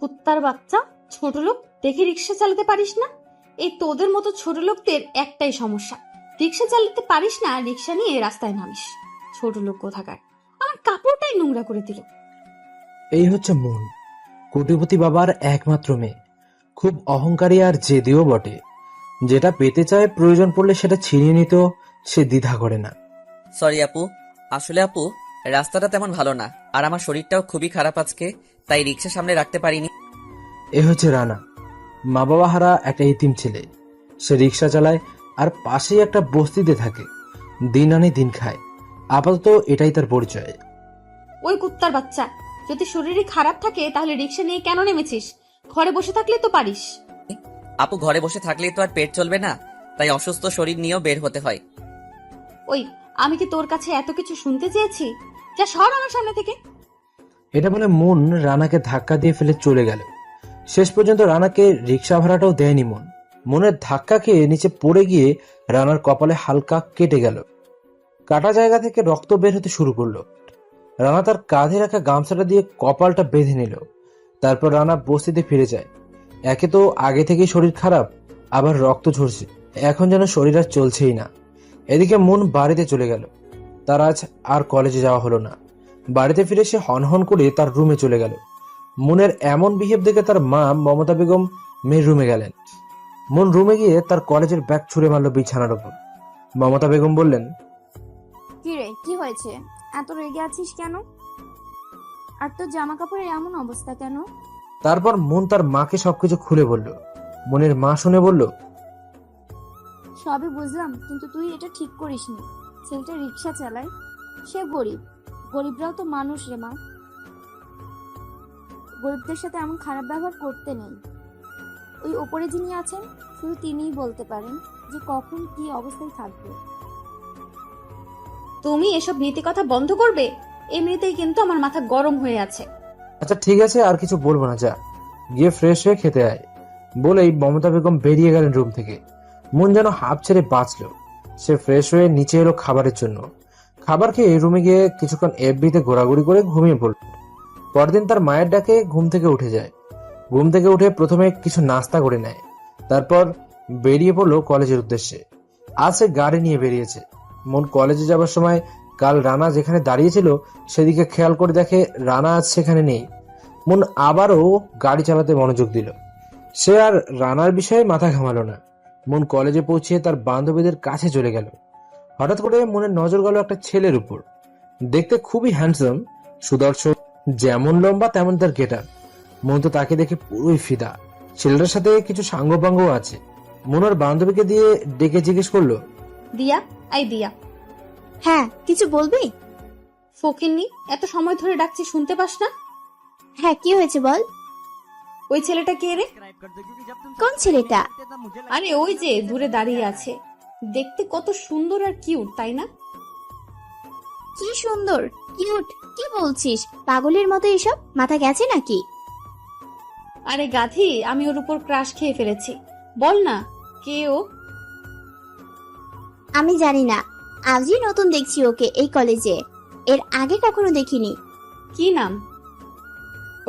কুত্তার বাচ্চা, ছোট লোক দেখে রিক্সা চালাতে পারিস না? এই তোদের মতো ছোট লোকদের একটাই সমস্যা, রিক্সা চালাতে পারিস না, রিক্সা নিয়ে রাস্তায় নামিস। ছোট লোক কোথাকার, আমার কাপড়টাই নোংরা করে দিল। এই হচ্ছে মন, কোটিপতি বাবার একমাত্র মেয়ে। খুব অহংকারী আর জেদিও বটে। যেটা পেতে চায় প্রয়োজন পড়লে সেটা ছিনিয়ে নিতেও সে দ্বিধা করে না। সরি আপু, আসলে আপু রাস্তাটা তেমন ভালো না, আর আমার শরীরটাও খুবই খারাপ আজকে, তাই রিক্সা সামনে রাখতে পারিনি। এ হচ্ছে রানা, মা বাবা হারা একটা এতিম ছেলে। সে রিক্সা চালায় আর পাশেই একটা বস্তিতে থাকে, দিন আনে দিন খায়। আপাতত এটাই তার পরিচয়। ওই কুত্তার বাচ্চা, যদি শরীরে খারাপ থাকে তাহলে রিক্সা নিয়ে কেন নেমেছিস? ঘরে বসে থাকলে তো পারিস। আপু ঘরে বসে থাকলেই তো আর পেট চলবে না, তাই অসুস্থ শরীর নিয়েও বের হতে হয়। ওই, আমি কি তোর কাছে এত কিছু শুনতে চেয়েছি? যা সর আমার সামনে থেকে। এটা বলে মন রানাকে ধাক্কা দিয়ে ফেলে চলে গেল। শেষ পর্যন্ত রানাকে রিক্সা ভাড়াটাও দেয়নি মন। মনের ধাক্কা খেয়ে নিচে পড়ে গিয়ে রানার কপালে হালকা কেটে গেল। কাটা জায়গা থেকে রক্ত বের হতে শুরু করলো। রানা তার কাঁধে রাখা গামছাটা দিয়ে কপালটা বেঁধে নিল। তারপর রানা বস্তিতে ফিরে যায়। একে তো আগে থেকেই শরীর খারাপ, আবার রক্ত ঝরছে, এখন যেন শরীর আর চলছেই না। এদিকে মন বাড়িতে চলে গেল। তার আজ আর কলেজে যাওয়া হলো না। বাড়িতে ফিরে সে হনহন করে তার রুমে চলে গেল। মনের এমন বিহেভ দেখে তার মা মমতা বেগম মেয়ের রুমে গেলেন। মন রুমে গিয়ে তার কলেজের ব্যাগ ছুঁড়ে মারল বিছানার উপর। মমতা বেগম বললেন, কি রে, কি হয়েছে? এত রেগে আছিস কেন? আর তোর জামা কাপড়ের এমন অবস্থা কেন? তারপর মন তার মাকে সবকিছু খুলে বলল। মনের মা শুনে বলল, সবই বুঝলাম, কিন্তু তুই এটা ঠিক করিসনি। ছেলেটা রিক্সা চালায়, সে গরিব। গরিবরাও তো মানুষ রে মা, গরিবদের সাথে এমন খারাপ ব্যবহার করতে নেই। ওই ওপরে যিনি আছেন শুধু তিনিই বলতে পারেন যে কখন কি অবস্থায় থাকবে। তুমি এসব নীতি কথা বন্ধ করবে? এমনিতেই কিন্তু আমার মাথা গরম হয়ে আছে। আচ্ছা ঠিক আছে, আর কিছু বলবো না, যা গিয়ে ফ্রেশ হয়ে খেতে আয়। বলেই মমতা বেগম বেরিয়ে গেলেন রুম থেকে। মন যেন হাঁপ ছেড়ে বাঁচল। সে ফ্রেশ হয়ে নিচে এলো খাবারের জন্য। খাবার খেয়ে রুমে গিয়ে কিছুক্ষণ এফবিতে ঘোরাঘুরি করে ঘুমিয়ে পড়ল। পরদিন তার মায়ের ডাকে ঘুম থেকে উঠে যায়। ঘুম থেকে উঠে প্রথমে কিছু নাস্তা করে নেয়, তারপর বেরিয়ে পড়লো কলেজের উদ্দেশ্যে। আজ সে গাড়ি নিয়ে বেরিয়েছে। মন কলেজে যাবার সময় কাল রানা যেখানে দাঁড়িয়েছিল সেদিকে খেয়াল করে দেখে রানা আজ সেখানে নেই। মন আবারও গাড়ি চালাতে মনোযোগ দিল। সে আর রানার বিষয়ে মাথা ঘামালো না। মন কলেজে পৌঁছে তার বান্ধবীদের কাছে চলে গেল। হঠাৎ করে মনের নজর গেল একটা ছেলের উপর। দেখতে খুবই হ্যান্ডসাম, সুদর্শন, যেমন লম্বা তেমন তার গেটআপ। মন তো তাকে দেখে পুরোই ফিদা। ছেলেটার সাথে কিছু সাঙ্গপাঙ্গও আছে। মন ওর বান্ধবীকে দিয়ে ডেকে জিজ্ঞেস করলো, দিয়া, আই দিয়া। হ্যাঁ, কিছু বলবি? ফকিন্নি, এত সময় ধরে ডাকছি, শুনতে পাস না? হ্যাঁ, কি হয়েছে বল। ওই ছেলেটা কে রে? কোন ছেলেটা? আরে ওই যে দূরে দাঁড়িয়ে আছে, দেখতে কত সুন্দর আর কিউট, তাই না? কি সুন্দর, কিউট? কি বলছিস? পাগলের মতো এসব, মাথা গেছে নাকি? আরে গাধি, আমি ওর উপর ক্রাশ খেয়ে ফেলেছি। বল না, কে ও? আমি জানি না, আজই নতুন দেখছি ওকে এই কলেজে, এর আগে কখনো দেখিনি। কি নাম?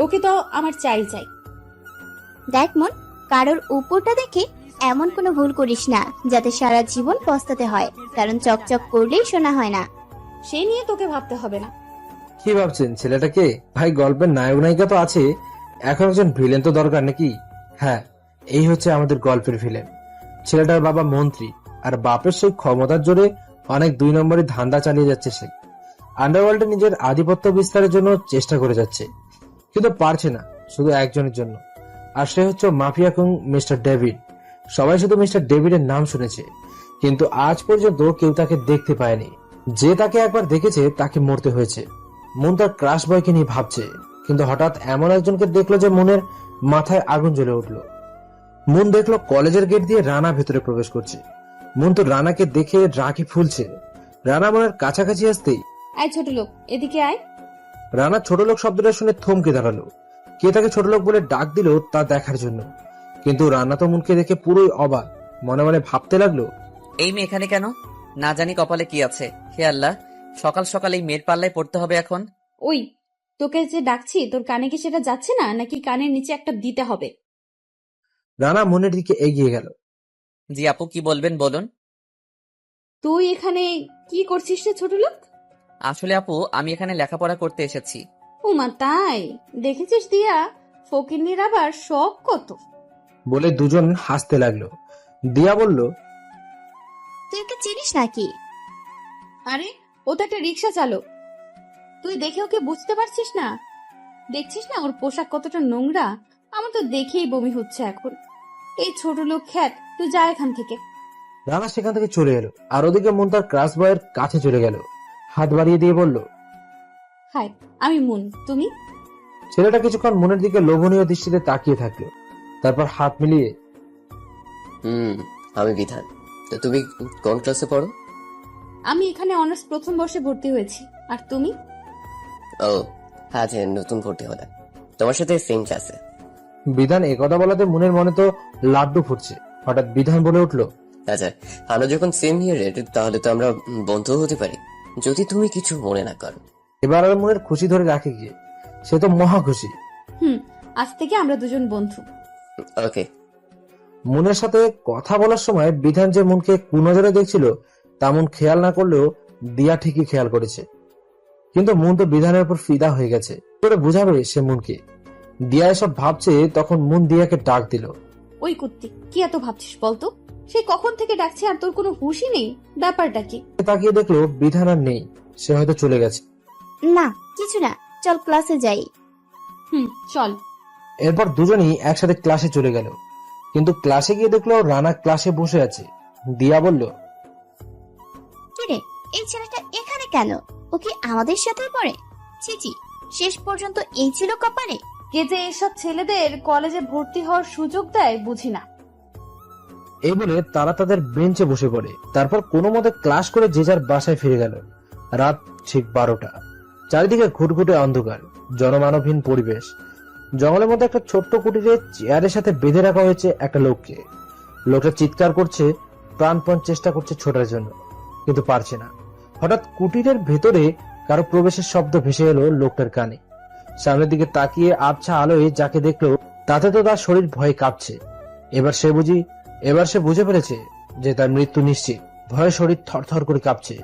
ওকে তো আমার চাই। দেখ মন, কারোর উপরটা দেখে এমন কোনো ভুল করিস না যাতে সারা জীবন পস্তাতে হয়, কারণ চকচক করলেই শোনা হয় না। সে নিয়ে তোকে ভাবতে হবে না। কি ভাবছেন ছেলেটাকে? ভাই গল্পের নায়ক নায়িকা তো আছে, এখন একজন ভিলেন তো দরকার নাকি? হ্যাঁ, এই হচ্ছে আমাদের গল্পের ভিলেন। ছেলেটার বাবা মন্ত্রী, আর বাপের সেই ক্ষমতার জোরে অনেক 2 নম্বরই ধান্দা চালিয়ে যাচ্ছে সে। আন্ডারওয়ার্ল্ডে নিজের আধিপত্য বিস্তারের জন্য চেষ্টা করে যাচ্ছে, কিন্তু পারছে না, শুধু একজনের জন্য। আর সে হচ্ছে মাফিয়া কিং মিস্টার ডেভিড। সবাই শুধু মিস্টার ডেভিডের নাম শুনেছে, কিন্তু আজ পর্যন্ত কেউ তাকে দেখতে পায়নি। যে তাকে একবার দেখেছে তাকে মরতে হয়েছে। মন তার ক্রাশ বয়কে নিয়ে ভাবছে, কিন্তু হঠাৎ এমন একজনকে দেখলো যে মনের মাথায় আগুন জ্বলে উঠলো। মন দেখলো কলেজের গেট দিয়ে রানা ভেতরে প্রবেশ করছে। মন তো রানাকে দেখে রাগে ফুলছে। রানা মনের কাছাকাছি আসতেই, আয় ছোট লোক, এদিকে আয়। রানা ছোট লোক শব্দটা শুনে থমকে দাঁড়ালো। কে তাকে ছোট লোক বলে ডাক দিল তা দেখার জন্য, কিন্তু রানা তো মনকে দেখে পুরোই অবাক। মনে মনে ভাবতে লাগলো, এই মেয়ে এখানে কেন? না জানি কপালে কি আছে। হে আল্লাহ, সকাল সকাল এই মেয়ের পাল্লায় পড়তে হবে এখন। ওই, তোকে যে ডাকছি তোর কানে কি সেটা যাচ্ছে না, নাকি কানের নিচে একটা দিতে হবে? রানা মনের দিকে এগিয়ে গেল। জি আপু, কি বলবেন বলুন। তুই এখানে কি করছিস রে ছোট লোক? আসলে আপু, আমি এখানে লেখাপড়া করতে এসেছি। উমা তাই? দেখেছিস দিয়া, ফকিন্নির আবার শখ কত। বলে দুজন হাসতে লাগলো। দিয়া বলল, তুই ওকে চিনিস নাকি? আরে ও তো একটা রিক্সা চালক, তুই দেখে ওকে বুঝতে পারছিস না? দেখছিস না ওর পোশাক কতটা নোংরা? আমার তো দেখেই বমি হচ্ছে এখন। এই ছোট লোক খ্যাত, তুই যা এখান থেকে। রানা সেখান থেকে চলে এলো। আর ওদিকে মন তার ক্রাশ বয়ের কাছে চলে গেল, হাত বাড়িয়ে দিয়ে বলল, হাই, আমি মুন, তুমি? ছেলেটা কিছুক্ষণ মনের দিকে লোভনীয় দৃষ্টিতে তাকিয়ে থাকলো, তারপর হাত মিলিয়ে, আমি বিধান। তো তুমি কোন ক্লাসে পড়ো? আমি এখানে অনার্স প্রথম বর্ষে ভর্তি হয়েছি। আর তুমি? ও হ্যাঁ, যে নতুন ভর্তি হলে তোমার সাথে সেম ক্লাসে। বিধান একথা বলাতে মনের মনে তো লাড্ডু ফুটছে। হঠাৎ বিধান বলে উঠলো, আচ্ছা, আমরা যখন সেম ইয়ারের তাহলে তো আমরা বন্ধু হতে পারি, যদি তুমি কিছু মনে না করো। এবার আর মনের খুশি ধরে রাখে গিয়ে, সে তো মহা খুশি। আজ থেকে আমরা দুজন বন্ধু। ওকে। মনের সাথে কথা বলার সময় বিধান যে মনকে কুনজরে দেখছিল তেমন খেয়াল না করলেও দিয়া ঠিকই খেয়াল করেছে। কিন্তু মন তো বিধানের উপর ফিদা হয়ে গেছে, করে বুঝাবে সে মনকে। দিয়া এসব ভাবছে তখন মন দিয়াকে ডাক দিল। ওই কুত্তি, কি এত ভাবছিস বলতো? সে কখন থেকে ডাকছে আর তোর কোনো হুঁশই নেই, ব্যাপারটা কি? তাকিয়ে দেখলো বিধান আর নেই, সে হয়তো চলে গেছে। না কিছু না, চল ক্লাসে যাই। চল। এরপর দুজনেই একসাথে ক্লাসে চলে গেল। কিন্তু ক্লাসে গিয়ে দেখলো রানা ক্লাসে বসে আছে। দিয়া বলল, কিরে, এই ছেলেটা এখানে কেন? ও কি আমাদের সাথে পড়ে? ছিচি, শেষ পর্যন্ত এই ছিল কপালে। কে যে এসব ছেলেদের কলেজে ভর্তি হওয়ার সুযোগ দেয় বুঝি না। এই বলে তারা তাদের বেঞ্চে বসে পড়ে। তারপর কোনো মতে ক্লাস করে যে যার বাসায় ফিরে গেল। রাত ঠিক 12টা। চারিদিকে ঘুটঘুটে অন্ধকার, জনমানবহীন পরিবেশ। জঙ্গলের মধ্যে একটা ছোট্ট কুটিরে চেয়ারের সাথে বেঁধে রাখা হয়েছে একটা লোককে। লোকটা চিৎকার করছে, প্রাণপণ চেষ্টা করছে ছোটার জন্য, কিন্তু পারছে না। হঠাৎ কুটিরের ভেতরে কারো প্রবেশের শব্দ ভেসে এলো লোকটার কানে। সামনের দিকে তাকিয়ে আবছা আলোয় যাকে দেখলো তাতে তো তার শরীর ভয়ে কাঁপছে। এবার সে বুঝে ফেলেছে যে তার মৃত্যু নিশ্চিত। ভয়ে শরীর থরথর করে কাঁপছে।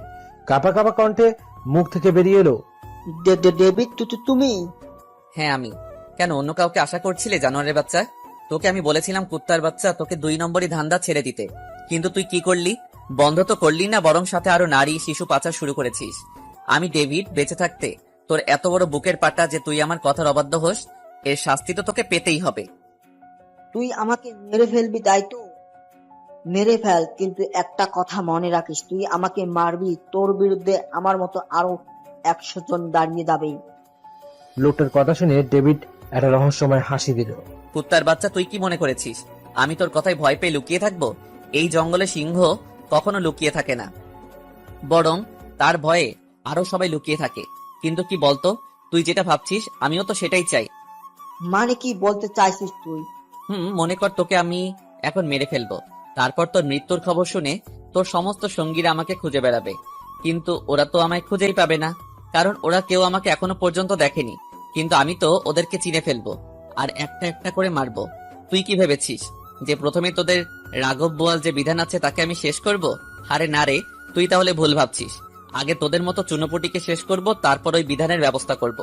কাঁপা কাঁপা কণ্ঠে মুখ থেকে বেরিয়ে এলো, ডেভিড, তুমি? হ্যাঁ আমি। কেন, অন্য কাউকে আশা করছিলে জানোয়ারের বাচ্চা? তোকে আমি বলেছিলাম কুত্তার বাচ্চা, তোকে 2 নম্বরই ধান্দা ছেড়ে দিতে, কিন্তু তুই কি করলি? বন্ধ তো করলি না, বরং সাথে আরো নারী শিশু পাচার শুরু করেছিস। আমি ডেভিড বেঁচে থাকতে তোর এত বড় বুকের পাটা যে তুই আমার কথার অবাধ্য হোস, এর শাস্তি তো তোকে পেতেই হবে। তুই আমাকে মেরে ফেলবি তাই তো? মেরে ফেল, কিন্তু একটা কথা মনে রাখিস, তুই আমাকে মারবি, তোর বিরুদ্ধে আমার মতো আরো 100 জন দাঁড়িয়ে যাবে। লোকটার কথা শুনে ডেভিড একটা রহস্যময় হাসি দিল। কুত্তার বাচ্চা, তুই কি মনে করেছিস আমি তোর কথায় ভয় পেয়ে লুকিয়ে থাকবো? এই জঙ্গলে সিংহ কখনো লুকিয়ে থাকে না, বরং তার ভয়ে আরো সবাই লুকিয়ে থাকে। কিন্তু কি বলতো, তুই যেটা ভাবছিস আমিও তো সেটাই চাই। মানে কি বলতে চাইছিস তুই? মনে কর তোকে আমি এখন মেরে ফেলবো, তারপর তোর মৃত্যুর খবর শুনে তোর সমস্ত সঙ্গীরা আমাকে খুঁজে বেড়াবে। কিন্তু ওরা তো আমায় খুঁজেই পাবে না, কারণ ওরা কেউ আমাকে এখনো পর্যন্ত দেখেনি। কিন্তু আমি তো ওদেরকে চিনে ফেলবো আর একটা একটা করে মারবো। তুই কি ভেবেছিস যে প্রথমে তোদের রাঘব বোয়াল যে বিধান আছে তাকে আমি শেষ করব? আরে না রে, তুই তাহলে ভুল ভাবছিস। আগে তোদের মতো চুনোপুটিকে শেষ করব, তারপর ওই বিধানের ব্যবস্থা করব।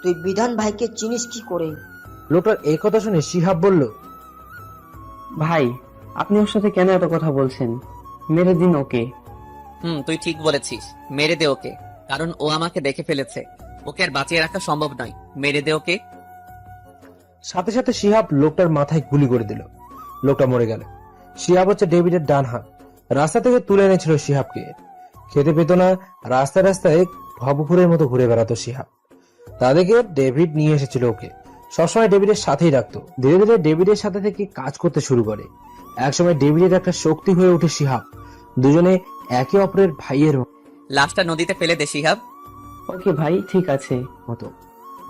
তুই বিধান ভাইকে চিনিস কি করে? লোকটার এই কথা শুনে শিহাব বলল, ভাই, আপনি ওর সাথে কেন এত কথা বলছেন? মেরে দিন ওকে। তুই ঠিক বলেছিস, মেরে দে ওকে, কারণ ও আমাকে দেখে ফেলেছে। ওকে আর বাঁচিয়ে রাখা সম্ভব নয়, মেরে দে ওকে। সাথে সাথে শিহাব লোকটার মাথায় গুলি করে দিল। লোকটা মরে গেল। শিহাব হচ্ছে ডেভিডের ডান হাত। রাস্তা থেকে তুলে এনেছিল শিহাবকে। খেতে পেত না, রাস্তায় রাস্তায় ভবঘুরের মতো ঘুরে বেড়াতো শিহাব। তাদেরকে ডেভিড নিয়ে এসেছিল ওকে, সবসময় ডেভিডের সাথেই রাখতো। ধীরে ধীরে ডেভিডের সাথে থেকে কাজ করতে শুরু করে। একসময় ডেভিডের একটা শক্তি হয়ে ওঠে শিহাব। দুজনে একে অপরের ভাইয়ের লাশটা নদীতে ফেলে দে শিহাব। ওকে ভাই, ঠিক আছে। মতো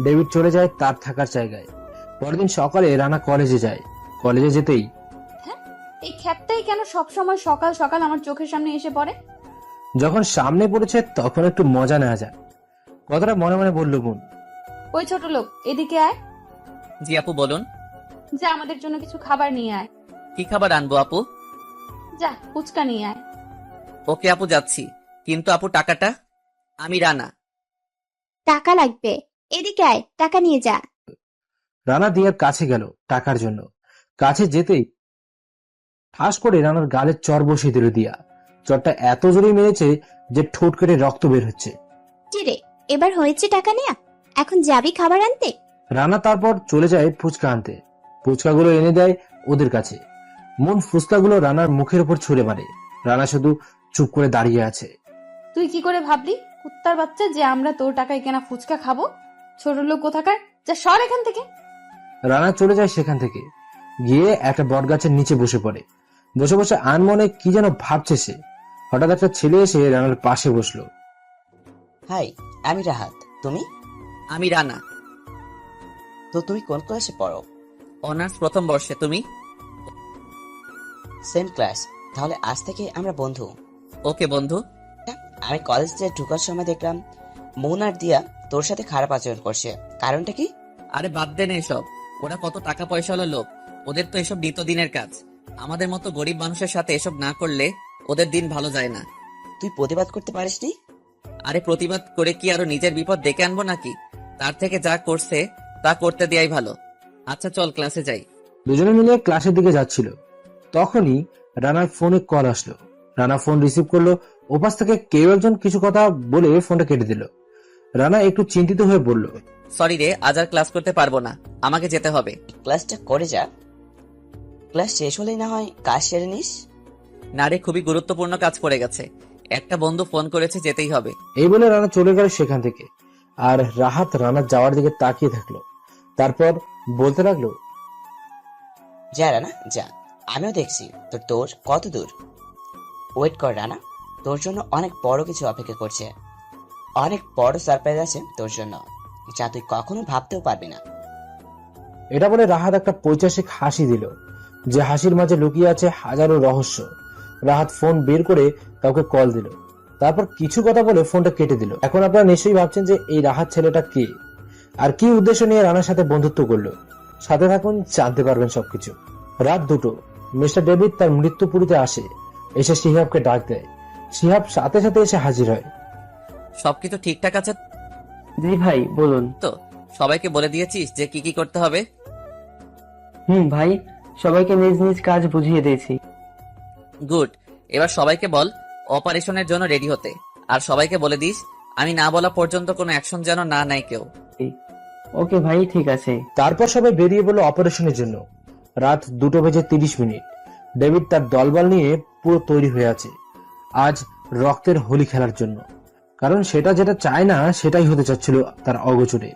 ডেভিড চলে যায় তার থাকার জায়গায়। পরের দিন সকালে রানা কলেজে যায়। কলেজে যেতেই এই খ্যাতটাই কেন সবসময় সকাল সকাল আমার চোখের সামনে এসে পড়ে? যখন সামনে পড়েছে তখন একটু মজা নেওয়া যায়। কথাটা মনে মনে বলল বোন। ওই ছোট লোক, এদিকে আয়। জি আপু বলুন। যা আমাদের জন্য কিছু খাবার নিয়ে আয়। কি খাবার আনবো আপু? যা ফুচকা নিয়ে আয়। ওকে আপু যাচ্ছি, কিন্তু আপু টাকাটা? আমি রানা। টাকা লাগবে, এদিকে আয়, টাকা নিয়ে যা। রানা দিয়ার কাছে গেল টাকার জন্য। কাছে যেতেই ঠাস করে রানার গালে চর বসিয়ে দিল দিয়া। চরটা এত জোরে মেরেছে যে ঠোঁট কেটে রক্ত বের হচ্ছে। চিরে, এবার হয়েছে টাকা নেয়া, এখন যাবি খাবার আনতে? রানা তারপর চলে যায় ফুচকা আনতে। ফুচকাগুলো এনে দেয় ওদের কাছে। মন ফুচকাগুলো রানার মুখের উপর ছুঁড়ে মারে। রানা শুধু চুপ করে দাঁড়িয়ে আছে। তুই কি করে ভাবলি কুত্তার বাচ্চা যে আমরা তোর টাকায় কেনা ফুচকা খাবো? ছোট লোক কোথাকার, যা সর এখান থেকে। রানা চলে যায় সেখান থেকে, গিয়ে একটা বটগাছের নিচে বসে পড়ে। বসে বসে আনমনে কি যেন ভাবছে সে। হঠাৎ একটা ছেলে এসে রানার পাশে বসলো। হাই, আমি রাহাত। তুমি? আমি রানা। তো তুমি কোন ক্লাসে পড়ো? অনার্স প্রথম বর্ষে। তুমি? Same class. তাহলে আজ থেকে আমরা বন্ধু। ওকে বন্ধু। আমি কলেজে ঢোকার সময় দেখলাম মৌন আর দিয়া তোর সাথে খারাপ আচরণ করছে, কারণটা কি? আরে বাদ দেন এসব। ওরা কত টাকা পয়সাওয়ালা লোক, ওদের তো এসব নিত্যদিনের কাজ। আমাদের মতো গরিব মানুষের সাথে এসব না করলে ওদের দিন ভালো যায় না। তুই প্রতিবাদ করতে পারিসনি? আরে প্রতিবাদ করে কি আরো নিজের বিপদ ডেকে আনবো নাকি? তার থেকে যা করছে তা করতে দেয়াই ভালো। আচ্ছা চল ক্লাসে যাই। দুজনে মিলে ক্লাসের দিকে যাচ্ছিল, তখনই রানার ফোনে কল আসলো। রানা ফোন রিসিভ করলো। ওপাশ থেকে কেউ একজন কিছু কথা বলে ফোনটা কেটে দিল। রানা একটু চিন্তিত হয়ে বলল, সরি রে, আজ আর ক্লাস করতে পারবো না, আমাকে যেতে হবে। ক্লাসটা করে যা, ক্লাস শেষ হলেই না হয় কাজ সেরে নিস। না রে, খুবই গুরুত্বপূর্ণ কাজ পড়ে গেছে, একটা বন্ধু ফোন করেছে, যেতেই হবে। এই বলে রানা চলে গেল সেখান থেকে। আর রাহাত রানার যাওয়ার দিকে তাকিয়ে থাকলো। তারপর বলতে লাগলো, যা রানা যা, আমিও দেখছি তোর কত দূর। ওয়েট কর রানা, তোর জন্য অনেক বড় কিছু অপেক্ষা করছে। অনেক বড় সারপ্রাইজ আছে তোর জন্য, যা তুই কখনো ভাবতেও পারবি না। এটা বলে রাহাত একটা পৈশাসিক হাসি দিল, যে হাসির মাঝে লুকিয়ে আছে হাজারো রহস্য। রাহাত ফোন বের করে কাউকে কল দিল, তারপর কিছু কথা বলে ফোনটা কেটে দিল। এখন আপনারা নিশ্চয়ই ভাবছেন যে এই রাহাত ছেলেটা কে, আর কি উদ্দেশ্য নিয়ে রানার সাথে বন্ধুত্ব করলো। সাথে থাকুন, জানতে পারবেন সবকিছু। রাত 2টো মিস্টার ডেভিড তার মৃত্যুপুরীতে আসে। এসে শিহাবকে ডাক দেয়। শিহাব সাথে সাথে এসে হাজির হয়। সবকিছু ঠিকঠাক আছে জি ভাই বলুন। তো? সবাইকে বলে দিয়েছিস যে কি কি করতে হবে? ভাই, সবাইকে নিজ নিজ কাজ বুঝিয়ে দিয়েছি। গুড। এবার সবাইকে বল অপারেশনের জন্য রেডি হতে, আর সবাইকে বলে দিস আমি না বলা পর্যন্ত কোনো অ্যাকশন যেন না নেয় কেউ। ওকে ভাই, ঠিক আছে। তারপর সবাই বেরিয়ে পড়লো অপারেশনের জন্য। রাত 2:30 ডেভিড তার দলবল নিয়ে পুরো তৈরি হয়ে আছে আজ রক্তের হোলি খেলার জন্য। কারণ সেটা যেটা চায় না সেটাই হতে চাচ্ছিল তার অগোচরে।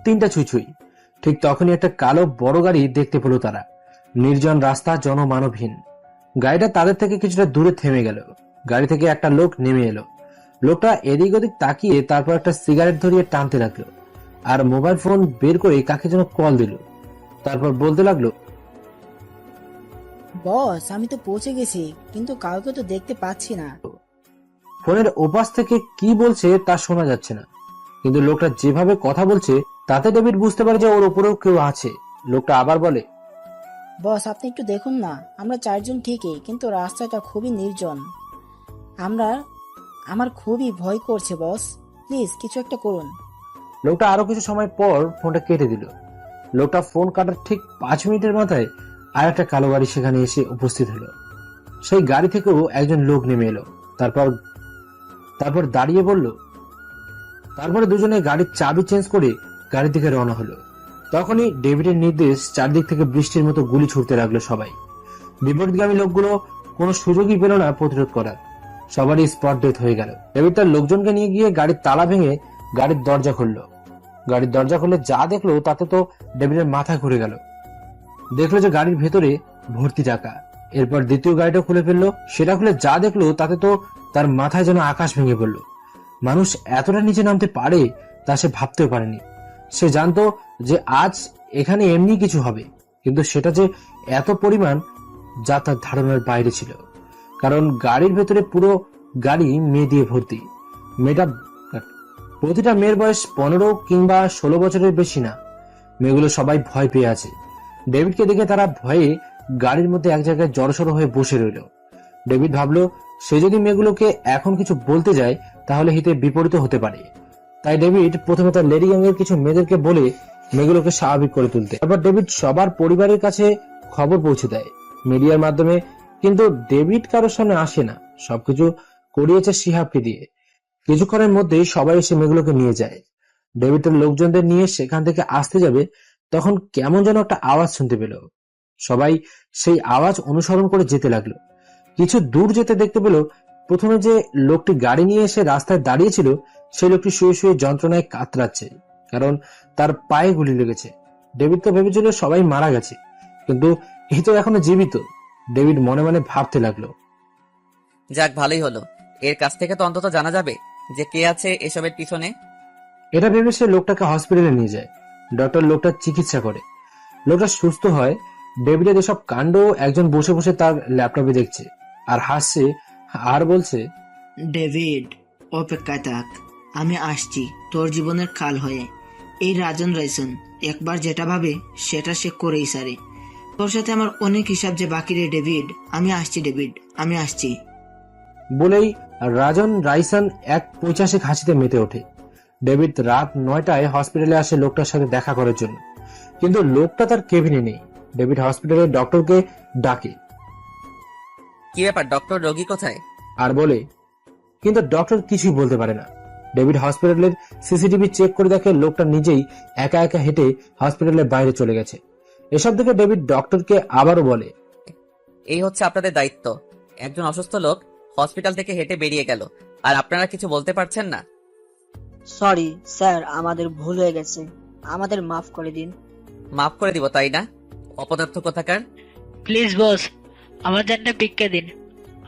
3টা ছুঁই। ঠিক তখনই একটা কালো বড় গাড়ি দেখতে পেল তারা। নির্জন রাস্তা, জনমানবহীন। গাড়িটা তাদের থেকে কিছুটা দূরে থেমে গেল। গাড়ি থেকে একটা লোক নেমে এলো। লোকটা এদিক ওদিক তাকিয়ে তারপর একটা সিগারেট ধরিয়ে টানতে লাগলো, আর মোবাইল ফোন বের করে কাকে যেন কল দিল। তারপর বলতে লাগলো, বস, আমি তো পৌঁছে গেছি, কিন্তু কাউকে তো দেখতে পাচ্ছি না। ফোনের ওপাশ থেকে কি বলছে তা শোনা যাচ্ছে না, কিন্তু লোকটা যেভাবে কথা বলছে তাতে ডেভিড বুঝতে পারে যে ওর উপরেও কেউ আছে। লোকটা আবার বলে, বস, আপনি একটু দেখুন না, আমরা 4 জন ঠিকই, কিন্তু রাস্তাটা খুবই নির্জন। আমার খুবই ভয় করছে বস, প্লিজ কিছু একটা করুন। লোকটা আরো কিছু সময় পর ফোনটা কেটে দিল। লোকটা ফোন কাটার ঠিক 5 মিনিটের মাথায় আর একটা কালো গাড়ি সেখানে এসে উপস্থিত হলো। সেই গাড়ি থেকেও একজন লোক নেমে এলো। তারপর দাঁড়িয়ে বলল। তারপরে দুজনে গাড়ির চাবি চেঞ্জ করে গাড়ির দিকে রওনা হলো। তখনই ডেভিডের নির্দেশ, চারদিক থেকে বৃষ্টির মতো গুলি ছুটতে লাগলো সবাই। বিপরীতগামী লোকগুলো কোনো সুযোগই পেল না প্রতিরোধ করার। সবারই স্পট ডেথ হয়ে গেল। ডেভিড তার লোকজনকে নিয়ে গিয়ে গাড়ির তালা ভেঙে গাড়ির দরজা খুললো। গাড়ির দরজা খুলে যা দেখলো তাতে তো ডেভিডের মাথা ঘুরে গেল। দেখলো যে গাড়ির ভেতরে ভর্তি টাকা। এরপর দ্বিতীয় গাড়িটা খুলে ফেললো। সেটা খুলে যা দেখলো তাতে তো তার মাথায় যেন আকাশ ভেঙে পড়লো। মানুষ এতটা নিচে নামতে পারে তা সে ভাবতেও পারেনি। সে জানতো যে আজ এখানে এমনি কিছু হবে, কিন্তু সেটা যে এত পরিমাণ যা তার ধারণার বাইরে ছিল। কারণ গাড়ির ভেতরে পুরো গাড়ি মেয়ে দিয়ে ভর্তি। প্রতিটা মেয়ের বয়স 15 কিংবা 16 বছরের বেশি না। মেয়েগুলো সবাই ভয় পেয়ে আছে। ডেভিডকে দেখে তারা ভয়ে গাড়ির মধ্যে এক জায়গায় জড়সড় হয়ে বসে রইল। ডেভিড ভাবলো সে যদি মেয়েগুলোকে এখন কিছু বলতে যায় তাহলে হিতে বিপরীত হতে পারে। তাই ডেভিড প্রথমে তার লেডি গ্যাংয়ের কিছু মেয়েদেরকে বলে মেয়েগুলোকে স্বাভাবিক করে তুলতে। তারপর ডেভিড সবার পরিবারের কাছে খবর পৌঁছে দেয় মিডিয়ার মাধ্যমে। কিন্তু ডেভিড কারোর সামনে আসে না, সবকিছু করিয়েছে শিহাবকে দিয়ে। কিছুক্ষণের মধ্যেই সবাই এসে মেয়েগুলোকে নিয়ে যায়। ডেভিড তার লোকজনদের নিয়ে সেখান থেকে আসতে যাবে, তখন কেমন যেন একটা আওয়াজ শুনতে পেল। সবাই সেই আওয়াজ অনুসরণ করে যেতে লাগলো। কিছু দূর যেতে দেখতে পেল প্রথমে যে লোকটি গাড়ি নিয়ে এসে রাস্তায় দাঁড়িয়েছিল সেই লোকটি শুয়ে শুয়ে যন্ত্রণায় কাতরাচ্ছে, কারণ তার পায়ে গুলি লেগেছে। ডেভিড তো ভেবেছিল সবাই মারা গেছে, কিন্তু এই তো এখনো জীবিত। ডেভিড মনে মনে ভাবতে লাগলো, যাক ভালোই হলো, এর কাছ থেকে তো অন্তত জানা যাবে যে কে আছে এসবের পিছনে। এটা ভেবে সে লোকটাকে হসপিটালে নিয়ে যায়। ডক্টর লোকটার চিকিৎসা করে, লোকটা সুস্থ হয়। ডেভিডের এসব কাণ্ড একজন বসে বসে তার ল্যাপটপে দেখছে আর হাসছে আর বলছে, ডেভিড, অপেক্ষায় থাক, আমি আসছি তোর জীবনের কাল হয়ে। এই রাজন রাইসন একবার যেটা ভাবে সেটা সে করেই সারে। তোর সাথে আমার অনেক হিসাব যে বাকি রে ডেভিড। আমি আসছি ডেভিড, আমি আসছি। বলেই রাজন রাইসন 1:85 হাসিতে মেতে ওঠে। ডেভিড রাত 9টায় হসপিটালে আসে লোকটার সাথে দেখা করার জন্য, কিন্তু লোকটা তার কেবিনে নেই। ডেভিড হসপিটালের ডক্টরকে ডাকে কি ব্যাপার ডক্টর, রোগী কোথায়? আর বলে, কিন্তু ডক্টর কিছুই বলতে পারে না। ডেভিড হসপিটালের সিসিটিভি চেক করে দেখে লোকটা নিজেই একা একা হেঁটে হসপিটালের বাইরে চলে গেছে। এসব দেখে ডেভিড ডক্টরকে আবারও বলে, এই হচ্ছে আপনাদের দায়িত্ব। একজন অসুস্থ লোক হসপিটাল থেকে হেঁটে বেরিয়ে গেল আর আপনারা কিছু বলতে পারছেন না। সরি স্যার, আমাদের ভুল হয়ে গেছে, আমাদের মাফ করে দিন। মাফ করে দিব তাই না? অপদার্থ কোথাকার। প্লিজ বস, আমার জানটা ভিক্ষা দিন।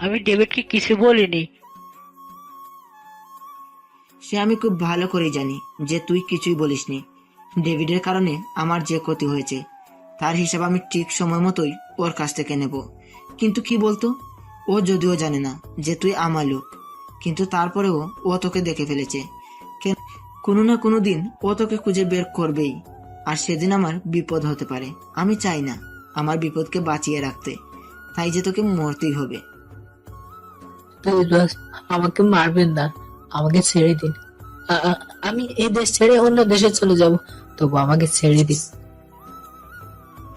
আমি ডেভিডকে কিছু বলিনি। সে আমি খুব ভালো করে জানি যে তুই কিছুই বলিসনি। ডেভিডের কারণে আমার যে ক্ষতি হয়েছে তার হিসাব আমি ঠিক সময় মতোই ওর কাছ থেকে নেব। কিন্তু কি বলতো, ও যদিও জানে না যে তুই আমার লোক, কিন্তু তারপরেও ও তোকে দেখে ফেলেছে। কোনো না কোনো দিন ও তোকে খুঁজে বের করবেই, আর সেদিন আমার বিপদ হতে পারে। আমি চাই না আমার বিপদকে বাঁচিয়ে রাখতে, তাই যে তোকে মরতেই হবে। প্লিজ বস, আমাকে মারবেন না, আমাকে ছেড়ে দিন। আমি এই দেশ ছেড়ে অন্য দেশে চলে যাব, তবু আমাকে ছেড়ে দিন।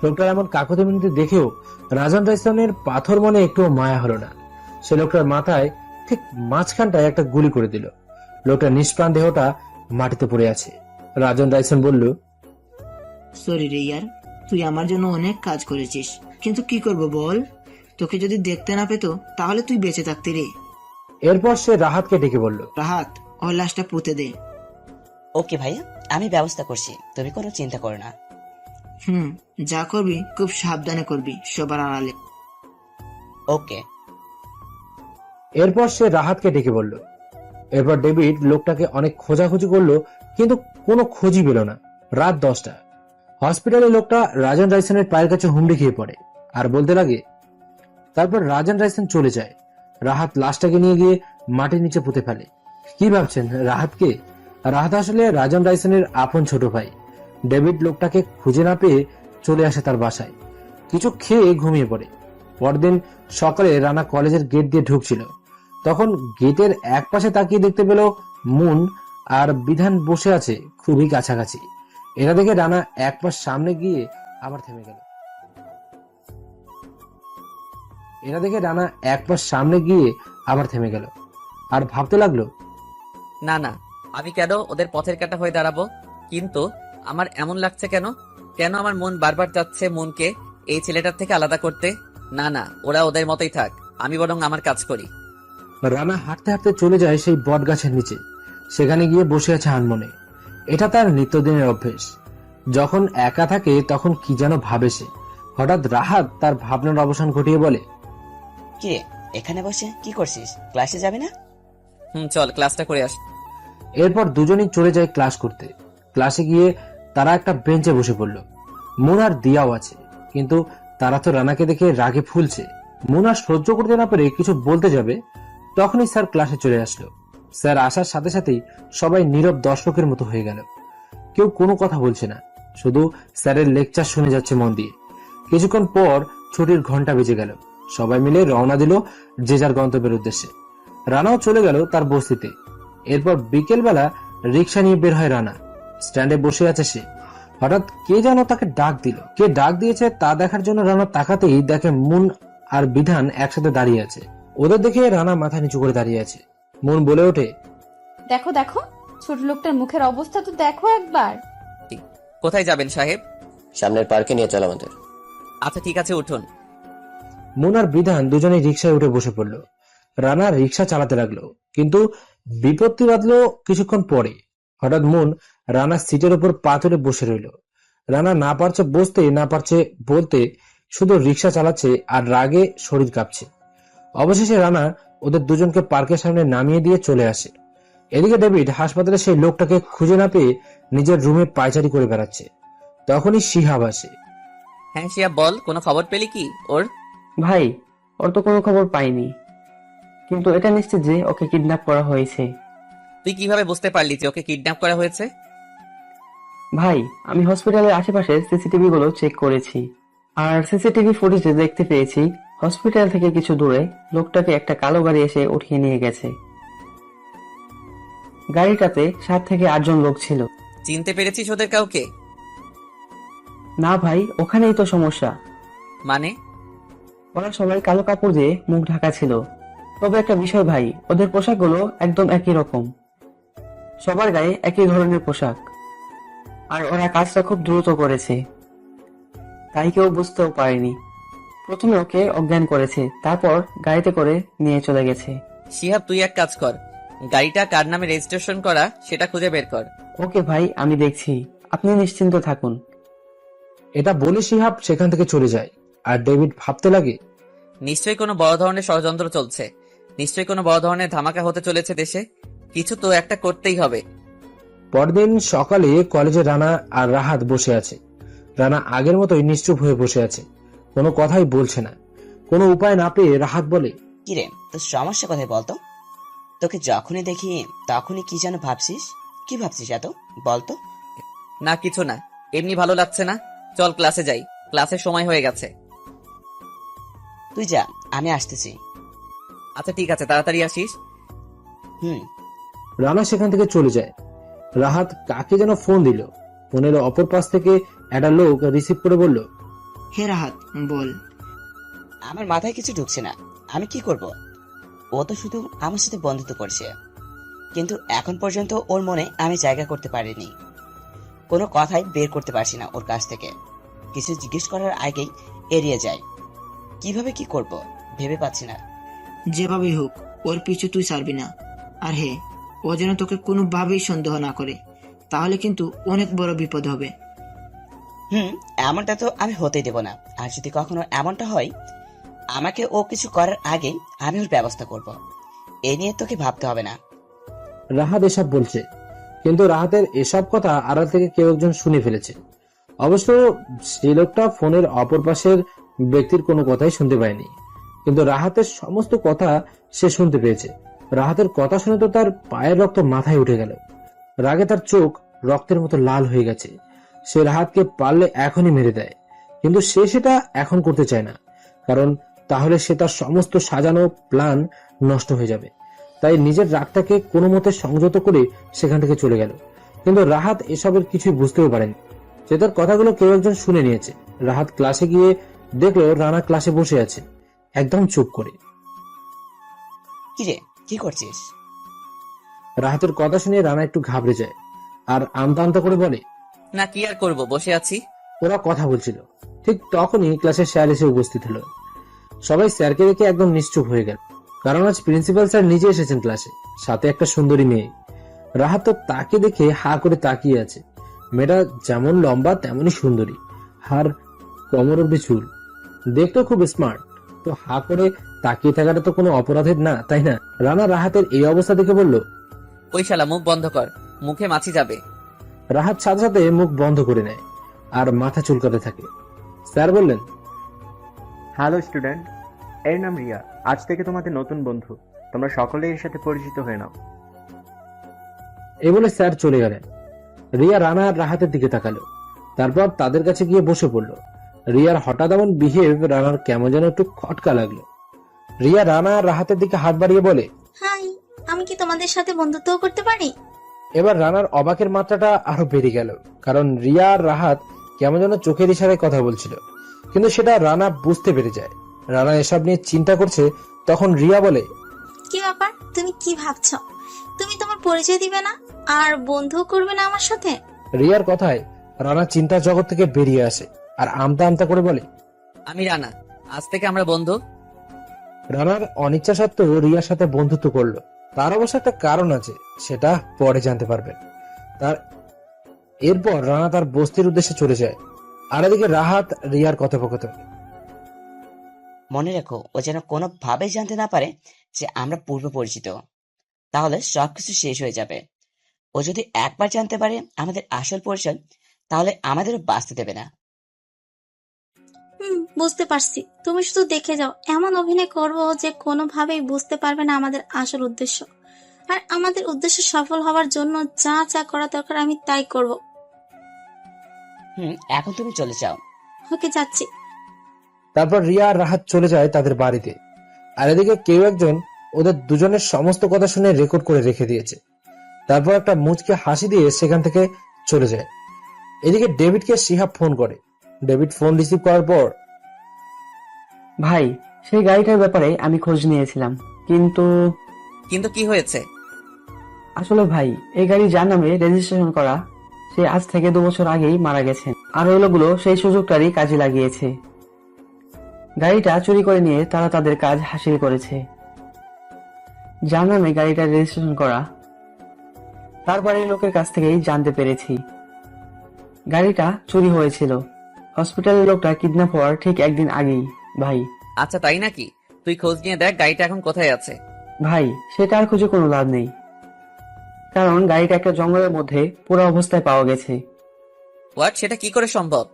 লোকটার এমন কাকুতি মিনতি দেখেও রাজন রাইসনের পাথর মনে একটু মায়া হলো না। সে লোকটার মাথায় ঠিক মাঝখানটায় একটা গুলি করে দিল। লোকটার নিষ্প্রাণ দেহটা মাটিতে পড়ে আছে। রাজন রাইসন বলল, সরি রে ইয়ার, তুই আমার জন্য অনেক কাজ করেছিস, কিন্তু কি করব বল? তোকে যদি দেখতে না পেতো তাহলে তুই বেঁচে থাকতি রে। এরপর সে রাহাতকে ডেকে বলল, রাহাত, ওর লাশটা পুঁতে দে। ওকে ভাইয়া, আমি ব্যবস্থা করছি, তুমি কোনো চিন্তা করো না। যা করবি খুব সাবধানে করবি, সবার আড়ালে। ওকে। এরপর সে রাহাতকে ডেকে বলল। এরপর ডেভিড লোকটাকে অনেক খোঁজাখুঁজি করলো, কিন্তু কোনো খোঁজই পেল না। রাত 10টা হসপিটালে লোকটা রাজন রাইসনের পায়ের কাছে হুমড়ি খেয়ে পড়ে আর বলতে লাগে। তারপর রাজন রাইসন চলে যায়। রাহাত লাশটাকে নিয়ে গিয়ে মাটির নিচে পুঁতে ফেলে। কি ভাবছেন রাহাতকে? রাহাত আসলে রাজন রাইসনের আপন ছোট ভাই। ডেভিড লোকটাকে খুঁজে না পেয়ে চলে আসে তার বাসায়। কিছু খেয়ে ঘুমিয়ে পড়ে। পরদিন সকালে রানা কলেজের গেট দিয়ে ঢুকছিল, তখন গেটের এক পাশে তাকিয়ে দেখতে পেল মুন আর বিধান বসে আছে খুবই কাছাকাছি। এটা দেখে রানা এক পাশ সামনে গিয়ে আবার থেমে গেল আর ভাবতে লাগলো, না না, আমি কেন ওদের পথের কাঁটা হয়ে দাঁড়াবো? কিন্তু আমার এমন লাগছে কেন? কেন আমার মন বারবার যাচ্ছে মনকে এই ছেলেটার থেকে আলাদা করতে। না না, ওরা ওদের মতোই থাক, আমি বরং আমার কাজ করি। রানা হাঁটতে হাঁটতে চলে যায় সেই বট গাছের নিচে। সেখানে গিয়ে বসে আছে আনমনে। এটা তার নিত্যদিনের অভ্যেস। যখন একা থাকে তখন কি যেন ভাবে সে। হঠাৎ রাহাত তার ভাবনার অবসান ঘটিয়ে বলে, কিরে, এখানে বসে কি করছিস? ক্লাসে যাবে না? চল ক্লাসটা করে আস। এরপর দুজনেই চলে যায় ক্লাস করতে। ক্লাসে গিয়ে তারা একটা বেঞ্চে বসে পড়ল। মুন আর দিয়াও আছে, কিন্তু তারা তো রানাকে দেখে রাগে ফুলছে। মুন আর সহ্য করতে না পেরে কিছু বলতে যাবে, তখনই স্যার ক্লাসে চলে আসলো। স্যার আসার সাথে সাথেই সবাই নীরব দর্শকের মতো হয়ে গেল। কেউ কোনো কথা বলছে না, শুধু স্যারের লেকচার শুনে যাচ্ছে মন দিয়ে। কিছুক্ষণ পর ছুটির ঘন্টা বেজে গেল। সবাই মিলে রওনা দিল যে যার গন্তব্যের উদ্দেশ্যে। রানাও চলে গেল তার বস্তিতে। এরপর বিকেলবেলা রিক্সা নিয়ে বের হয় রানা। স্ট্যান্ডে বসে আছে সে। হঠাৎ কে যেন তাকে ডাক দিল। কে ডাক দিয়েছে তা দেখার জন্য রানা তাকাতেই দেখে মুন আর বিধান একসাথে দাঁড়িয়ে আছে। ওদের দেখে রানা মাথা নিচু করে দাঁড়িয়ে আছে। মুন বলে ওঠে, দেখো দেখো, ছোট লোকটার মুখের অবস্থা তো দেখো একবার। কোথায় যাবেন সাহেব? সামনের পার্কে নিয়ে চল আমাদের। আচ্ছা ঠিক আছে, উঠুন। মুন আর বিধান দুজনেই রিক্সায় উঠে বসে পড়ল। রানা রিক্সা চালাতে লাগলো, কিন্তু বিপত্তি বাঁধলো কিছুক্ষণ পরে। হঠাৎ মুন রানার সিটের উপর পা তুলে বসে রইল। রানা না পারছে বসতে, না পারছে বলতে, শুধু রিক্সা চালাচ্ছে আর রাগে শরীর কাঁপছে। অবশেষে রানা ওদের দুজনকে পার্কের সামনে নামিয়ে দিয়ে চলে আসে। এদিকে ডেভিড হাসপাতালে সেই লোকটাকে খুঁজে না পেয়ে নিজের রুমে পায়চারি করে বেড়াচ্ছে। তখনই শিহাব আসে। হ্যাঁ শিয়া, বল, কোনো খবর পেলি কি ওর? ভাই, ওর তো কোনো খবর পাইনি, কিন্তু এটা নিশ্চিত যে ওকে কিডন্যাপ করা হয়েছে। তুই কিভাবে বুঝতে পারলি যে ওকে কিডন্যাপ করা হয়েছে? ভাই, আমি হসপিটালের আশেপাশে সিসিটিভি গুলো চেক করেছি, আর সিসিটিভি ফুটেজে দেখতে পেয়েছি হসপিটাল থেকে কিছু দূরে লোকটাকে একটা কালো গাড়ি এসে উঠিয়ে নিয়ে গেছে। গাড়িটাতে 7 থেকে 8 জন লোক ছিল। চিনতে পেরেছিস ওদের কাউকে? না ভাই, ওখানেই তো সমস্যা। মানে? ওরা সবাই কালো কাপড় দিয়ে মুখ ঢাকা ছিল। তবে একটা বিষয় ভাই, ওদের পোশাকগুলো একদম একই রকম, সবার গায়ে একই ধরনের পোশাক। আর ওরা কাজটা খুব দ্রুত করেছে, তাই কেউ বুঝতেও পারেনি। প্রথমে ওকে অজ্ঞান করেছে, তারপর গাড়িতে করে নিয়ে চলে গেছে। শিহাব, তুই এক কাজ কর, গাড়িটা কার নামে রেজিস্ট্রেশন করা সেটা খুঁজে বের কর। ওকে ভাই, আমি দেখছি, আপনি নিশ্চিন্ত থাকুন। এটা বলে শিহাব সেখান থেকে চলে যায়। আর ডেভিড ভাবতে লাগে, নিশ্চয়ই কোনো বড় ধরনের ষড়যন্ত্র চলছে, নিশ্চয়ই কোনো বড় ধরনের ধামাকা হতে চলেছে দেশে। কিছু তো একটা করতেই হবে। পরদিন সকালে কলেজে রানা আর রাহাত বসে আছে। রানা আগের মতোই নিশ্চুপ হয়ে বসে আছে, কোনো কথাই বলছে না। কোনো উপায় না পেয়ে রাহাত বলে, কিরে, তোর সমস্যা কোথায় বলতো? তোকে যখনই দেখি তখনই কি যেন ভাবছিস। কি ভাবছিস এত, বলতো? না কিছু না, এমনি ভালো লাগছে না। চল ক্লাসে যাই, ক্লাসের সময় হয়ে গেছে। তুই যা, আমি আসতেছি। আচ্ছা ঠিক আছে, তাড়াতাড়ি আসিস। হুম। রানা সেখান থেকে চলে যায়। রাহাত কাকে যেন ফোন দিল। ফোনের অপর পাশ থেকে একটা লোক রিসিভ করে বলল, হে রাহাত, বল। আমার মাথায় কিছু ঢুকছে না, আমি কি করব? ও তো শুধু আমার সাথে বন্ধুত্ব করছে, কিন্তু এখন পর্যন্ত ওর মনে আমি জায়গা করতে পারিনি। কোনো কথাই বের করতে পারছি না ওর কাছ থেকে। কিছু জিজ্ঞেস করার আগেই এড়িয়ে যায়। কিভাবে কি করব ভেবে পাচ্ছি না। যেভাবেই হোক ওর পিছু তুই ছাড়বি না। আর হে, ও যেন তোকে কোনোভাবেই সন্দেহ না করে, তাহলে কিন্তু অনেক বড় বিপদ হবে। এমনটা তো আমি হতেই দেব না। আর যদি কখনো এমনটা হয়, আমাকে ও কিছু করার আগে আমি ওর ব্যবস্থা করব। এ নিয়ে তোকে ভাবতে হবে না। রাহাত এসব বলছে, কিন্তু রাহাতের এসব কথা আড়াল থেকে কেউ একজন শুনে ফেলেছে। অবশ্য সেই লোকটা ফোনের অপর পাশের ব্যক্তির কোনো কথাই শুনতে পায়নি, কিন্তু রাহাতের সমস্ত কথা সে শুনতে পেয়েছে। রাহাতের কথা শুনে তো তার পায়ের রক্ত মাথায় উঠে গেল। রাগে তার চোখ রক্তের মতো লাল হয়ে গেছে। সে রাহাতকে পারলে এখনই মেরে দেয়, কিন্তু সে সেটা এখন করতে চায় না, কারণ তাহলে সে তার সমস্ত সাজানো প্ল্যান নষ্ট হয়ে যাবে। তাই নিজের রাগটাকে কোনো মতে সংযত করে সেখান থেকে চলে গেল। কিন্তু রাহাত এসবের কিছুই বুঝতেও পারেনি, যে তার কথাগুলো কেউ একজন শুনে নিয়েছে। রাহাত ক্লাসে গিয়ে দেখলো রানা ক্লাসে বসে আছে, একদম চুপ করে। কিরে, কি করছিস? রাহাতের কথা শুনে রানা একটু ঘাবড়ে যায় আর আমতা আমতা করে বলে, না কি আর করব, বসে আছি। ওরা কথা বলছিল। ঠিক তখনই ক্লাসের স্যার এসে উপস্থিত হলো। সবাই স্যারকে দেখে একদম নিশ্চুপ হয়ে গেল, কারণ আজ প্রিন্সিপাল স্যার নিজে এসেছেন ক্লাসে, সাথে একটা সুন্দরী মেয়ে। রাহাত তো তাকে দেখে হা করে তাকিয়ে আছে। মেয়েটা যেমন লম্বা তেমনই সুন্দরী, আর কোমর অব্দি চুল, দেখতেও খুব স্মার্ট। তো হা করে তাকিয়ে থাকাটা তো কোনো অপরাধের না, তাই না? রানা রাহাতের এই অবস্থা দেখে বলল, ওই শালা মুখ বন্ধ কর, মুখে মাছি যাবে। রাহাত সাথে সাথে মুখ বন্ধ করে নেয় আর মাথা চুলকাতে থাকে। স্যার বললেন, হ্যালো স্টুডেন্ট, এর নাম রিয়া। আজ থেকে তোমাদের নতুন বন্ধু, তোমরা সকলেই এর সাথে পরিচিত হয়ে নাও। এই বলে স্যার চলে গেলেন। রিয়া রানা আর রাহাতের দিকে তাকালো, তারপর তাদের কাছে গিয়ে বসে পড়লো। রিয়ার হঠাৎ এমন বিহেভ রানার কেমন যেন একটু খটকা লাগলো। রিয়া রানা আর রাহাতের দিকে হাত বাড়িয়ে বলে, হাই, আমি কি তোমাদের সাথে বন্ধুত্ব করতে পারি? এবার রানার অবাকের মাত্রাটা আরো বেড়ে গেল, কারণ রিয়া আর রাহাত কেমন যেন চোখের ইশারায় কথা বলছিল, কিন্তু সেটা রানা বুঝতে পেরে যায়। রানা এসব নিয়ে চিন্তা করছে, তখন রিয়া বলে, কি ব্যাপার, তুমি কি ভাবছো? তুমি তোমার পরিচয় দিবে না আর বন্ধু করবে না আমার সাথে? রিয়ার কথায় রানা চিন্তার জগৎ থেকে বেরিয়ে আসে আর আমতা আমতা করে বলে, আমি রানা, আজ থেকে আমরা বন্ধু। রানার অনিচ্ছা সত্ত্বেও রিয়ার সাথে বন্ধুত্ব করলো। তার অবশ্য একটা কারণ আছে, সেটা পরে জানতে পারবেন। এরপর রানা তার বস্তির উদ্দেশ্যে চলে যায়। আর এদিকে রাহাত রিয়ার কথোপকথন। মনে রেখো, ও যেন কোনোভাবে জানতে না পারে যে আমরা পূর্ব পরিচিত, তাহলে সবকিছু শেষ হয়ে যাবে। ও যদি একবার জানতে পারে আমাদের আসল পরিচয়, তাহলে আমাদেরও বাঁচতে দেবে না। বুঝতে পারছি। তুমি শুধু দেখে যাও, এমন অভিনয় করবো যে কোনোভাবেই বুঝতে পারবে না আমাদের আসল উদ্দেশ্য। আর আমাদের উদ্দেশ্য সফল হওয়ার জন্য যা যা করা দরকার আমি তাই করব। এখন তুমি চলে যাও। ওকে, যাচ্ছি। তারপর রিয়া আর রাহাত চলে যায় তাদের বাড়িতে। আর এদিকে কেউ একজন ওদের দুজনের সমস্ত কথা শুনে রেকর্ড করে রেখে দিয়েছে। তারপর একটা মুচকে হাসি দিয়ে সেখান থেকে চলে যায়। এদিকে ডেভিডকে শিহাব ফোন করে। ডেভিড ফোন রিসিভ করার পর, ভাই, সেই গাড়িটার ব্যাপারে আমি খোঁজ নিয়েছিলাম, কিন্তু কিন্তু কি হয়েছে? আসলে ভাই, এই গাড়ি যার নামে রেজিস্ট্রেশন করা, সে আজ থেকে 2 বছর আগেই মারা গেছেন। আর ওই লোকগুলো সেই সুযোগটারই কাজে লাগিয়েছে। গাড়িটা চুরি করে নিয়ে তারা তাদের কাজ হাসিল করেছে। যার নামে গাড়িটা রেজিস্ট্রেশন করা, তার বাড়ির লোকের কাছ থেকেই জানতে পেরেছি গাড়িটা চুরি হয়েছিল হসপিটালের লোকটা কিডন্যাপ হওয়ার ঠিক একদিন আগেই। ভাই, আচ্ছা তাই নাকি? তুই খোঁজ নিয়ে দেখ গাড়িটা এখন কোথায় আছে। ভাই, সেটা আর খুঁজে কোনো লাভ নেই, কারণ গাড়িটা একটা জঙ্গলের মধ্যে পুরো অবস্থায় পাওয়া গেছে। হোয়াট? সেটা কি করে সম্ভব?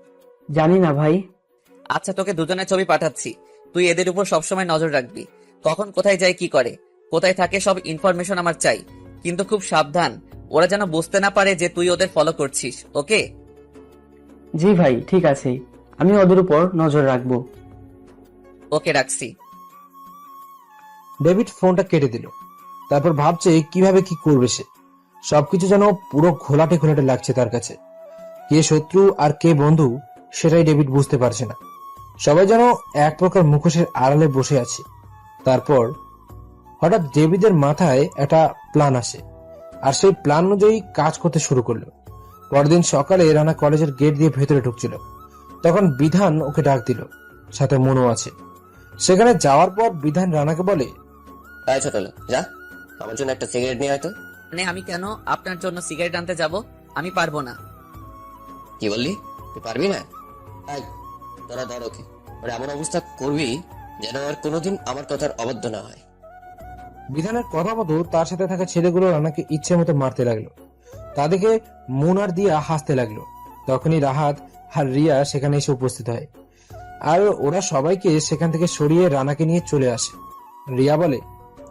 জানি না ভাই। আচ্ছা, তোকে দুজনের ছবি পাঠাচ্ছি, তুই এদের উপর সবসময় নজর রাখবি। কখন কোথায় যায়, কি করে, কোথায় থাকে, সব ইনফরমেশন আমার চাই। কিন্তু খুব সাবধান, ওরা যেন বুঝতে না পারে যে তুই ওদের ফলো করছিস। ওকে? জি ভাই, ঠিক আছে, আমি ওদের উপর নজর রাখবো। ওকে, রাখছি। ডেভিড ফোনটা কেটে দিল। তারপর ভাবছে কিভাবে কি করবে সে। সবকিছু যেন পুরো ঘোলাটে ঘোলাটে লাগছে তার কাছে। কে শত্রু আর কে বন্ধু সেটাই ডেভিড বুঝতে পারছে না। সবাই যেন এক প্রকার মুখোশের আড়ালে বসে আছে। তারপর হঠাৎ ডেভিডের মাথায় একটা প্ল্যান আসে, আর সেই প্ল্যান অনুযায়ী কাজ করতে শুরু করলো। পরদিন সকালে রানা কলেজের গেট দিয়ে ভেতরে ঢুকছিল, তখন বিধান ওকে ডাক দিল, সাথে মনও আছে। সেখানে যাওয়ার পর বিধান রানাকে বলে, ছোট লোক, যা আমার জন্য একটা সিগারেট নিয়ে হয়তো। মানে আমি কেন আপনার জন্য সিগারেট আনতে যাব? আমি পারবো না। কি বললি? তুই পারবি না? তাই তোরা ধর ওকে, ওর এমন অবস্থা করবি যেন আর কোনোদিন আমার কথার অবাধ্য না হয়। বিধানের কথা মতো তার সাথে থাকা ছেলেগুলো রানাকে ইচ্ছে মতো মারতে লাগলো। তা দেখে মন আর দিয়া হাসতে লাগলো। তখনই রাহাত আর রিয়া সেখানে এসে উপস্থিত হয়, আর ওরা সবাইকে সেখান থেকে সরিয়ে রানাকে নিয়ে চলে আসে। রিয়া বলে,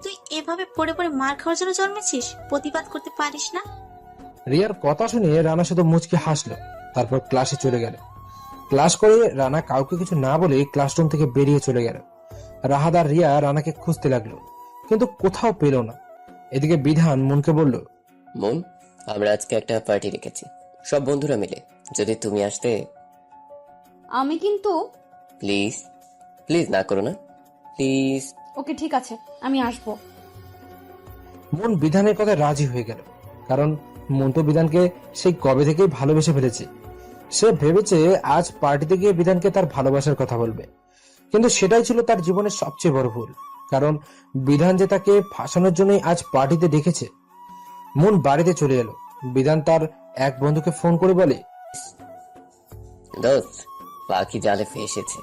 তুই এভাবে পড়ে পড়ে মার খাওয়ার জন্য জন্মেছিস, প্রতিবাদ করতে পারিস না? রিয়ার কথা শুনে রানা শুধু মুচকি হাসলো। তারপর ক্লাসে চলে গেল। ক্লাস করে রানা কাউকে কিছু না বলে ক্লাসরুম থেকে বেরিয়ে চলে গেল। রাহাত আর রিয়া রানাকে খুঁজতে লাগলো, কিন্তু কোথাও পেল না। এদিকে বিধান মনকে বলল, মন, আমরা আজকে একটা পার্টি রেখেছি, সব বন্ধুরা মিলে। যদি তুমি আসতে। আমি কিন্তু প্লিজ প্লিজ, না করো না প্লিজ। ওকে, ঠিক আছে, আমি আসবো। মন বিধানের কথায় রাজি হয়ে গেল, কারণ মন তো বিধানকে সেই কবে থেকেই ভালোবেসে ফেলেছে। সে ভেবেছে আজ পার্টিতে গিয়ে বিধানকে তার ভালোবাসার কথা বলবে, কিন্তু সেটাই ছিল তার জীবনের সবচেয়ে বড় ভুল, কারণ বিধান যে তাকে ফাঁসানোর জন্যই আজ পার্টিতে ডেকেছে। মন বাড়িতে চলে এলো। বিধান তার এক বন্ধুকে ফোন করে বলে, দোস্ত, পাখি জালে ফেসেছে,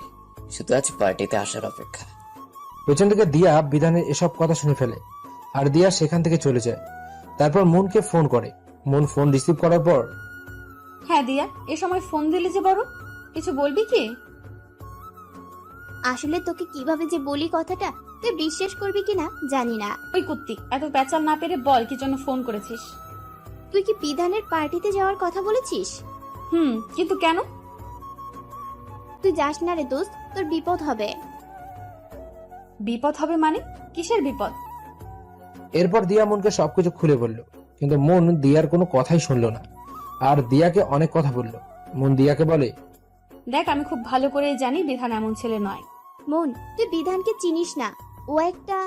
শুধু আজ পার্টিতে আসার অপেক্ষা। পেছন থেকে দিয়া বিধানের এসব কথা শুনে ফেলে, আর দিয়া সেখান থেকে চলে যায়। তারপর মনকে ফোন করে। মন ফোন রিসিভ করার পর, হ্যাঁ দিয়া, এ সময় ফোন দিলে যে বড়, কিছু বলবি কি? আসলে তোকে কিভাবে যে বলি কথাটা, তুই বিশ্বাস করবি কিনা জানি না। ওই কুত্তি, এত পেঁচাল না পেরে বল কি জন্য ফোন করেছিস? তুই কি বিধানের পার্টিতে যাওয়ার কথা বলেছিস? কিন্তু কেন? তুই যাস না রে দোস্ত, তোর বিপদ হবে। বিপদ হবে মানে? কিসের বিপদ? এরপর দিয়া মনকে সবকিছু খুলে বলল, কিন্তু মন দিয়ার কোনো কথাই শুনলো না, আর দিয়াকে অনেক কথা বলল। মন দিয়াকে বলে, দেখ, আমি খুব ভালো করে জানি বিধান এমন ছেলে নয়। মন, তুই বিধানকে চিনিস না, ও একটা।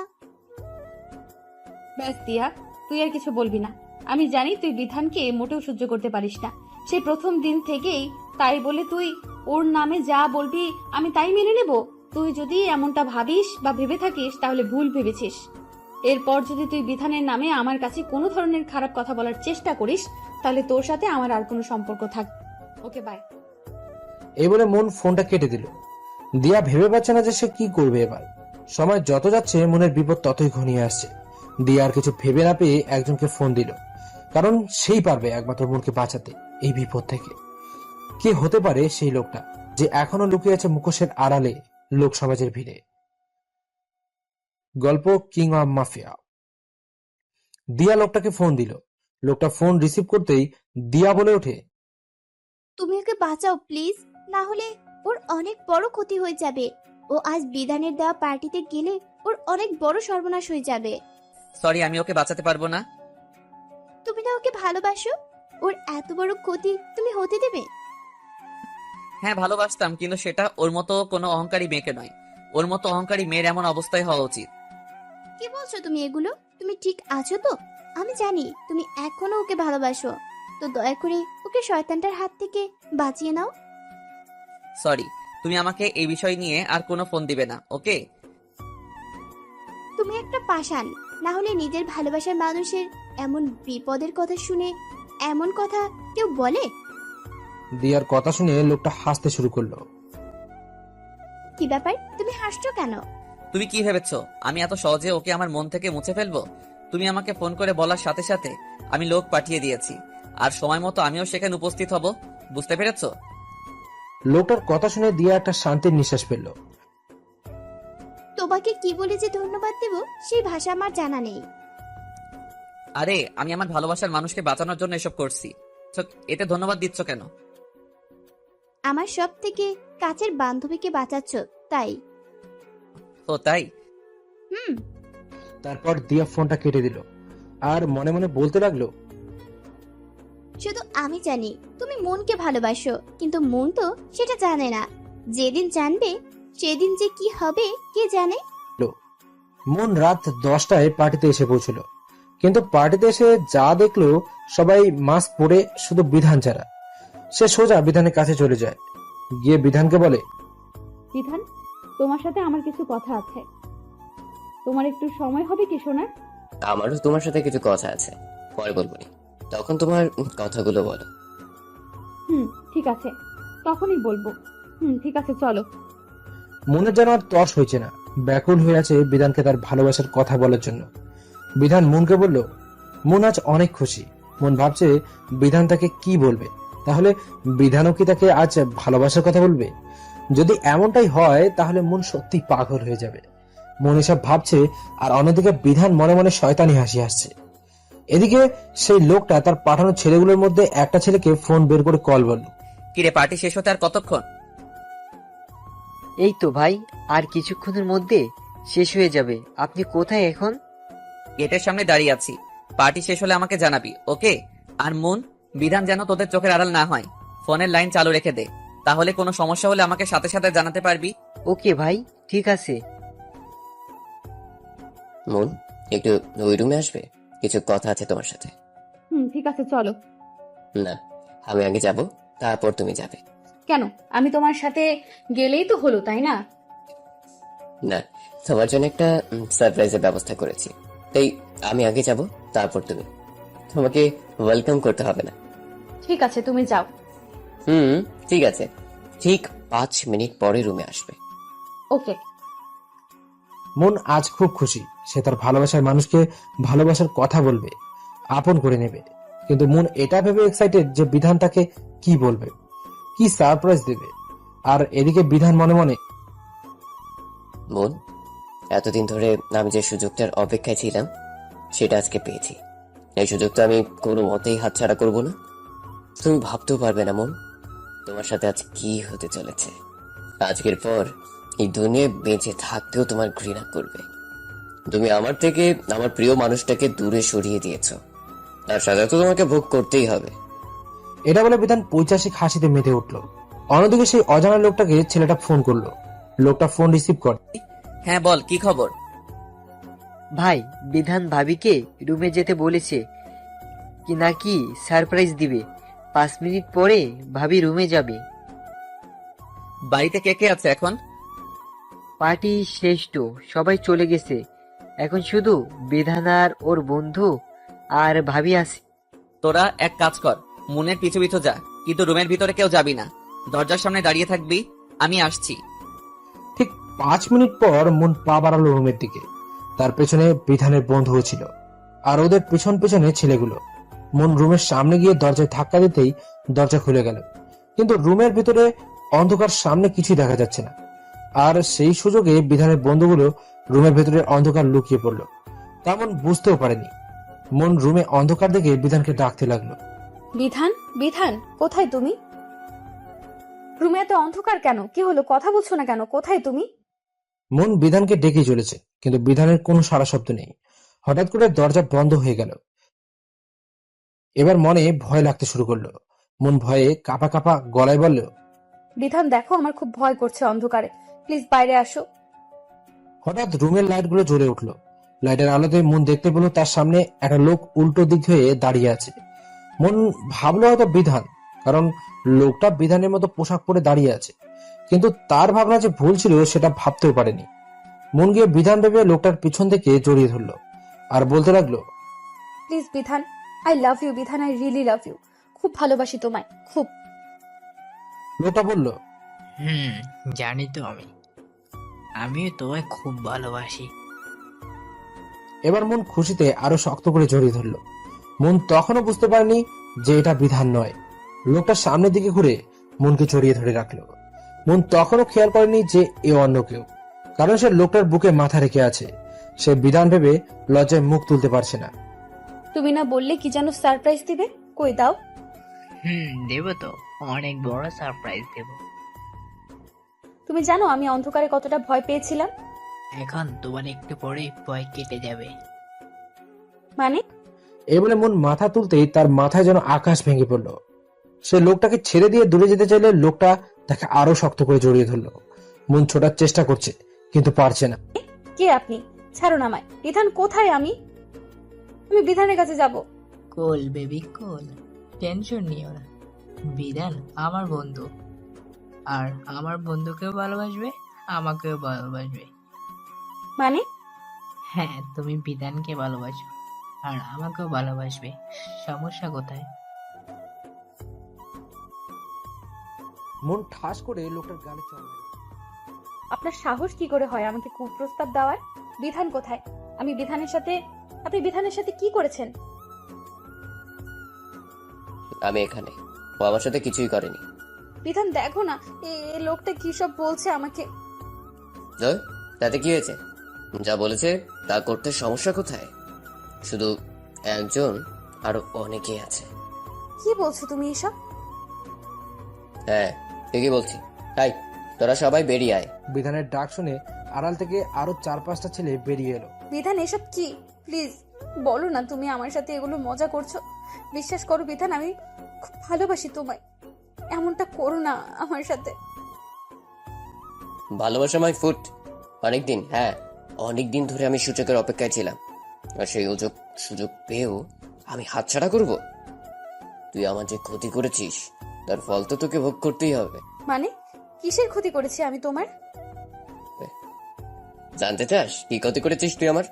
ব্যাস দিয়া, তুই আর কিছু বলবি না। আমি জানি তুই বিধানকে মোটেও সহ্য করতে পারিস না, সেই প্রথম দিন থেকেই। তাই বলে তুই ওর নামে যা বলবি আমি তাই মেনে নেব? তুই যদি এমনটা ভাবিস বা ভেবে থাকিস তাহলে ভুল ভেবেছিস। এরপর যদি তুই বিধানের নামে আমার কাছে কোনো ধরনের খারাপ কথা বলার চেষ্টা করিস তাহলে তোর সাথে আমার আর কোনো সম্পর্ক থাকবে। ওকে, বাই। এই বলে মন ফোনটা কেটে দিল। দিয়া ভেবে পাচ্ছে না যে সে কি করবে এবার। সময় যত যাচ্ছে মনের বিপদ ততই ঘনিয়ে আসছে। দিয়া আর কিছু ভেবে না পেয়ে একজনকে ফোন দিল, কারণ সেই পারবে একমাত্র মনকে বাঁচাতে এই বিপদ থেকে। কে হতে পারে সেই লোকটা যে এখনো লুকিয়ে আছে মুখোশের আড়ালে লোক সমাজের ভিড়ে? গল্প কিং অফ মাফিয়া। দিয়া লোকটাকে ফোন দিল। লোকটা ফোন রিসিভ করতেই দিয়া বলে ওঠে, তুমি ওকে বাঁচাও প্লিজ, না হলে ওর অনেক বড় ক্ষতি হয়ে যাবে। ও আজ বিধানের দেওয়া পার্টিতে গেলে ওর অনেক বড় সর্বনাশ হয়ে যাবে। সরি, আমি ওকে বাঁচাতে পারবো না। তুমি না ওকে ভালোবাসো? ওর এত বড় ক্ষতি তুমি হতে দেবে? হ্যাঁ, ভালোবাসতাম, কিন্তু সেটা ওর মতো কোনো অহংকারী মেয়েকে নয়। ওর মতো অহংকারী মেয়ের এমন অবস্থায় হওয়া উচিত। কি বলছো তুমি এগুলো? তুমি ঠিক আছো তো? আমি জানি তুমি এখনো ওকে ভালোবাসো, তো দয়া করে ওকে শয়তানটার হাত থেকে বাঁচিয়ে নাও। সরি, তুমি আমাকে এই বিষয় নিয়ে আর কোনো ফোন দিবে না, ওকে? তুমি একটা পাষাণ, না হলে নিজের ভালোবাসার মানুষের এমন বিপদের কথা শুনে এমন কথা কেউ বলে? দিয়ার কথা শুনে লোকটা হাসতে শুরু করলো। কি ব্যাপার, তুমি হাসছো কেন? তুমি কি ভেবেছো আমি এত সহজে ওকে আমার মন থেকে মুছে ফেলবো? তুমি আমাকে ফোন করে বলার সাথে সাথে আমি লোক পাঠিয়ে দিয়েছি, আর সময় মতো আমিও সেখানে উপস্থিত হব। বুঝতে পেরেছো? লোকটার কথা শুনে দিয়া একটা শান্তির নিঃশ্বাস ফেলল। তোমাকে কি বলে যে ধন্যবাদ দেব সেই ভাষা আমার জানা নেই। আরে, আমি আমার ভালোবাসার মানুষকে বাঁচানোর জন্য এসব করছি, তো এতে ধন্যবাদ দিচ্ছ কেন? আমার সব থেকে কাছের বান্ধবীকে বাঁচাচ্ছ তাই। ও তাই? তারপর দিয়া ফোনটা কেটে দিল আর মনে মনে বলতে লাগলো, শুধু আমি জানি তুমি মনকে ভালোবাসো, কিন্তু মন তো সেটা জানে না। যেদিন জানবে সেদিন যে কি হবে কে জানে। মন রাত 10টায় পার্টিতে এসে পৌঁছল, কিন্তু পার্টিতে এসে যা দেখলো সবাই মাস্ক পরে, শুধু বিধান ছাড়া। সে সোজা বিধানের কাছে চলে যায়, গিয়ে বিধানকে বলে, বিধান, তোমার সাথে আমার কিছু কথা আছে। তোমার একটু সময় হবে কি শোনার? আমারও তোমার সাথে কিছু কথা আছে, পরে বলবো নি। তখন তোমার কথাগুলো বলো। ঠিক আছে, তখনই বলবো। ঠিক আছে, চলো। মনের যেন আর তর্স হয়েছে না, ব্যাকুল হয়ে আছে বিধানকে তার ভালোবাসার কথা বলার জন্য। বিধান মনকে বলল, মন আজ অনেক খুশি। মন ভাবছে বিধান তাকে কি বলবে, তাহলে বিধানও কি তাকে আজ ভালোবাসার কথা বলবে? যদি এমনটাই হয় তাহলে মন সত্যি পাগল হয়ে যাবে। মন এসব ভাবছে, আর অন্যদিকে বিধান মনে মনে শয়তানি হাসি আসছে। এদিকে সেই লোকটা তার পাঠানো ছেলেগুলোর মধ্যে একটা ছেলেকে ফোন বের করে কল বলল, কিরে, পার্টি শেষ হতে আর কতক্ষণ? এই তো ভাই, আর কিছুক্ষণের মধ্যে শেষ হয়ে যাবে। আপনি কোথায় এখন? গেটের সামনে দাঁড়িয়ে আছি। পার্টি শেষ হলে আমাকে জানাবি, ওকে? আর মন, বিধান যেন তোদের চোখের আড়াল না হয়। ফোনের লাইন চালু রেখে দে, তাহলে কোনো সমস্যা হলে আমাকে সাথে সাথে জানাতে পারবি। ওকে ভাই, ঠিক আছে। মন, একটু ওই রুমে আসবে, কিছু কথা আছে তোমার সাথে। ঠিক আছে, চলো। না, আমি আগে যাব, তারপর তুমি যাবে। কেন? আমি তোমার সাথে গেলেই তো হলো, তাই না? না, তোমার জন্য একটা সারপ্রাইজের ব্যবস্থা করেছি, তাই আমি আগে যাব, তারপর তুমি। তোমাকে ওয়েলকাম করতে হবে না। ঠিক আছে, তুমি যাও। ঠিক আছে, ঠিক 5 মিনিট পরে রুমে আসবে। ওকে। মন আজ খুব খুশি। সে তার ভালোবাসার মানুষকে ভালোবাসার কথা বলবে, আপন করে নেবে। কিন্তু মন এটা ভেবে এক্সাইটেড যে বিধান তাকে কি বলবে, কি সারপ্রাইজ দেবে। আর এদিকে বিধান মনে মনে, মন, এতদিন ধরে আমি যে সুযোগটার অপেক্ষায় ছিলাম সেটা আজকে পেয়েছি। এই সুযোগ তো আমি কোনো মতেই হাতছাড়া করব না। তুমি ভাবতেও পারবে না মন, তোমার সাথে আজ কি হতে চলেছে। আজকের পর এই দুনিয়ায় বেঁচে থাকতেও তোমার ঘৃণা করবে। তুমি আমার থেকে আমার প্রিয় মানুষটাকে দূরে সরিয়ে দিয়েছো, তার সাজা তো তোমাকে ভোগ করতেই হবে। এটা বলে বিধান পৈশাসিক হাসিতে মেতে উঠল। অন্যদিকে সেই অজানা লোকটাকে ছেলেটা ফোন করলো। লোকটা ফোন রিসিভ করে। হ্যাঁ বল, কি খবর? ভাই, বিধান ভাবিকে রুমে যেতে বলেছে কি নাকি সারপ্রাইজ দিবে। 5 মিনিট পরে ভাবি রুমে যাবে। বাড়িতে কে কে আছে এখন? পার্টি শেষ তো, সবাই চলে গেছে। এখন শুধু বিধান আর ওর বন্ধু আর ভাবি আছে। তোরা এক কাজ কর, মুনের পিছু পিছু যা, কিন্তু রুমের ভিতরে কেউ যাবি না। দরজার সামনে দাঁড়িয়ে থাকবি, আমি আসছি। ঠিক 5 মিনিট পর মন পা বাড়ালো রুমের দিকে। তার পেছনে বিধানের বন্ধুও ছিল, আর ওদের পেছন পেছনে ছেলেগুলো। মন রুমের সামনে গিয়ে দরজায় ধাক্কা দিতেই দরজা খুলে গেল, কিন্তু রুমের ভিতরে অন্ধকার, সামনে কিছুই দেখা যাচ্ছে না। আর সেই সুযোগে বিধানের বন্ধুগুলো রুমের ভেতরে অন্ধকার লুকিয়ে পড়লো। তেমন বুঝতেও পারেনি। মন রুমে অন্ধকার দেখে বিধানকে ডাকতে লাগলো। বিধান, বিধান, কোথায় তুমি? রুমে এত অন্ধকার কেন? কি হলো? কথা বলছো না কেন? কোথায় তুমি? মন বিধানকে ডেকে চলেছে, কিন্তু বিধানের কোনো সাড়া শব্দ নেই। হঠাৎ করে দরজা বন্ধ হয়ে গেল। এবার মনে ভয় লাগতে শুরু করলো। মন ভয়ে কাঁপা কাঁপা গলায় বলল, বিধান দেখো, আমার খুব ভয় করছে অন্ধকারে, প্লিজ বাইরে আসো। হঠাৎ রুমের লাইটগুলো জ্বলে উঠলো। লাইটের আলোতে মন দেখতে পেল তার সামনে একটা লোক উল্টো দিক হয়ে দাঁড়িয়ে আছে। মন ভাবলো হয়তো বিধান, কারণ লোকটা বিধানের মতো পোশাক পরে দাঁড়িয়ে আছে। কিন্তু তার ভাবনা যে ভুল ছিল সেটা ভাবতেও পারেনি। মন গিয়ে বিধান ভেবে লোকটার পিছন থেকে জড়িয়ে ধরলো আর বলতে লাগলো, প্লিজ বিধান, আই লাভ ইউ বিধান, আই রিয়েলি লাভ ইউ, খুব ভালোবাসি তোমায়, খুব। লোকটা বলল, জানি তো আমিও তোমায় খুব ভালোবাসি। এবার মন খুশিতে আরো শক্ত করে জড়িয়ে ধরলো। মন তখনও বুঝতে পারেনি যে এটা বিধান নয়। লোকটা সামনের দিকে ঘুরে মনকে জড়িয়ে ধরে রাখলো। মন তখনও খেয়াল করেনি যে এ অন্য কেউ, কারণ সে লোকটার বুকে মাথা রেখে আছে। সে বিধান ভেবে লজ্জায় মুখ তুলতে পারছে না। তুমি না বললে কি যেন সারপ্রাইজ দিবে? কই দাও। দেব তো, অনেক বড় সারপ্রাইজ দেব। তুমি জানো আমি অন্ধকারে কতটা ভয় পেয়েছিলাম? এখন তোমার একটু পরেই ভয় কেটে যাবে। মানে? এই বলে মন মাথা তুলতেই তার মাথায় যেন আকাশ ভেঙে পড়লো। সে লোকটাকে ছেড়ে দিয়ে দূরে যেতে চাইলে লোকটা তাকে আরো শক্ত করে জড়িয়ে ধরলো। মন ছোটার চেষ্টা করছে, কিন্তু পারছে না। কে আপনি? ছাড়ুন আমায়। বিধান কোথায়? আমি বিধানের কাছে যাব। কোল বেবি কোল, টেনশন নিও না। বিধান আমার বন্ধু, আর আমার বন্ধুকেও ভালোবাসবে, আমাকেও ভালোবাসবে। মানে? হ্যাঁ, তুমি বিধানকে ভালোবাসো আর আমাকেও ভালোবাসবে, সমস্যা কোথায়? মন ঠাস করে লোকটার গালে চড় মারল। আপনার সাহস কি করে হয় আমাকে কুপ্রস্তাব দেওয়ার? বিধান কোথায়? আপনি বিধানের সাথে কি করেছেন? আমি এখানে, ও আমার সাথে কিছুই করেনি। বিধান দেখো না, এ লোকটা কি সব বলছে আমাকে। তাতে কি হয়েছে? যা বলেছে তা করতে সমস্যা কোথায়? শুধু একজন, আরো অনেকেই আছে। কি বলছো তুমি এসব? হ্যাঁ, ঠিকই বলছি। তাই তোরা সবাই বেরিয়ে আয়। বিধানের ডাক শুনে আড়াল থেকে আরো 4-5টা ছেলে বেরিয়ে এলো। বিধান এসব কি? প্লিজ বলো না তুমি আমার সাথে এগুলো মজা করছো। বিশ্বাস করো বিধান, আমি খুব ভালোবাসি তোমায়, এমনটা করো না আমার সাথে। ভালোবাসা মাই ফুট। অনেকদিন, হ্যাঁ অনেকদিন ধরে আমি সূচকের অপেক্ষায় ছিলাম, আর সেই সুযোগ পেয়েও আমি হাতছাড়া করব? তুই আমার যে ক্ষতি করেছিস তার ফল তো তোকে ভোগ করতেই হবে। মানে কিসের ক্ষতি করেছি আমি তোমার? জানতে চাস কি ক্ষতি করেছিস তুই আমার?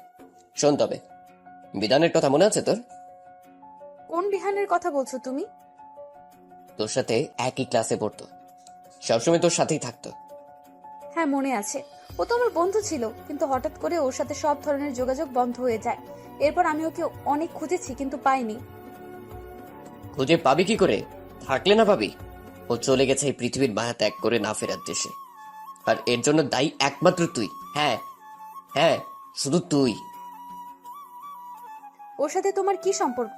শোন তবে, বিধানের কথা মনে আছে তোর? কোন বিধানের কথা বলছো তুমি? তোর সাথে একই ক্লাসে পড়তো, সবসময় তোর সাথেই থাকতো। হ্যাঁ মনে আছে, ও তো আমার বন্ধু ছিল, কিন্তু হঠাৎ করে ওর সাথে সব ধরনের যোগাযোগ বন্ধ হয়ে যায়। এরপর আমি ওকে অনেক খুঁজেছি কিন্তু পাইনি। খুঁজে পাবি কি করে? থাকলে না পাবি? ও চলে গেছে এই পৃথিবীর মায়া ত্যাগ করে না ফেরার দেশে, আর এর জন্য দায়ী একমাত্র তুই। হ্যাঁ হ্যাঁ, শুধু তুই। ওর সাথে তোমার কি সম্পর্ক?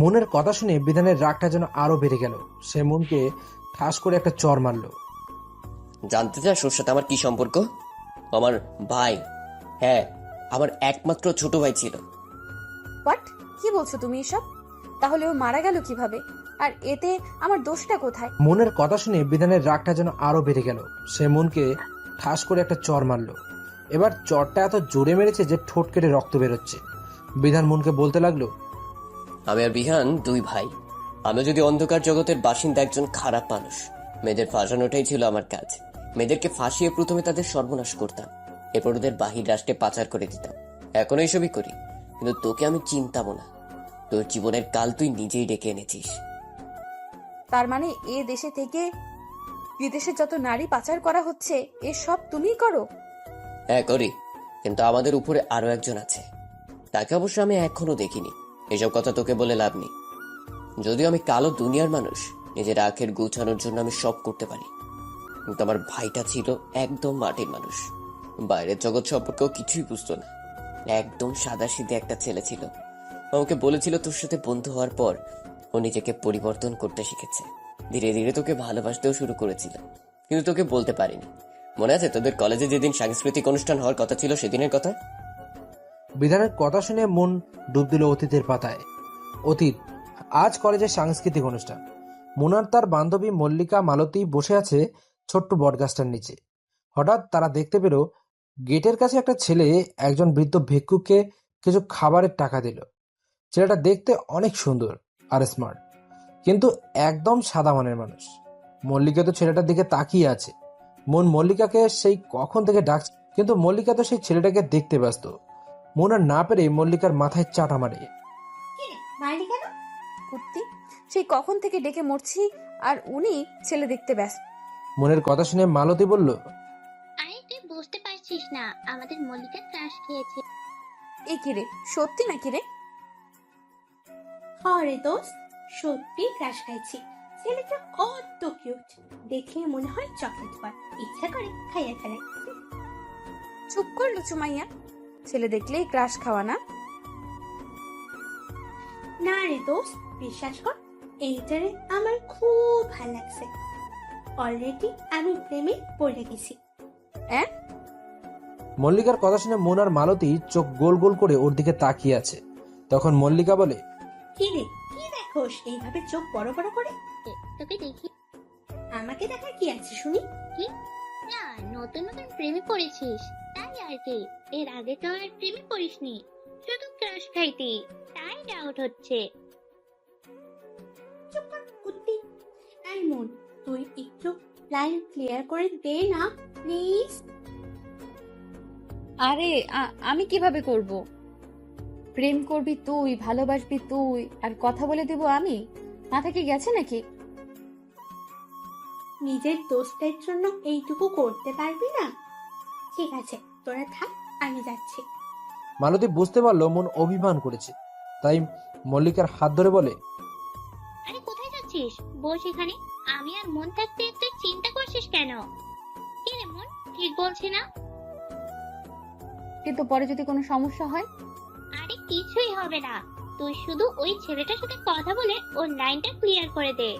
মনের কথা শুনে বিধানের রাগটা যেন আরো বেড়ে গেল। সে মনকে ঠাস করে একটা চড় মারল। জানতে চাস ওর সাথে আমার কি সম্পর্ক? আমার ভাই, হ্যাঁ, আমার একমাত্র ছোট ভাই ছিল। হোয়াট? কি বলছো তুমি এসব? তাহলে ও মারা গেল কিভাবে? আর এতে আমার দোষটা কোথায়? মনের কথা শুনে বিধানের রাগটা যেন আরো বেড়ে গেল। সে মনকে ঠাস করে একটা চড় মারল। এবার চড়টা এত জোরে মেরেছে যে ঠোঁট কেটে রক্ত বেরোচ্ছে। বিধান মনকে বলতে লাগলো, আমি আর বিহান দুই ভাই। আমি যদি অন্ধকার জগতের বাসিন্দা একজন খারাপ মানুষ, মেয়েদের ফাঁসানোটাই ছিল আমার কাজ। মেয়েদেরকে ফাঁসিয়ে প্রথমে তাদের সর্বনাশ করতাম, এরপর ওদের বাহির রাষ্ট্রে পাচার করে দিতাম। এখন এইসবই করি, কিন্তু তোকে আমি চিনতামও না। তোর জীবনের কাল তুই নিজেই ডেকে এনেছিস। তার মানে এ দেশে থেকে বিদেশে যত নারী পাচার করা হচ্ছে এসব তুমিই করো? হ্যাঁ করি, কিন্তু আমাদের উপরে আরো একজন আছে। তাকে অবশ্য আমি এখনো দেখিনি। এসব কথা তোকে বলে লাভ নেই। যদিও আমি কালো দুনিয়ার মানুষ, নিজের আখের গুছানোর জন্য আমি সব করতে পারি, কিন্তু আমার ভাইটা ছিল একদম মাটির মানুষ। বাইরের জগৎ সম্পর্কেও কিছুই বুঝতো না। একদম সাদাসিধে একটা ছেলে ছিল। আমাকে বলেছিল তোর সাথে বন্ধু হওয়ার পর ও নিজেকে পরিবর্তন করতে শিখেছে। ধীরে ধীরে তোকে ভালোবাসতেও শুরু করেছিল, কিন্তু তোকে বলতে পারিনি। মনে আছে তোদের কলেজে যেদিন সাংস্কৃতিক অনুষ্ঠান হওয়ার কথা ছিল সেদিনের কথা? বিধানের কথা শুনে মন ডুব দিল অতীতের পাতায়। অতীত, আজ কলেজে সাংস্কৃতিক অনুষ্ঠান। মোনার তার বান্ধবী মল্লিকা মালতী বসে আছে ছোট্ট বটগাছটার নিচে। হঠাৎ তারা দেখতে পেল গেটের কাছে একটা ছেলে একজন বৃদ্ধ ভিক্ষুককে কিছু খাবারের টাকা দিল। ছেলেটা দেখতে অনেক সুন্দর আর স্মার্ট, কিন্তু একদম সাদা মনের মানুষ। মল্লিকা তো ছেলেটার দিকে তাকিয়ে আছে। মন মল্লিকাকে সেই কখন থেকে ডাকছে, কিন্তু মল্লিকা তো সেই ছেলেটাকে দেখতে ব্যস্ত। মন আর না পেরে মল্লিকার মাথায় চাটা মারে। মাইলি কেন? কুত্তি, সেই কখন থেকে ডেকে মরছি আর উনি ছেলে দেখতে ব্যস্ত। মনের কথা শুনে মালতী বলল, আরে তুই বুঝতে পারছিস না, আমাদের মল্লিকা ক্রাশ খেয়েছে। এ কি রে, সত্যি নাকি রে? হরে দোস্ত, সত্যি ক্রাশ খাইছি। ছেলেটা কত কিউট, দেখলে মনে হয় চকলেট বার, ইচ্ছা করে খাইয়া ফেলে। চুপ কর লুচু মাইয়া, ছেলে দেখলেই ক্রাশ খাওয়া না? না রে দোস্ত, বিশ্বাস কর, এইটারে আমার খুব ভালো লাগছে। অলরেডি আমি প্রেমে পড়ে গেছি। মল্লিকার কথা শুনে মন আর মালতী চোখ গোল গোল করে ওর দিকে তাকিয়ে আছে। তখন মল্লিকা বলে, কি রে, কি দেখোস এইভাবে চোখ বড় বড় করে? তোকে দেখি। আমাকে দেখার কি আছে শুনি? কি না, নতুন নতুন প্রেমে পড়েছিস তাই আর কি। এর আগে তো আর প্রেমে পড়িসনি, শুধু ক্রাশ খাইতি, তাই ডাউট হচ্ছে। চুপ কর কুত্তি। এই মন, তুই একটু লাইন ক্লিয়ার করে দে না প্লিজ। আরে আমি কিভাবে করব? প্রেম করবি তুই, ভালোবাসবি তুই, আর কথা বলে দেব আমি? মাথা কি গেছে নাকি? নিজের দোস্তের জন্য এইটুকু করতে পারবি না? ঠিক আছে, তোরা থাক, আমি যাচ্ছি। মালতী বুঝতে পারলো মন অভিমান করেছে, তাই মল্লিকার হাত ধরে বলে, আরে কোথায় যাচ্ছিস? বস এখানে। আমি আর মন থাকতে তুই চিন্তা করছিস কেন? কি রে মন, ঠিক বলছি না? কিন্তু পরে যদি কোনো সমস্যা হয়? আরে কিছুই হবে না, তুই শুধু ওই ছেলেটার সাথে কথা বলে ওর লাইনটা ক্লিয়ার করে দে।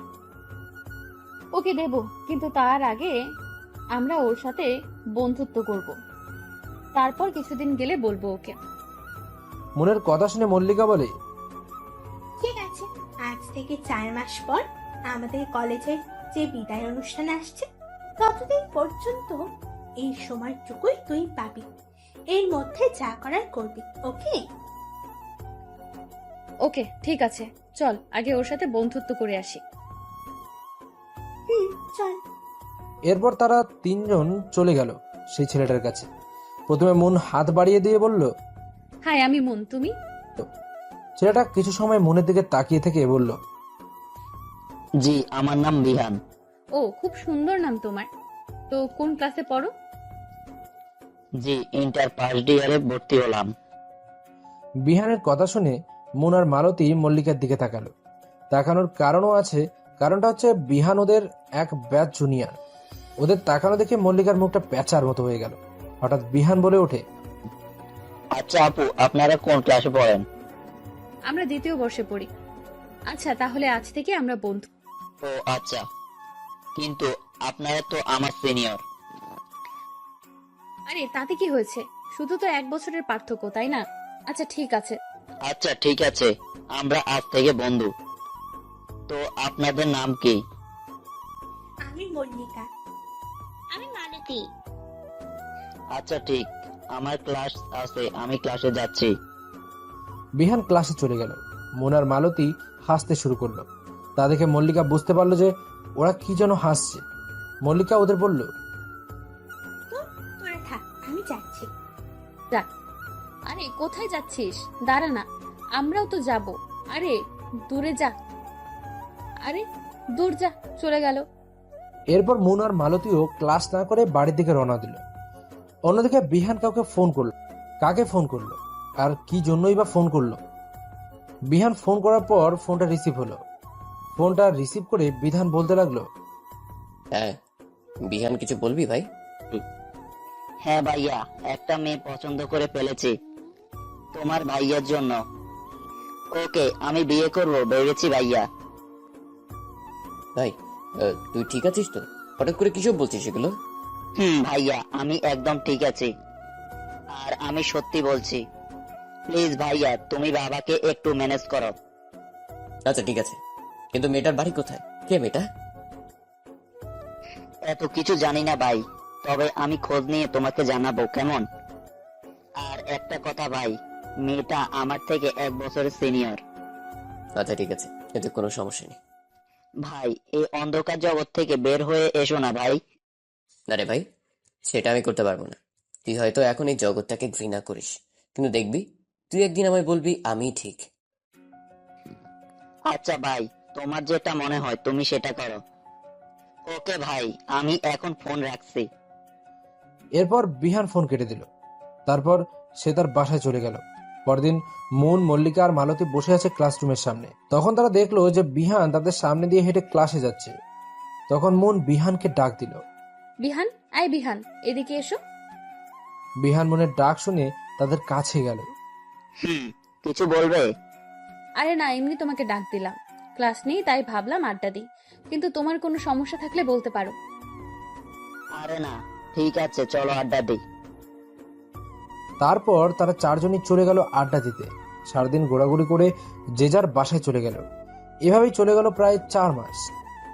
ওকে দেব, কিন্তু তার আগে আমরা ওর সাথে বন্ধুত্ব করব, তারপর কিছুদিন গেলে বলবো ওকে। মনের কথা শুনে মল্লিকা বলে, ঠিক আছে, আজ থেকে 4 মাস পর আমাদের কলেজের যে বিদায় অনুষ্ঠান আসছে, ততদিন পর্যন্ত এই সময়টুকুই তুই পাবি। এর মধ্যে যা করার করবি, ওকে? ওকে ঠিক আছে, চল আগে ওর সাথে বন্ধুত্ব করে আসি। চল। এরপর তারা তিনজন চলে গেল সেই ছেলেটার কাছে। প্রথমে মন হাত বাড়িয়ে দিয়ে বলল, হাই আমি মন, তুমি? ছেলেটা কিছু সময় মনের দিকে তাকিয়ে থেকে বলল, জি আমার নাম বিহান। ও খুব সুন্দর নাম তোমার। তো কোন ক্লাসে পড়ো? জি ইন্টার ফার্স্ট ইয়ারে ভর্তি হলাম। বিহানের কথা শুনে মন আর মালতী মল্লিকার দিকে তাকালো। তাকানোর কারণও আছে, কারণটা হচ্ছে বিহান ওদের এক ব্যাচ জুনিয়র। ওদের তাকানো দেখে মল্লিকার মুখটা প্যাঁচার মতো হয়ে গেল। হঠাৎ বিহান বলে ওঠে, আচ্ছা আপু, আপনারা কোন ক্লাসে পড়েন? আমরা দ্বিতীয় বর্ষে পড়ি। আচ্ছা, তাহলে আজ থেকে আমরা বন্ধু। ও আচ্ছা, কিন্তু আপনারা তো আমার সিনিয়র। আরে তাতে কি হয়েছে, শুধু তো 1 বছরের পার্থক্য, তাই না? আচ্ছা ঠিক আছে। আচ্ছা ঠিক আছে, আমরা আজ থেকে বন্ধু। তো আপনাদের নাম কি? আমি মল্লিকা। আমি মালতী। আচ্ছা ঠিক, আমার ক্লাস আছে, আমি ক্লাসে যাচ্ছি। বিহান ক্লাসে চলে গেল। মন আর মালতী হাসতে শুরু করলো। তা দেখে মল্লিকা বুঝতে পারলো যে ওরা কি যেন হাসছে। মল্লিকা ওদের বলল, তো তোরা থাক, আমি যাচ্ছি। যা। আরে কোথায় যাচ্ছিস? দাঁড়া না, আমরাও তো যাব। আরে দূরে যা। আরে দূর যা, চলে গেল। এরপর মুন আর মালতীও ক্লাস না করে বাড়ির দিকে রওনা দিল। অন্যদিকে বিহান কাউকে ফোন করলো। কাকে ফোন করলো আর কি জন্যই বা ফোন করলো? বিহান ফোন করার পর ফোনটা রিসিভ হলো। ফোনটা রিসিভ করে বিধান বলতে লাগলো, হ্যাঁ বিহান, কিছু বলবি ভাই? হ্যাঁ ভাইয়া, একটা মেয়ে পছন্দ করে ফেলেছি তোমার ভাইয়ার জন্য। ওকে আমি বিয়ে করবো ভেবেছি ভাইয়া। ভাই তুই ঠিক আছিস তো? হঠাৎ করে কিসব বলছিস এগুলো? ভাইয়া আমি একদম ঠিক আছি, আর আমি সত্যি বলছি। প্লিজ ভাইয়া, তুমি বাবাকে একটু ম্যানেজ করো। আচ্ছা ঠিক আছে, কিন্তু মেয়েটার বাড়ি কোথায়? কে মেয়েটা? এত কিছু জানি না ভাই, তবে আমি খোঁজ নিয়ে তোমাকে জানাবো, কেমন? আর একটা কথা ভাই, মেয়েটা আমার থেকে 1 বছরের সিনিয়র। আচ্ছা ঠিক আছে, এতে কোনো সমস্যা নেই। ভাই এই অন্ধকার জগৎ থেকে বের হয়ে এসো না ভাই। আরে ভাই, সেটা আমি করতে পারবো না। তুই হয়তো এখন এই জগৎটাকে ঘৃণা করিস, কিন্তু দেখবি তুই একদিন আমায় বলবি আমি ঠিক। আচ্ছা ভাই, তোমার যেটা মনে হয় তুমি সেটা করো। ওকে ভাই, আমি এখন ফোন রাখছি। এরপর বিহান ফোন কেটে দিল। তারপর সে তার বাসায় চলে গেল। পরদিন মুন, মল্লিকা আর মালতী বসে আছে ক্লাসরুমের সামনে। তখন তারা দেখলো যে বিহান তাদের সামনে দিয়ে হেঁটে ক্লাসে যাচ্ছে। তখন মুন বিহানকে ডাক দিল। বিহান, আয় বিহান, এদিকে এসো। বিহান মুনের ডাক শুনে তাদের কাছে গেল। কিছু বলবে? আরে না, এমনি তোমাকে ডাক দিলাম। ক্লাস নেই তাই ভাবলাম আড্ডা দিই, কিন্তু তোমার কোনো সমস্যা থাকলে বলতে পারো। আরে না, ঠিক আছে, চলো আড্ডা দিই। তারপর তারা চারজনই চলে গেল আড্ডা দিতে। সারাদিন ঘোরাঘুরি করে যে যার বাসায় চলে গেল। এভাবেই চলে গেল প্রায় 4 মাস।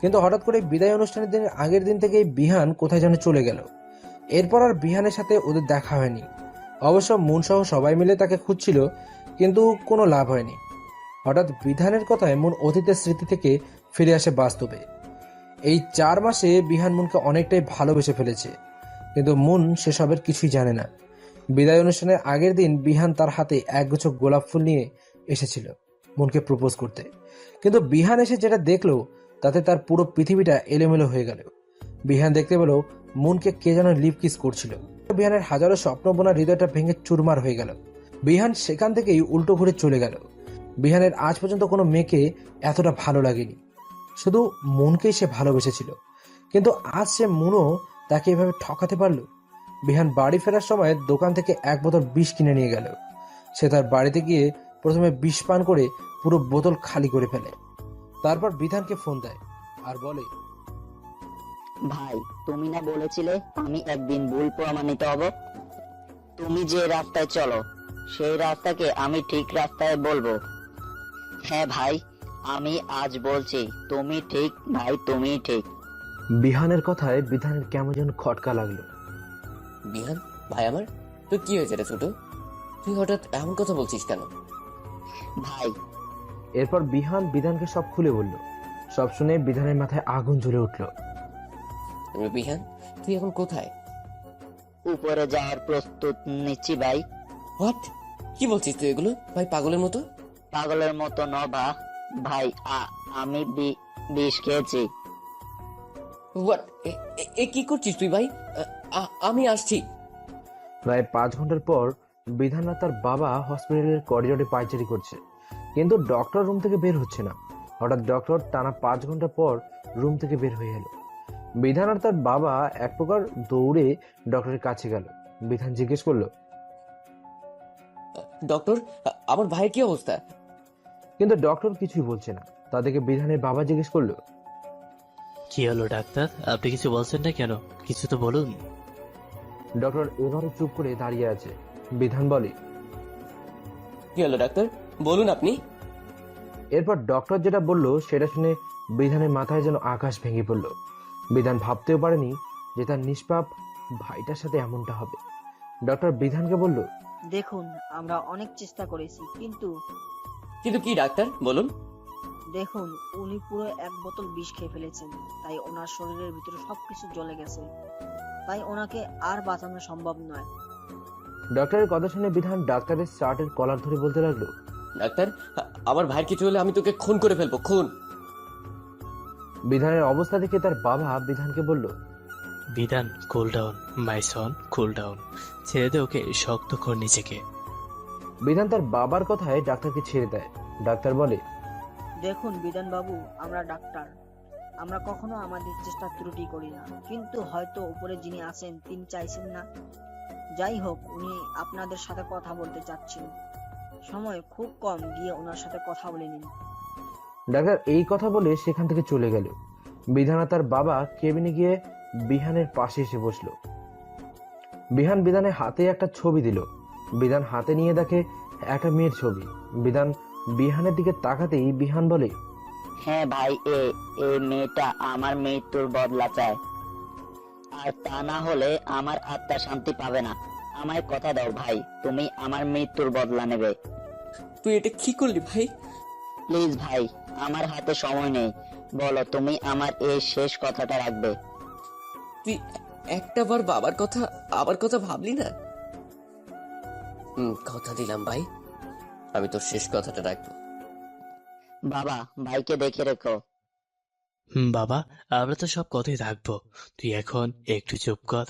কিন্তু হঠাৎ করে বিদায় অনুষ্ঠানের দিনের আগের দিন থেকেই বিহান কোথায় যেন চলে গেল। এরপর আর বিহানের সাথে ওদের দেখা হয়নি। অবশ্য মুন সহ সবাই মিলে তাকে খুঁজছিল, কিন্তু কোনো লাভ হয়নি। হঠাৎ বিধানের কথায় মুন অতীতের স্মৃতি থেকে ফিরে আসে বাস্তবে। এই 4 মাসে বিহান মুনকে অনেকটাই ভালোবেসে ফেলেছে, কিন্তু মুন সেসবের কিছুই জানে না। বিদায় অনুষ্ঠানের আগের দিন বিহান তার হাতে একগুচ্ছ গোলাপ ফুল নিয়ে এসেছিল মুনকে প্রপোজ করতে। কিন্তু বিহান এসে যেটা দেখলো তাতে তার পুরো পৃথিবীটা এলোমেলো হয়ে গেল। বিহান দেখতে পেল মুনকে কে যেন লিপ কিস করছিল। বিহানের হাজারো স্বপ্ন বোনা হৃদয়টা ভেঙে চুরমার হয়ে গেল। বিহান সেখান থেকেই উল্টো ঘুরে চলে গেল। বিহানের আজ পর্যন্ত কোনো মেয়েকে এতটা ভালো লাগেনি, শুধু মুনকেই সে ভালোবেসেছিল। কিন্তু আজ সে মুনও তাকে এভাবে ঠকাতে পারলো। বিহান বাড়ি ফেরার সময় দোকান থেকে 1 বোতল বিষ কিনে নিয়ে গেল। সে তার বাড়িতে গিয়ে প্রথমে বিষ পান করে পুরো বোতল খালি করে ফেলে। তারপর বিধানকে ফোন দেয় আর বলে, ভাই তুমি না বলেছিলে আমি একদিন ভুল প্রমাণিত হব? তুমি যে রাস্তায় চলো সেই রাস্তাকে আমি ঠিক রাস্তায় বলবো। হ্যাঁ ভাই, আমি আজ বলছি তুমি ঠিক ভাই, তুমি ঠিক। বিহানের কথায় বিধানের কেমন যেন খটকা লাগলো। বিহান ভাই আমার, তুই কি হয়েছে রে ছোট? তুই হঠাৎ এমন কথা বলছিস কেন? ভাই এরপর বিহান বিধানকে সব খুলে বলল। সব শুনে বিধানের মাথায় আগুন জ্বলে উঠল। বিহান তুই এখন কোথায়? উপরে যাওয়ার প্রস্তুত নিচ্ছি ভাই। হোয়াট? কি বলছিস তুই এগুলো ভাই? পাগলের মতো। পাগলের মতো ন ভাই, আমি বিষ খেয়েছি। হোয়াট? এ কি করছিস তুই ভাই? আমি আসছি। প্রায় 5 ঘন্টার পর বিধান আর তার বাবা হসপিটালের করিডোরে পায়চারি করছে, কিন্তু ডক্টর রুম থেকে বের হচ্ছে না। হঠাৎ ডক্টর টানা 5 ঘন্টা পর রুম থেকে বের হয়ে এলো। বিধান আর তার বাবা এক প্রকার দৌড়ে ডক্টরের কাছে গেল। বিধান জিজ্ঞেস করলো, ডক্টর, আমার ভাইয়ের কি অবস্থা? কিন্তু ডক্টর কিছুই বলছে না। তাদেরকে বিধানের বাবা জিজ্ঞেস করলো, কি হলো ডাক্তার, আপনি কিছু বলছেন না কেন? কিছু তো বলুন। ডক্টর এবারে চুপ করে দাঁড়িয়ে আছে। বিধান বলে, কি হলো ডাক্তার, বলুন আপনি। এরপর ডক্টর যেটা বলল সেটা শুনে বিধানের মাথায় যেন আকাশ ভেঙে পড়ল। বিধান ভাবতেও পারেনি যে তার নিষ্পাপ ভাইটার সাথে এমনটা হবে। ডক্টর বিধানকে বলল, দেখুন, আমরা অনেক চেষ্টা করেছি, কিন্তু কিন্তু কি ডাক্তার, বলুন। দেখুন, উনি পুরো 1 বোতল বিষ খেয়ে ফেলেছেন। তাই ওনার শরীরের ভিতরে সবকিছু জ্বলে গেছে। তাই ওনাকে আর বাঁচানো সম্ভব নয়। ডক্টরের কথা শুনে বিধান ডাক্তারের শার্টের কলার ধরে বলতে লাগলো, ডাক্তার, আমার ভাইয়ের কিছু হলে আমি তোকে খুন করে ফেলবো, খুন। বিধানের অবস্থা দেখে তার বাবা বিধানকে বলল, বিধান, cool down my Son, cool down. ছেড়ে দে ওকে, শক্ত কর নিজেকে। বিধান তার বাবার কথায় ডাক্তারকে ছেড়ে দেয়। ডাক্তার বলে, দেখুন বিধান বাবু, আমরা ডাক্তার, আমরা কখনো আমাদের চেষ্টা ত্রুটি করি না। কিন্তু হয়তো উপরে যিনি আছেন তিনি চাইছেন না। যাই হোক, উনি আপনাদের সাথে কথা বলতে চাচ্ছেন। সময় খুব কম, গিয়ে ওনার সাথে কথা বলে নিন। ডাক্তার এই কথা বলে সেখান থেকে চলে গেল। বিধান আর তার বাবা কেবিনে গিয়ে বিহানের পাশে এসে বসলো। বিহান বিধানের হাতে একটা ছবি দিল। বিধান হাতে নিয়ে দেখে একটা মেয়ের ছবি। বিধান বিহানের দিকে তাকাতেই বিহান বলে, হ্যাঁ ভাই, এই মেয়েটা আমার মৃত্যুর বদলা চায়। আর তা না হলে আমার আত্মা শান্তি পাবে না। আমায় কথা দাও ভাই, তুমি আমার মৃত্যুর বদলা নেবে। তুই এটা কি করলি ভাই? প্লিজ ভাই, আমার হাতে সময় নেই। বলো, তুমি আমার এই শেষ কথাটা রাখবে? তুই একটা বার বাবার কথা, আবার কথা ভাবলি না? কথা দিলাম ভাই, আমি তোর শেষ কথাটা রাখবো। বাবা, ভাইকে দেখে রেখো। বাবা, আমরা তো সব কথাই রাখবো, তুই এখন একটু চুপ কর।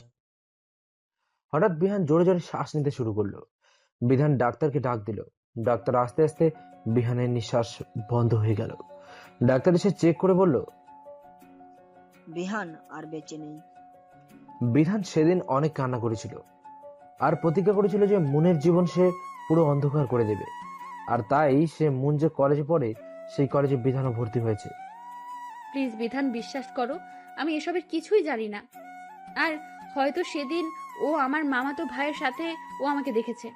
হঠাৎ বিহান জোরে জোরে শ্বাস নিতে শুরু করলো। বিধান ডাক্তারকে ডাক দিল। ডাক্তার আস্তে আস্তে বিহানের নিঃশ্বাস বন্ধ হয়ে গেল। ডাক্তার এসে চেক করে বলল, বিহান আর বেঁচে নেই। বিধান সেদিন অনেক কান্না করেছিল আর প্রতিজ্ঞা করেছিল যে মুনের জীবন সে পুরো অন্ধকার করে দেবে। আর তাই সে মুন যে কলেজে পড়ে সেই কলেজে বিধানও ভর্তি হয়েছে। প্লিজ বিধান, বিশ্বাস করো, আমি এসবের কিছুই জানি না। আর হয়তো সেদিন ও আমার মামাতো ভাইয়ের সাথে ও আমাকে দেখেছে,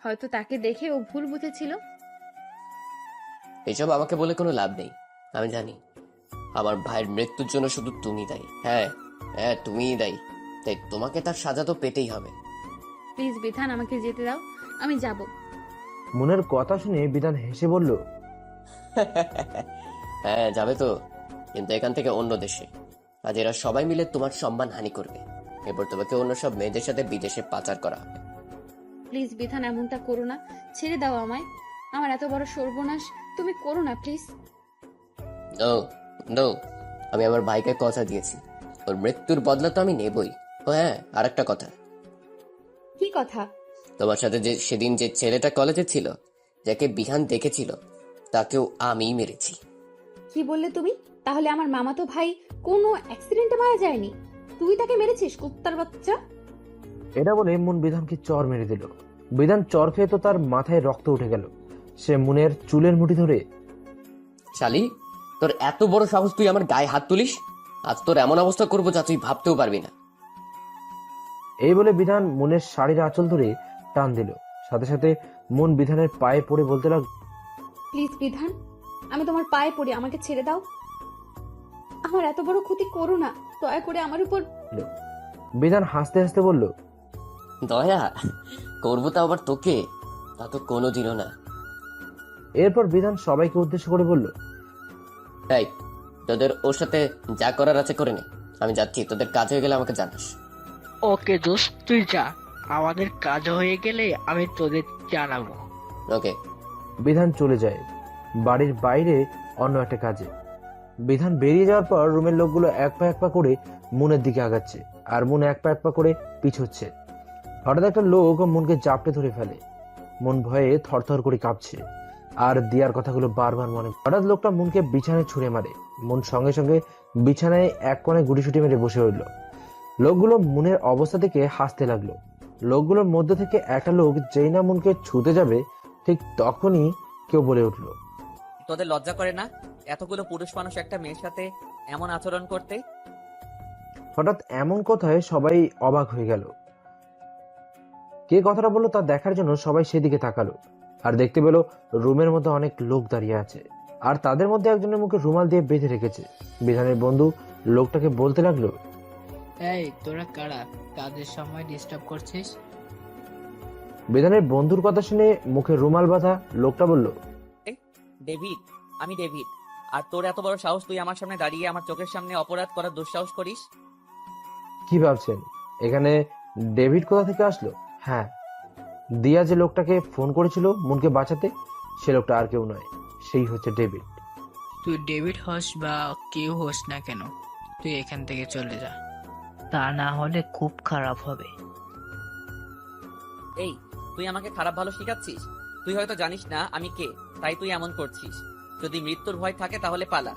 হয়তো তাকে দেখে ও ভুল বুঝেছিল। এসব আমাকে বলে কোনো লাভ নেই। আমি জানি আমার ভাইয়ের মৃত্যুর জন্য শুধু তুমি দায়ী। হ্যাঁ হ্যাঁ, তুমিই দায়ী। তাই তোমাকে তার সাজা তো পেতেই হবে। প্লিজ বিধান, আমাকে যেতে দাও, আমি যাব। মুনের কথা শুনে বিধান হেসে বলল, হ্যাঁ যাবে তো, কিন্তু এখান থেকে অন্য দেশে। আজ এরা সবাই মিলে তোমার সম্মান হানি করবে। এরপর তোমাকে অন্য সব মেয়েদের সাথে বিদেশে পাচার করা হবে। প্লিজ বিধান, এমনটা করো না, ছেড়ে দাও আমায়। আমার এত বড় সর্বনাশ তুমি করো না প্লিজ। নো নো, আমি আমার ভাইকে কথা দিয়েছি, ওর মৃত্যুর বদলা তো আমি নেবই। ও হ্যাঁ, আর একটা কথা। কি কথা? তোমার সাথে যে সেদিন যে ছেলেটা কলেজে ছিল, যাকে বিহান দেখেছিল, তাকেও আমিই মেরেছি। কি বললে তুমি? তাহলে আমার মামাতো ভাই কোনো অ্যাক্সিডেন্টে মারা যায়নি, তুই তাকে মেরেছিস কুত্তার বাচ্চা? এটা বলে মুন বিধানকে চর মেরে দিল। বিধান চর খেয়ে তো তার মাথায় রক্ত উঠে গেল। সে মুনের চুলের মুঠি ধরে, শালি, তোর এত বড় সাহস, তুই আমার গায়ে হাত তুলিস? আজ তোর এমন অবস্থা করবো যা তুই ভাবতেও পারবি না। এই বলে বিধান মুনের শাড়ির আঁচল ধরে টান দিল। সাথে সাথে মুন বিধানের পায়ে পড়ে বলতে লাগলো, প্লিজ বিধান, আমি তোমার পায়ে পড়ি, আমাকে ছেড়ে দাও। আমার এত বড় ক্ষতি করো না, দয়া করে আমার উপর। বিধান হাসতে হাসতে বলল, দয়া করবো তা আবার তোকে? তা তো কোনোদিনও না। এরপর বিধান সবাইকে উদ্দেশ্য করে বলল, তাই তোদের ওর সাথে যা করার আছে করে নে, আমি যাচ্ছি। তোদের কাজ হয়ে গেলে আমাকে জানাস। ওকে দোস্ত, তুই যা, আমাদের কাজ হয়ে গেলে আমি তোদের জানাবো। ওকে। বিধান চলে যায় বাড়ির বাইরে অন্য একটা কাজে। বিধান বেরিয়ে যাওয়ার পর রুমের লোকগুলো এক পা করে মুনের দিকে আগাচ্ছে, আর মুন এক পা করে পিছোচ্ছে। হঠাৎ একটা লোক মুনকে জাপটে ধরে ফেলে। মন ভয়ে থরথর করে কাঁপছে আর দিয়ার কথাগুলো বারবার মনে। হঠাৎ লোকটা মুনকে বিছানায় ছুঁড়ে মারে। মন সঙ্গে সঙ্গে বিছানায় এক কোণে গুটিসুটি মেরে বসে রইল। লোকগুলো মুনের অবস্থা থেকে হাসতে লাগলো। লোকগুলোর মধ্যে থেকে একটা লোক যেই না মুনকে ছুঁতে যাবে ঠিক তখনই কেউ বলে উঠল, তোদের লজ্জা করে না এতগুলো পুরুষ মানুষ একটা মেয়ের সাথে এমন আচরণ করতে? হঠাৎ এমন কথায় সবাই অবাক হয়ে গেল। কে কথাটা বললো তা দেখার জন্য সবাই সেদিকে তাকালো, আর দেখতে পেল রুমের মধ্যে অনেক লোক দাঁড়িয়ে আছে, আর তাদের মধ্যে একজনের মুখে রুমাল দিয়ে বেঁধে রেখেছে। বিধানের বন্ধু লোকটাকে বলতে লাগলো, এই তোরা কারা, কাজের সময় ডিস্টার্ব করছিস? বিধানের বন্ধুর কথা শুনে মুখে রুমাল বাঁধা লোকটা বলল, ডেভিড, আমি ডেভিড। আর তোর এত বড় সাহস, তুই আমার সামনে দাঁড়িয়ে আমার চোখের সামনে অপরাধ করার দুঃসাহস করিস? কি ভাবছেন এখানে ডেভিড কোথা থেকে আসলো? হ্যাঁ, দিয়া যে লোকটাকে ফোন করেছিল মনকে বাঁচাতে, সে লোকটা আর কেউ নয়, সেই হচ্ছে ডেভিড। তুই ডেভিড হোস বা কেউ হোস না কেন, তুই এখান থেকে চলে যা, তা না হলে খুব খারাপ হবে। এই, তুই আমাকে খারাপ ভালো শিখাচ্ছিস? তুই হয়তো জানিস না আমি কে, তাই তুই এমন করছিস। যদি মৃত্যুর ভয় থাকে তাহলে পালা।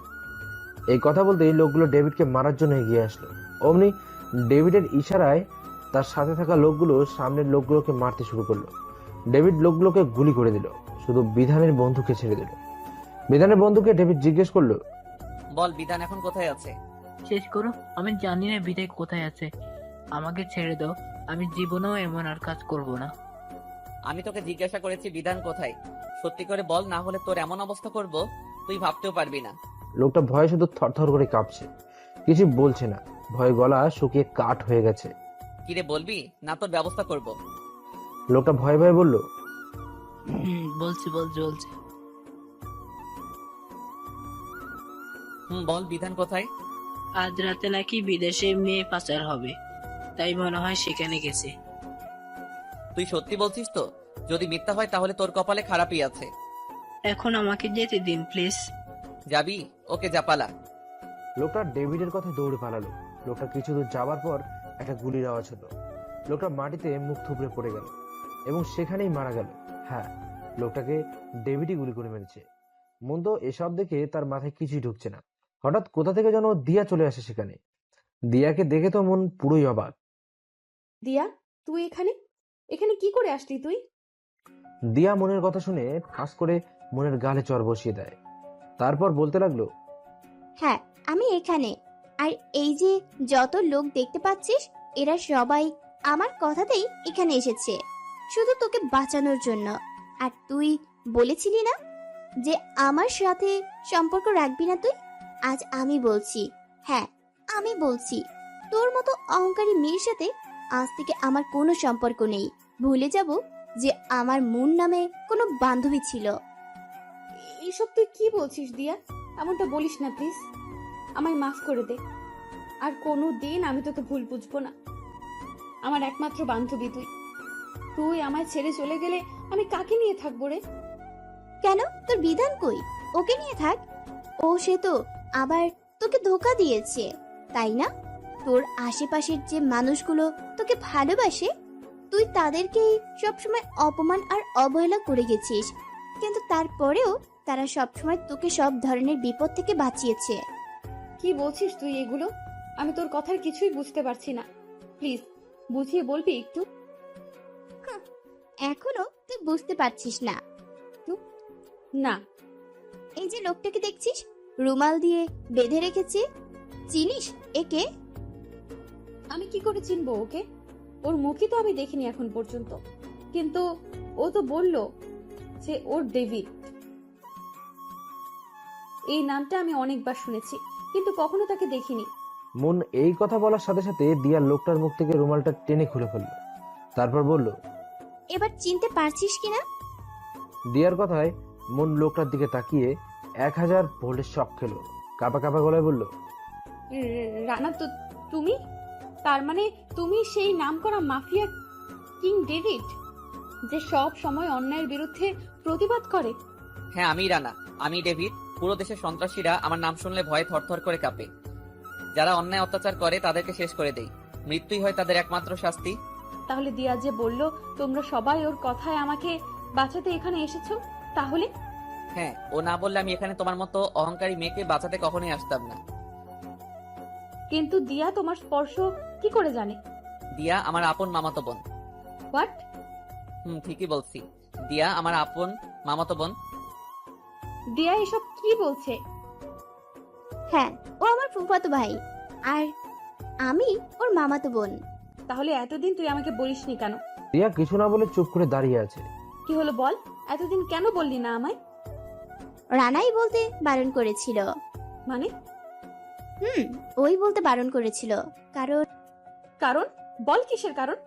এই কথা বলতেই লোকগুলো ডেভিডকে মারার জন্য এগিয়ে আসলো। অমনি ডেভিডের ইশারায় তার সাথে থাকা লোকগুলো সামনের লোকগুলোকে মারতে শুরু করলো। ডেভিড লোকগুলোকে গুলি করে দিল, শুধু বিধানের বন্ধুকে ছেড়ে দিল। বিধানের বন্ধুকে ডেভিড জিজ্ঞেস করলো, বল বিধান এখন কোথায় আছে? শেষ করো, আমি জানি না বিদায় কোথায় আছে, আমাকে ছেড়ে দাও, আমি জীবনেও এমন আর কাজ করব না। আমি তোকে জিজ্ঞাসা করেছি বিধান কোথায়, সত্যি করে বল, না হলে তোর এমন অবস্থা করব তুই ভাবতেও পারবি না। লোকটা ভয়ে শুধু থরথর করে কাঁপছে, কিছু বলছে না, ভয়ে গলা শুকিয়ে কাঠ হয়ে গেছে। কিরে বলবি না তোর ব্যবস্থা করব? লোকটা ভয়ে ভয়ে বলল, বলছি। বল বিধান কোথায়? আজ রাতে নাকি বিদেশে মেয়ে পাচার হবে, তাই মনে হয় সেখানে গেছে। তুই সত্যি বলছিস তো? যদি মিথ্যা হয় তাহলে তোর কপালে খারাপই আছে। এখন আমাকে যেতে দিন প্লিজ। যাবি? ওকে, যা পালা। লোকটা ডেভিডের কথা দৌড়ে পালালো। লোকটা কিছু দূর যাওয়ার পর একটা গুলির আওয়াজ হলো। লোকটা মাটিতে মুখ থুবড়ে পড়ে গেল এবং সেখানেই মারা গেল। হ্যাঁ, লোকটাকে ডেভিডই গুলি করে মেরেছে। মন্দ এসব দেখে তার মাথায় কিছুই ঢুকছে না। হঠাৎ কোথা থেকে যেন দিয়া চলে আসে সেখানে। দিয়াকে দেখে তো মন পুরোই অবাক। দিয়া, তুই এখানে এখানে কি করে আসলি তুই? দিয়া মনের কথা শুনে ফাঁস করে মনের গালে চড় বসিয়ে দেয়, তারপর বলতে লাগলো, হ্যাঁ, আমি এখানে। আর এই যে যত লোক দেখতে পাচ্ছিস, এরা সবাই আমার কথাতেই এখানে এসেছে, শুধু তোকে বাঁচানোর জন্য। আর তুই বলেছিলি না যে আমার সাথে সম্পর্ক রাখবি না তুই? আজ আমি বলছি, হ্যাঁ আমি বলছি, তোর মতো অহংকারী মেয়ের সাথে আজ থেকে আমার কোনো সম্পর্ক নেই। ভুলে যাব যে আমার মন নামে কোনো বান্ধবী ছিল। এইসব তুই কি বলছিস দিয়া? এমনটা বলিস না প্লিজ, আমায় মাফ করে দে। আর কোনো দিন আমি তোকে ভুল বুঝবো না। আমার একমাত্র বান্ধবী তুই। তুই আমায় ছেড়ে চলে গেলে আমি কাকে নিয়ে থাকবো রে? কেন, তোর বিধান কই? ওকে নিয়ে থাক। ও সে তো আবার তোকে ধোকা দিয়েছে, তাই না? তোর আশেপাশের যে মানুষগুলো তোকে ভালোবাসে, তুই তাদেরকেই সবসময় অপমান আর অবহেলা করে গেছিস, কিন্তু তারপরেও তারা সবসময় তোকে সব ধরনের বিপদ থেকে বাঁচিয়েছে। কি বলছিস তুই এগুলো? আমি তোর কথার কিছুই বুঝতে পারছি না, প্লিজ বুঝিয়ে বলবি একটু? এখনো তুই বুঝতে পারছিস না? না। এই যে লোকটাকে দেখছিস রুমাল দিয়ে বেঁধে রেখেছে, চিনিস একে? আমি কি করে চিনবো ওকে? ওর মুখই তো আমি দেখিনি এখন পর্যন্ত, কিন্তু ও তো বললো যে ওর ডেভিড। এই নামটা আমি অনেকবার শুনেছি, কিন্তু কখনো তাকে দেখিনি। মন এই কথা বলার সাথে সাথে দিয়া লোকটার মুখ থেকে রুমালটা টেনে খুলে ফেললো, তারপর বলল, এবার চিনতে পারছিস কিনা? দিয়ার কথায় মন লোকটার দিকে তাকিয়ে 1000 ভোল্টের শক খেলো, কাঁপা কাঁপা গলায় বলল, রানা, তো তুমি, তার মানে তুমি সেই নামকরা মাফিয়া কিং ডেভিড, যে সব সময় অন্যায়ের বিরুদ্ধে প্রতিবাদ করে? হ্যাঁ, আমি রানা, আমি ডেভিড। পুরো দেশের সন্ত্রাসীরা আমার নাম শুনলে ভয়ে থরথর করে কাঁপে। যারা অন্যায় অত্যাচার করে তাদেরকে শেষ করে দেই, মৃত্যুই হয় তাদের একমাত্র শাস্তি। তাহলে দিয়া যে বলল তোমরা সবাই ওর কথায় আমাকে বাঁচাতে এখানে এসেছো, তাহলে? হ্যাঁ, ও না বললে আমি এখানে তোমার মতো অহংকারী মেয়েকে বাঁচাতে কখনোই আসতাম না। কিন্তু দিয়া তোমার স্পর্শ কি করে জানে? দিয়া আমার আপন মামাতো বোন। হোয়াট? ঠিকই বলছি। দিয়া আমার আপন মামাতো বোন। দিয়া এসব কি বলছে? হ্যাঁ, ও আমার ফুফাতো ভাই আর আমি ওর মামাতো বোন। তাহলে এতদিন তুই আমাকে বলিসনি কেন? দিয়া কিছু না বলে চুপ করে দাঁড়িয়ে আছে। কি হলো বল, এতদিন কেন বললি না আমায়? রানাই বলতে বারণ করেছিল। মানে? ওই বলতে বারণ করেছিল। কারণ কারণ বল, কিসের কারণ?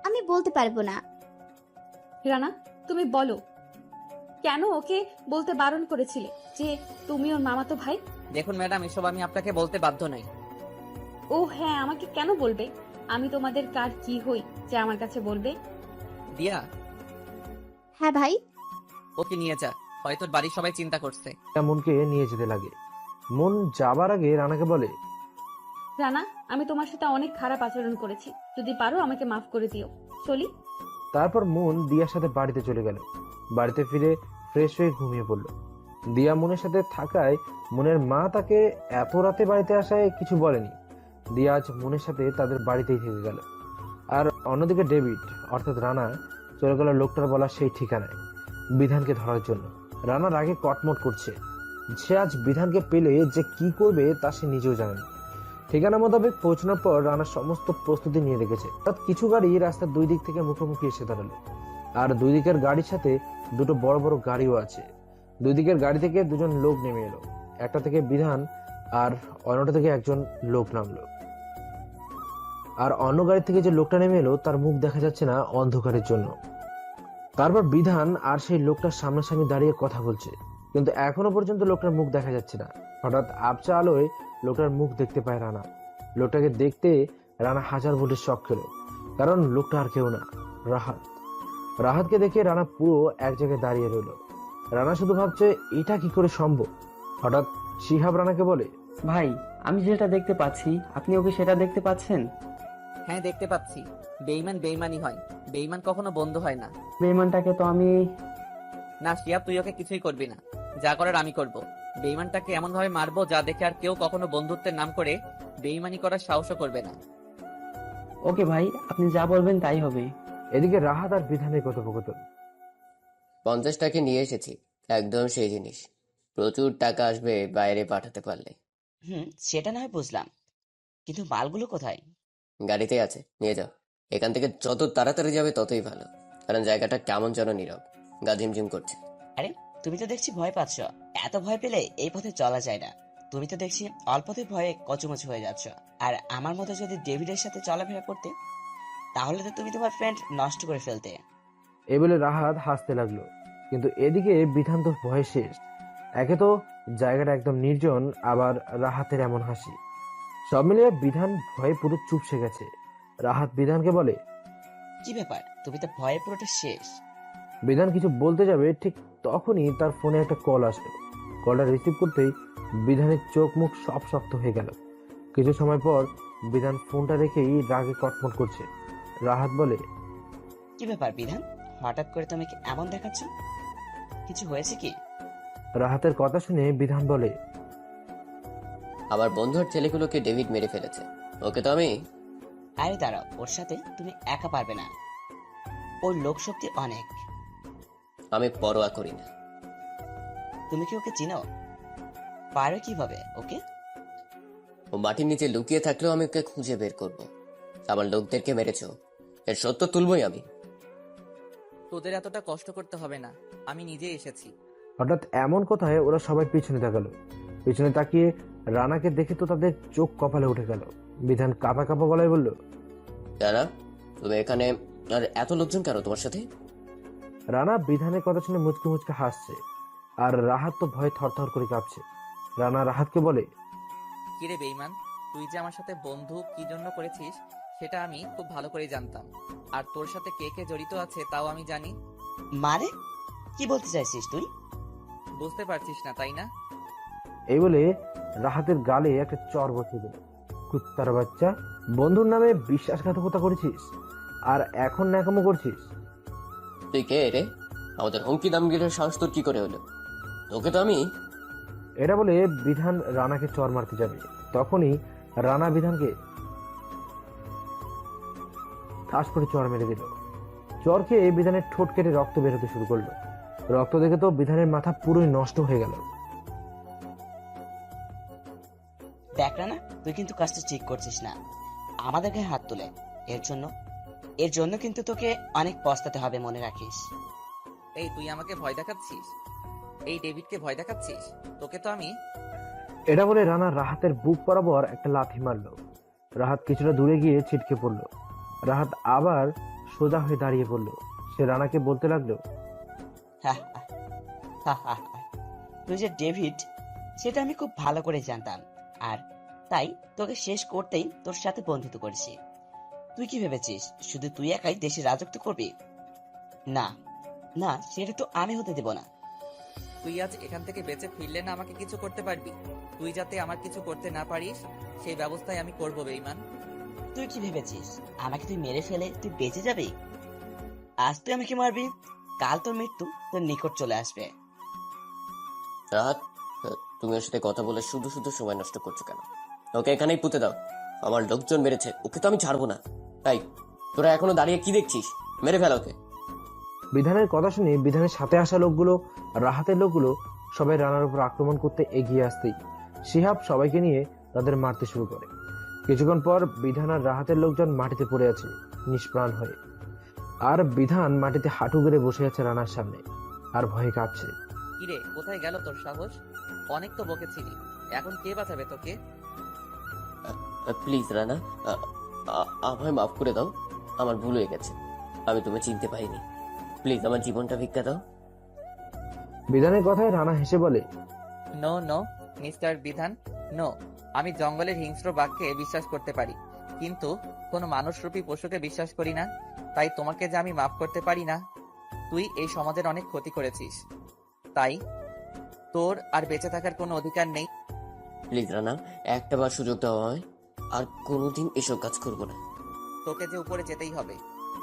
আমি বলতে পারবো না। রানা, তুমি বলো কেন ওকে বলতে বারণ করেছিলে যে তুমি ওর মামাতো ভাই? দেখুন ম্যাডাম, এসব আমি আপনাকে বলতে বাধ্য নই। ও হ্যাঁ, আমাকে কেন বলবে? আমি তোমাদের কার কি হই যে আমার কাছে বলবে? দিয়া, হ্যাঁ ভাই। ওকে নিয়ে যা, হয়তো বাড়ির সবাই চিন্তা করছে। মনকে নিয়ে যেতে লাগে। মন যাবার আগে রানাকে বলে, রানা, আমি তোমার সাথে অনেক খারাপ আচরণ করেছি, যদি পারো আমাকে মাফ করে দিও। চলি। তারপর মন দিয়ার সাথে বাড়িতে চলে গেল। বাড়িতে ফিরে ফ্রেশ হয়ে ঘুমিয়ে পড়ল। দিয়া মনের সাথে থাকায় মনের মা তাকে এত রাতে বাড়িতে আসায় কিছু বলেনি। দিয়া আজ মনের সাথে তাদের বাড়িতেই থেকে গেল। আর অন্যদিকে ডেভিড অর্থাৎ রানা চলে গেল লোকটার বলা সেই ঠিকানায় বিধানকে ধরার জন্য। রানার আগে কটমট করছে। সে আজ বিধানকে পেলে যে কি করবে তা সে নিজেও জানে না। ঠিকানা মোতাবেক পৌঁছানোর পর রানা সমস্ত প্রস্তুতি নিয়ে রেখেছে। অর্থাৎ কিছু গাড়ি রাস্তার দুই দিক থেকে মুখোমুখি এসে দাঁড়ালো। আর দুই দিকের গাড়ির সাথে দুটো বড় বড় গাড়িও আছে। দুই দিকের গাড়ি থেকে দুজন লোক নেমে এলো। একটা থেকে বিধান আর অন্যটা থেকে একজন লোক নামলো। আর অন্য গাড়ি থেকে যে লোকটা নেমে এলো তার মুখ দেখা যাচ্ছে না অন্ধকারের জন্য। তারপর বিধান আর সেই লোকটার সামনাসামনি দাঁড়িয়ে কথা বলছে, কিন্তু এখনো পর্যন্ত লোকটার মুখ দেখা যাচ্ছে না। হঠাৎ আবছা আলোয় লোকটার মুখ দেখতে পায় রানা। লোকটাকে দেখতে রানা হাজার ভোল্টের শক খেলো, কারণ লোকটা আর কেউ না, রাহাত। রাহাতকে দেখে রানা পুরো এক জায়গায় দাঁড়িয়ে রইল। রানা শুধু ভাবছে এটা কি করে সম্ভব। হঠাৎ শিহাব রানাকে বলে, ভাই, আমি যেটা দেখতে পাচ্ছি আপনি ওকে সেটা দেখতে পাচ্ছেন? হ্যাঁ, দেখতে পাচ্ছি। বেঈমান বেঈমানই হয়, বেঈমান কখনো বন্ধ হয় না। বেঈমানটাকে তো আমি... না শিয়াব, তুই ওকে কিছুই করবি না, যা করার আমি করব। বেঈমানটাকে এমন ভাবে মারবো যা দেখে আর কেউ কখনো বন্ধুত্বের নাম করে বেঈমানি করার সাহসও করবে না। ওকে ভাই, আপনি যা বলবেন তাই হবে। এদিকে রাহাত আর বিধানের কথোপকথন। 50 টাকা নিয়ে এসেছি, একদম সেই জিনিস। প্রচুর টাকা আসবে বাইরে পাঠাতে পারলে। সেটা না হয় বুঝলাম, কিন্তু মালগুলো কোথায়? গাড়িতে আছে, নিয়ে যাও। এখান থেকে যত তাড়াতাড়ি যাবে ততই ভালো, কারণ জায়গাটা কেমন যেন নীরব, গা ঝিমঝিম করছে। আরে তুমি তো দেখছি ভয় পাচ্ছ। এত ভয় পেলে এই পথে চলা যায় না। তুমি তো দেখছি অল্পতে ভয়ে কচুমচু হয়ে যাচ্ছ। আর আমার মতো যদি ডেভিডের সাথে চলাফেরা করতে, তাহলে তো তুমি তোমার ফ্রেন্ড নষ্ট করে ফেলতে। এই বলে রাহাত হাসতে লাগলো, কিন্তু এদিকে বিধান তো ভয় শেষ। একে তো জায়গাটা একদম নির্জন, আবার রাহাতের এমন হাসি, সব মিলিয়ে বিধান ভয়ে পুরো চুপসে গেছে। রাহাত বিধানকে বলে, কি ব্যাপার, তুমি তো ভয়ে পুরোটা শেষ। বিধান কিছু বলতে যাবে, ঠিক তখনই তার ফোনে একটা কল আসলো। কলটা রিসিভ করতেই বিধানের চোখ মুখ সব শক্ত হয়ে গেল। কিছু সময় পর বিধান ফোনটা রেখেই রাগে কটমট করছে। রাহাত বলে, কি ব্যাপার বিধান, হঠাৎ করে তুমি কি এমন দেখাচ্ছ? কিছু হয়েছে কি? রাহাতের কথা শুনে বিধান বলে, আমার বন্ধুর ছেলেগুলোকে ডেভিড মেরে ফেলেছে, ওকে তো আমি... আরে দাঁড়াও, ওর সাথে তুমি একা পারবে না, ওর লোক শক্তি অনেক। আমি পরোয়া করি না। তুমি কি ওকে চিনো? পারো কিভাবে ওকে? ও মাটির নিচে লুকিয়ে থাকলেও আমি ওকে খুঁজে বের করব। আমার লোকদেরকে মেরেছো, এর সত্য তুলবই আমি। তোদের এতটা কষ্ট করতে হবে না, আমি নিজেই এসেছি। হঠাৎ এমন কথায় ওরা সবাই পিছনে তাকালো। পিছনে তাকিয়ে রানাকে দেখে তো তাদের চোখ কপালে উঠে গেল। বিধান কাঁপা কাঁপা গলায় বলল, রানা, তুমি এখানে, আর এত লোকজন কেন তোমার সাথে? রানা বিধানের কথা শুনে মুচকে মুচকে হাসছে, আর রাহাত তো ভয়ে থরথর করে কাঁপছে। রানা রাহাতকে বলে, কিরে বেঈমান, তুই যে আমার সাথে বন্ধু কি জন্য করেছিস সেটা আমি খুব ভালো করে জানতাম, আর তোর সাথে কে কে জড়িত আছে তাও আমি জানি। মানে কি বলতে চাইছিস তুই? বুঝতে পারছিস না তাই না? এই বলে রাহাতের গালে একটা চর বসিয়ে দিল। কুত্তার বাচ্চা, বন্ধুর নামে বিশ্বাসঘাতকতা করেছিস আর এখন ন্যাকামো করছিস? তুই কে রে? আমাদের হুমকি দামগিরের সাহস তোর কি করে হলো? তোকে তো আমি... এটা বলে বিধান রানাকে চর মারতে যাবে, তখনই রানা বিধানকে ঠাস করে চর মেরে দিল। চর খেয়ে বিধানের ঠোঁট কেটে রক্ত বেরোতে শুরু করলো। রক্ত দেখে তো বিধানের মাথা পুরোই নষ্ট হয়ে গেল। দেখ না, তুই কিন্তু কাজটা ঠিক করছিস না। আমাদের গায়ে হাত তুলে এর জন্য কিন্তু তোকে অনেক পস্তাতে হবে, মনে রাখিস। এই তুই আমাকে ভয় দেখাচ্ছিস? এই ডেভিডকে ভয় দেখাচ্ছিস? তোকে তো আমি... এটা বলে রানা রাহাতের বুক বরাবর একটা লাথি মারলো। রাহাত কিছুটা দূরে গিয়ে ছিটকে পড়লো। রাহাত আবার সোজা হয়ে দাঁড়িয়ে পড়লো। সে রানাকে বলতে লাগলো, তুই যে ডেভিড সেটা আমি খুব ভালো করে জানতাম, আর তাই তোকে শেষ করতেই তোর সাথে বন্ধুত্ব করেছি। তুই কি ভেবেছিস শুধু তুই একাই দেশে রাজত্ব করবি? না না, সেটা তো আমি হতে দেব না। তুই আজ এখান থেকে বেঁচে ফিরলে না আমাকে কিছু করতে পারবি। তুই যাতে আমার কিছু করতে না পারিস সেই ব্যবস্থাই আমি করবো বেঈমান। তুই কি ভেবেছিস আমাকে তুই মেরে ফেলে তুই বেঁচে যাবি? আজ তুই আমাকে মারবি, কাল তোর মৃত্যু তোর নিকট চলে আসবে। রাহাত, তুমি ওর সাথে কথা বলে শুধু শুধু সময় নষ্ট করছো কেন? ওকে এখানেই পুঁতে দাও। আমার লোকজন মেরেছে, ওকে তো আমি ছাড়বো না। তাই তোরা এখনো দাঁড়িয়ে কি দেখছিস? মেরে ফেল ওকে। বিধানের কথা শুনে বিধানের সাথে আসা লোকগুলো, রাহাতের লোকগুলো সবাই রানার উপর আক্রমণ করতে এগিয়ে আসতেই শিহাব সবাইকে নিয়ে তাদের মারতে শুরু করে। কিছুক্ষণ পর বিধান আর রাহাতের লোকজন মাটিতে পড়ে আছে নিষ্প্রাণ হয়ে, আর বিধান মাটিতে হাঁটু গেড়ে বসে আছে রানার সামনে আর ভয়ে কাঁপছে। কিরে, কোথায় গেল তোর সাহস? অনেক তো বকেছিলি, এখন কে বাঁচাবে তোকে? প্লিজ রানা, আমায় মাফ করে দাও। আমার ভুল হয়ে গেছে, আমি তোমায় চিনতে পারিনি। প্লিজ আমার জীবনটা ভিক্ষা দাও। বিধানের কথায় রানা হেসে বলে, নো নো মিস্টার বিধান, নো। আমি জঙ্গলের হিংস্র বাঘকে বিশ্বাস করতে পারি, কিন্তু কোনো মানুষরূপী পশুকে বিশ্বাস করি না। তাই তোমাকে যে আমি মাফ করতে পারি না। তুই এই সমাজের অনেক ক্ষতি করেছিস, তাই তোর আর বেঁচে থাকার কোনো অধিকার নেই। প্লিজ রানা, একটা বার সুযোগ দাও আমায়, আর কোনোদিন এসব কাজ করবো না। তোকে যে উপরে যেতেই হবে।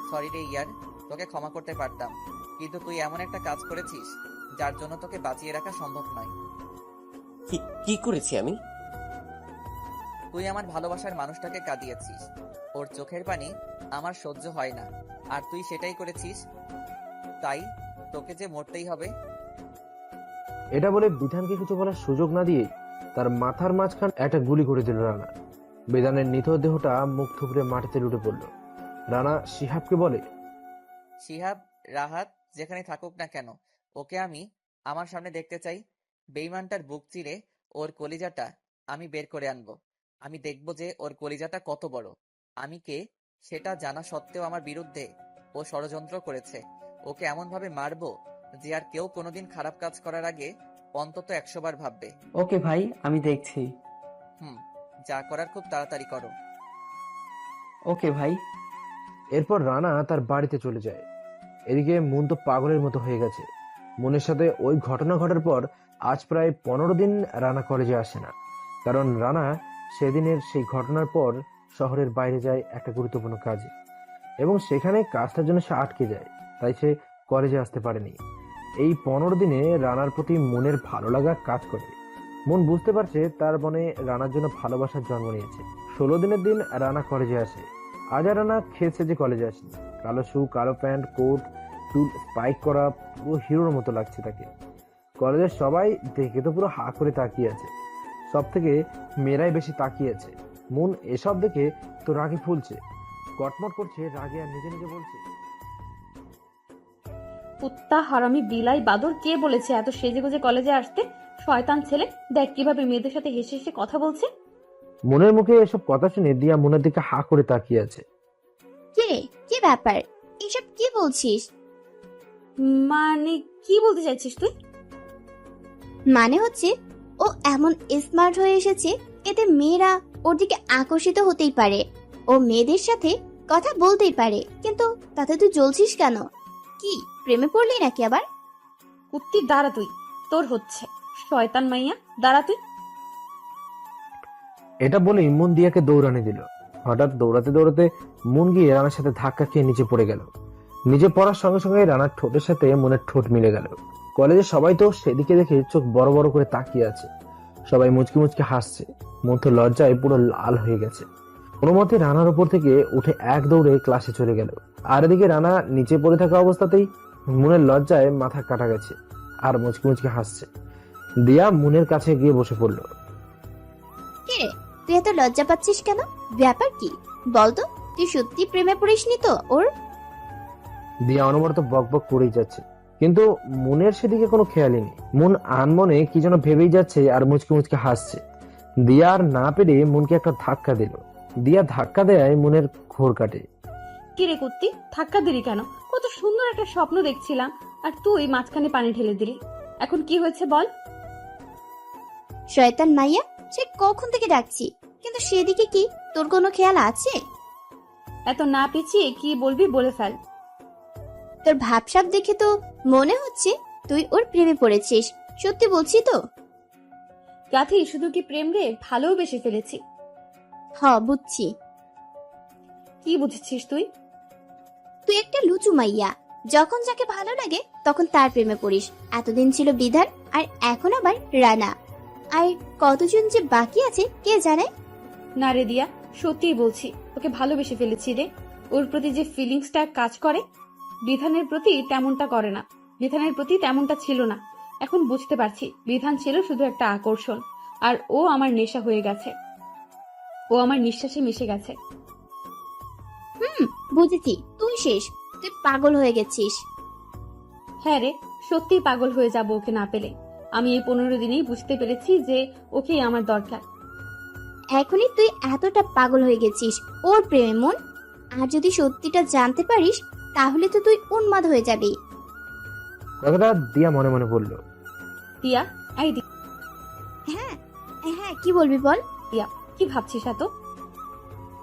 সরি রে ইয়ার, তোকে ক্ষমা করতে পারতাম, কিন্তু তুই এমন একটা কাজ করেছিস যার জন্য তোকে বাঁচিয়ে রাখা সম্ভব নয়। কি করেছি আমি? তুই আমার ভালোবাসার মানুষটাকে কাঁদিয়েছিস, ওর চোখের পানি আমার সহ্য হয় না, আর তুই সেটাই করেছিস, তাই তোকে যে মরতেই হবে। এটা বলে বিধানকে কিছু বলার সুযোগ না দিয়ে তার মাথার মাঝখান একটা গুলি করে দিল রানা। বিধানের নিথ দেহটা মুখ থুবড়ে মাটিতে লুটে পড়ল। রানা শিহাবকে বলে, শিহাব, রাহাত যেখানে থাকুক না কেন, ওকে আমি আমার সামনে দেখতে চাই। বেঈমানটার বুক চিরে ওর কলিজাটা আমি বের করে আনবো। আমি দেখব যে ওর কলিজাটা কত বড়। আমি কে সেটা জানা সত্ত্বেও আমার বিরুদ্ধে ও ষড়যন্ত্র করেছে। ওকে এমন ভাবে মারবো যে আর কেউ কোনোদিন খারাপ কাজ করার আগে অন্তত 100 বার ভাববে। ওকে ভাই, আমি দেখছি। যা করার খুব তাড়াতাড়ি করো। ওকে ভাই। এরপর রানা তার বাড়িতে চলে যায়। এদিকে মন তো পাগলের মতো হয়ে গেছে। মনের সাথে ওই ঘটনা ঘটার পর আজ প্রায় 15 দিন রানা কলেজে আসে না, কারণ রানা সেদিনের সেই ঘটনার পর শহরের বাইরে যায় একটা গুরুত্বপূর্ণ কাজে, এবং সেখানে কাজটার জন্য সে আটকে যায়, তাই সে কলেজে আসতে পারেনি। এই 15 দিনে রানার প্রতি মনের ভালো লাগা কাজ করে। মন বুঝতে পারছে তার মনে রানার জন্য ভালোবাসার জন্ম নিয়েছে। 16 দিনের দিন রানা কলেজে আসে। আজ আর রানা খেয়েছে যে কলেজে আসেনি। কালো শু, কালো প্যান্ট, কোট, চুল স্পাইক করা, পুরো হিরোর মতো লাগছে তাকে। কলেজের সবাই দেখে তো পুরো হা করে তাকিয়ে আছে, সব থেকে মেয়েরাই বেশি তাকিয়ে আছে। মন এসব দেখে তো রাগে ফুলছে, কটমট করছে রাগে, আর নিজে নিজে বলছে, কুত্তা, হারামি, বিলাই, বাদর, কে বলেছে এত সেজেগুজে কলেজে আসতে? শয়তান ছেলে, দেখ কিভাবে মেয়েদের সাথে হেসে হেসে কথা বলছে। মনের মুখে এসব কথা শুনে দিয়া মনের দিকে হা করে তাকিয়ে আছে। কে কি ব্যাপার, এসব কি বলছিস? মানে কি বলতে চাইছিস তুই? মানে হচ্ছে ও এমন স্মার্ট হয়ে এসেছে, এতে মেয়েরা ওর দিকে আকর্ষিত হতেই পারে, ও মেয়েদের সাথে কথা বলতেই পারে, কিন্তু তাতে তুই জ্বলছিস কেন? কি প্রেমে পড়লি নাকি আবার? কুত্তি, দাঁড়া তুই, তোর হচ্ছে। শয়তান মাইয়া, দাঁড়া তুই। এটা বলেই মন দিয়াকে দৌড়ানি দিল। হঠাৎ দৌড়াতে দৌড়াতে মন গিয়ে রানার সাথে ধাক্কা খেয়ে নিচে পড়ে গেল। নিচে পড়ার সঙ্গে সঙ্গে রানার ঠোঁটের সাথে মনের ঠোঁট মিলে গেল। কলেজে সবাই তো সেদিকে দেখে চোখ বড় বড় করে তাকিয়ে আছে, সবাই মুচকি মুচকি হাসছে। মন তো লজ্জায় পুরো লাল হয়ে গেছে। কোনো মতে রানার উপর থেকে উঠে এক দৌড়ে ক্লাসে চলে গেল। আর এদিকে রানা নিচে পড়ে থাকা অবস্থাতেই মুনের লজ্জায় মাথা কাটা গেছে আর মুচকি মুচকি হাসছে। দিয়া মুনের কাছে গিয়ে বসে পড়ল। কে রে, তুই এত লজ্জা পাচ্ছিস কেন? ব্যাপার কি বলতো? তুই সত্যি প্রেমে পড়িসনি তো ওর? দিয়া অনবরত বক বক করেই যাচ্ছে, কিন্তু মুনের সেদিকে কোনো খেয়ালই নেই। মুন আনমনে কি যেন ভেবেই যাচ্ছে আর মুচকি মুচকি হাসছে। দিয়া আর না পেরে মুনকে একটা ধাক্কা দিল। দিয়া ধাক্কা দেয় মুনের ঘোর কাটে। কিরে কুত্তি, ধাক্কা দিলি কেন? কত সুন্দর একটা স্বপ্ন দেখছিলাম আর তুই মাঝখানে পানি ঢেলে দিলি। এখন কি হয়েছে বল? শয়তান মাইয়া, সে কখন থেকে ডাকছি, কিন্তু সেদিকে কি তোর কোনো খেয়াল আছে? এত না পেঁচিয়ে কি বলবি বলে ফেল। তোর ভাবসাব দেখে তো মনে হচ্ছে তুই ওর প্রেমে পড়েছিস। সত্যি বলছি তো? গাথি, শুধু কি প্রেম রে, ভালোবেসে ফেলেছি। বুঝছি। কি বুঝেছিস তুই? তুই একটা লুচু মাইয়া, যখন যাকে ভালো লাগে তখন তার প্রেমে পড়িস। এতদিন ছিল বিধান, আর এখন আবার রানা। আর কতজন যে বাকি আছে কে জানে। না রে দিয়া, সত্যিই বলছি, ওকে ভালোবেসে ফেলেছি রে। ওর প্রতি যে ফিলিংসটা কাজ করে, বিধানের প্রতি তেমনটা করে না। বিধানের প্রতি তেমনটা ছিল না। এখন বুঝতে পারছি, বিধান ছিল শুধু একটা আকর্ষণ, আর ও আমার নেশা হয়ে গেছে। ও আমার নিঃশ্বাসে মিশে গেছে। বুঝেছি, তুই শেষ, তুই পাগল হয়ে গেছিস। হ্যাঁ রে, সত্যিই পাগল হয়ে যাব ওকে না পেলে। আমি এই 15 দিনেই বুঝতে পেরেছি যে ওকেই আমার দরকার। এখনই তুই এতটা পাগল হয়ে গেছিস ওর প্রেমে মন। আর যদি সত্যিটা জানতে পারিস তাহলে তো তুই উন্মাদ হয়ে যাবি। কথাটা দিয়া মনে মনে বলল। দিয়া, হ্যাঁ হ্যাঁ, কি বলবি বল। দিয়া, কি ভাবছিস এত?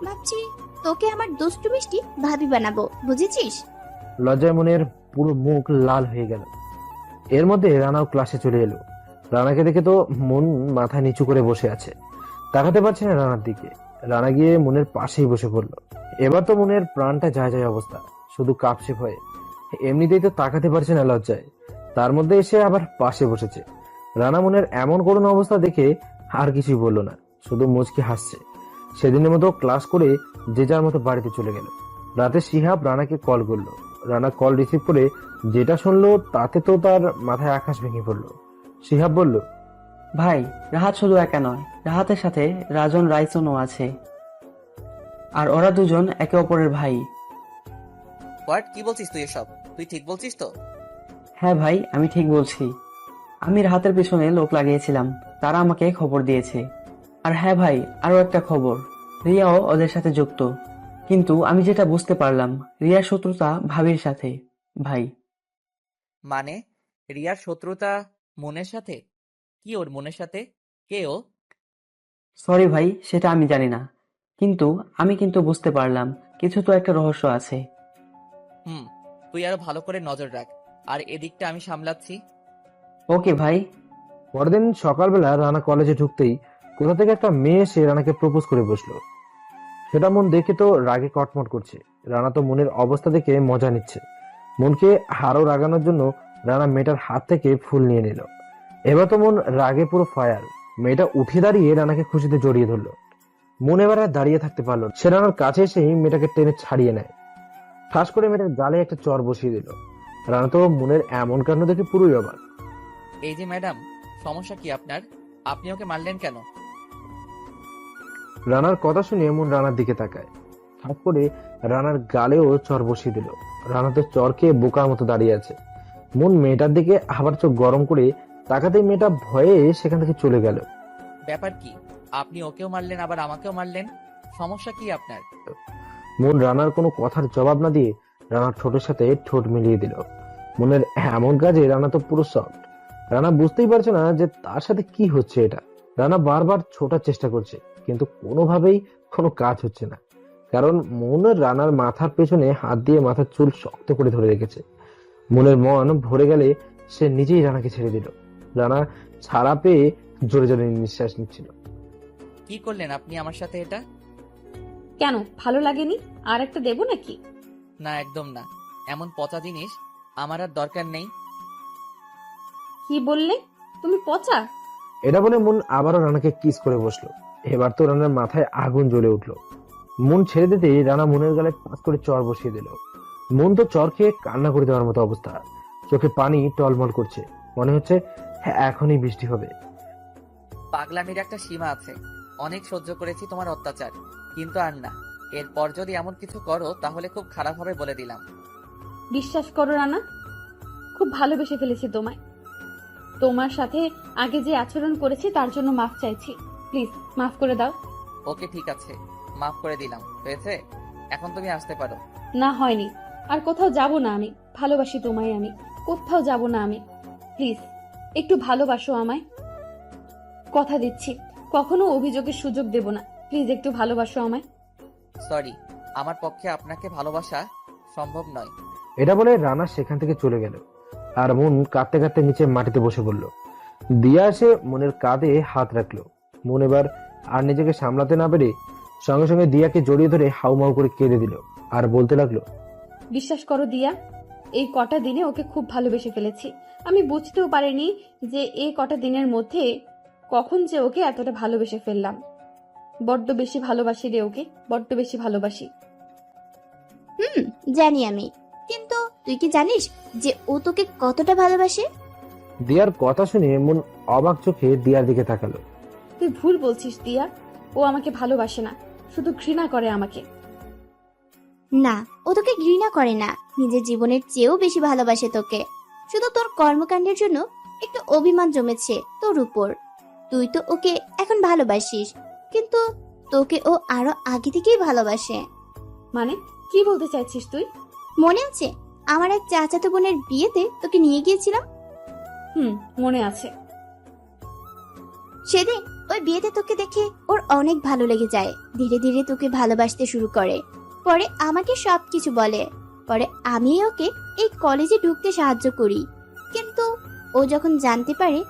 ভাবছি তোকে আমার দুষ্টু মিষ্টি ভাবি বানাবো, বুঝেছিস? লজ্জায় মনের পুরো মুখ লাল হয়ে গেল। এর মধ্যে রানাও ক্লাসে চলে এলো। রানাকে দেখে তো মন মাথা নিচু করে বসে আছে, তাকাতে পারছে না রানার দিকে। রানা গিয়ে মনের পাশেই বসে পড়ল। এবার তো মনের প্রাণটা যায় যায় অবস্থা, শুধু কাঁপছে ভয়ে। এমনিতেই তো তাকাতে পারছে না লজ্জায়, তার মধ্যে এসে আবার পাশে বসেছে। রানা মনের এমন করুণ অবস্থা দেখে আর কিছুই বলল না, শুধু মুচকি হাসছে। সেদিনের মতো ক্লাস করে যে যার মতো বাড়িতে চলে গেল। রাতে শিহাব রানাকে কল করলো। রানা কল রিসিভ করে যেটা শুনলো তাতে তো তার মাথায় আকাশ ভেঙে পড়লো। শিহাব বলল, ভাই, রাহাত শুধু একা নয়, রাহাতের সাথে রাজন রাইসনও আছে, আর ওরা দুজন একে অপরের ভাই। হোয়াট, কি বলছিস তুই এসব? তুই ঠিক বলছিস তো? হ্যাঁ ভাই, আমি ঠিক বলছি। আমি রাহাতের পেছনে লোক লাগিয়েছিলাম, তারা আমাকে খবর দিয়েছে। আর হ্যাঁ ভাই, আরো একটা খবর, রিয়াও ওদের সাথে যুক্ত। কিন্তু আমি যেটা বুঝতে পারলাম, রিয়ার শত্রুতা ভাবির সাথে। ভাই, মানে রিয়ার শত্রুতা মনের সাথে? কি ওর মনের সাথে? কে ও? সরি ভাই, সেটা আমি জানি না, কিন্তু আমি বুঝতে পারলাম কিছু তো একটা রহস্য আছে। তুই আরো ভালো করে নজর রাখ, আর এদিকটা আমি সামলাচ্ছি। ওকে ভাই। পরদিন সকালবেলা রানা কলেজে ঢুকতেই কোথা থেকে একটা মেয়ে এসে রানাকে প্রপোজ করে বসলো। সেটা মন দেখে তো রাগে কটমট করছে। রানা তো মনের অবস্থা দেখে মজা নিচ্ছে। মনকে আরো রাগানোর জন্য রানা মেয়েটার হাত থেকে ফুল নিয়ে নিল। এবার তো মন রাগে পুরো ফায়ার। মেয়েটা উঠে দাঁড়িয়ে রানাকে খুশিতে জড়িয়ে ধরলো। মন এবার আর দাঁড়িয়ে থাকতে পারলো না। সে রানার কাছে এসেই মেয়েটাকে টেনে ছাড়িয়ে নেয়। ঠাস করে মেয়েটার গালে একটা চর বসিয়ে দিল। রানা তো মনের এমন কাণ্ড দেখে পুরোই অবাক। এই যে ম্যাডাম, সমস্যা কি আপনার? আপনি ওকে মারলেন কেন? রানার কথা শুনে মন রানার দিকে তাকায়। ঠাস করে রানার গালেও চর বসিয়ে দিল। রানা তো চর খেয়ে বোকার মতো দাঁড়িয়ে আছে। মন মেয়েটার দিকে আবার চোখ গরম করে তাকাতেই মেয়েটা ভয়ে সেখান থেকে চলে গেল। ব্যাপার কি? আপনি ওকেও মারলেন আবার আমাকেও মারলেন, সমস্যা কি আপনার? মন রানার কোনো কথার জবাব না দিয়ে রানার ঠোঁটের সাথে ঠোঁট মিলিয়ে দিল। মনের এমন কাজে রানা তো পুরো শকড। রানা বুঝতেই পারছে না যে তার সাথে কি হচ্ছে এটা। রানা বারবার ছোটার চেষ্টা করছে, কিন্তু কোনোভাবেই কোনো কাজ হচ্ছে না, কারণ মন রানার মাথার পেছনে হাত দিয়ে মাথার চুল শক্ত করে ধরে রেখেছে। মনের মন ভরে গেলে সে নিজেই রানাকে ছেড়ে দিল। রানা ছাড়া পেয়ে জোরে জোরে নিঃশ্বাস নিচ্ছিল। কি করলেন আপনি আমার সাথে এটা? কেন, ভালো লাগেনি? আর একটা দেবো নাকি? না, একদম না। এমন পচা জিনিস আমার আর দরকার নেই। কি বললে তুমি? পচা? এটা বলে মন আবারও রানাকে কিস করে বসলো। এবার তো রানার মাথায় আগুন জ্বলে উঠলো। মন ছেড়ে দিতেই রানা মনের গালে পাঁচ করে চর বসিয়ে দিল। মন তো চর খেয়ে কান্না করে দেওয়ার মতো অবস্থা, চোখে পানি টলমল করছে, মনে হচ্ছে হ্যাঁ এখনই বৃষ্টি হবে। পাগলামির একটা সীমা আছে। অনেক সহ্য করেছি তোমার অত্যাচার, কিন্তু আর না। এরপর যদি এমন কিছু করো তাহলে খুব খারাপ হবে বলে দিলাম। বিশ্বাস করো রানা, খুব ভালোবেসে ফেলেছি তোমায়। তোমার সাথে আগে যে আচরণ করেছি তার জন্য মাফ চাইছি। প্লিজ মাফ করে দাও। ওকে ঠিক আছে, মাফ করে দিলাম। হয়েছে, এখন তুমি আসতে পারো। না হয়নি, আর কোথাও যাব না আমি। ভালোবাসি তোমায় আমি, কোথাও যাব না আমি। প্লিজ একটু ভালোবাসো আমায়। কথা দিচ্ছি কখনো অভিযোগের সুযোগ দেব না। প্লিজ একটু ভালোবাসো আমায়। সরি, আমার পক্ষে আপনাকে ভালোবাসা সম্ভব নয়। এটা বলে রানা সেখান থেকে চলে গেল, আর মন কাঁদতে কাঁদতে নিচে মাটিতে বসে পড়ল। দিয়া এসে মনের কাঁধে হাত রাখলো। মন এবার আর নিজেকে সামলাতে না পেরে সঙ্গে সঙ্গে দিয়াকে জড়িয়ে ধরে হাউমাউ করে কেঁদে দিল, আর বলতে লাগলো, বিশ্বাস করো দিয়া, এই কটা দিনে ওকে খুব ভালোবেসে ফেলেছি। আমি বুঝতেও পারিনি যে এই কটা দিনের মধ্যে কখন যে ওকে এতটা ভালোবেসে ফেললাম। বড্ড বেশি ভালোবাসি রে ওকে, বড্ড বেশি ভালোবাসি। জানি আমি, কিন্তু তুই কি জানিস যে ও তোকে কতটা ভালোবাসে? দিয়ার কথা শুনে মন অবাক চোখে দিয়ার দিকে তাকালো। তুই ভুল বলছিস দিয়া, ও আমাকে ভালোবাসে না, শুধু ঘৃণা করে আমাকে। না, ও তোকে ঘৃণা করে না, নিজের জীবনের চেয়েও বেশি ভালোবাসে তোকে। শুধু তোর কর্মকাণ্ডের জন্য একটু অভিমান জমেছে তোর উপর। তুই তো ওকে এখন ভালোবাসিস, কিন্তু তোকে ও আরো আগে থেকেই ভালোবাসে। মানে কি বলতে চাইছিস তুই? মনে আছে আমার এক চাচাতো বোনের বিয়েতে তোকে নিয়ে গিয়েছিলাম? মনে আছে। সেদিন ওই বিয়েতে তোকে দেখে ওর অনেক ভালো লেগে যায়, ধীরে ধীরে তোকে ভালোবাসতে শুরু করে। পরে আমাকে সবকিছু বলে। পরে আমি ওকে এই কলেজে ঢুকতে সাহায্য করি, কিন্তু ও যখন জানতে পারে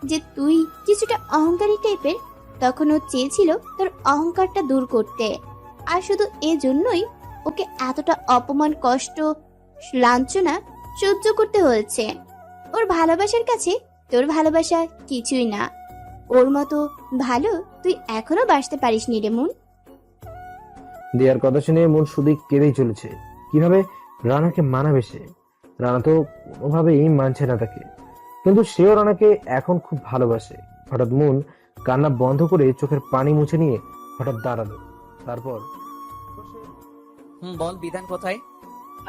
যে তুই কিছুটা অহংকারী টাইপের, তখন ও চেয়েছিল তোর অহংকারটা দূর করতে। আর শুধু এজন্যই ওকে এতটা অপমান, কষ্ট, লাঞ্ছনা সহ্য করতে হয়েছে। ওর ভালোবাসার কাছে তোর ভালোবাসা কিছুই না। ওর মতো ভালো তুই এখনো বাসতে পারিসনি রে মন। দিয়ার কথা শুনে মন শুধুই কেঁদেই চলেছে। কিভাবে রানাকে মানাবে সে? রানা তো কোনোভাবেই মানছে না তাকে, কিন্তু সেও রানাকে এখন খুব ভালোবাসে। হঠাৎ মন কান্না বন্ধ করে চোখের পানি মুছে নিয়ে হঠাৎ দাঁড়ালো। তারপর বল, বিধান কোথায়?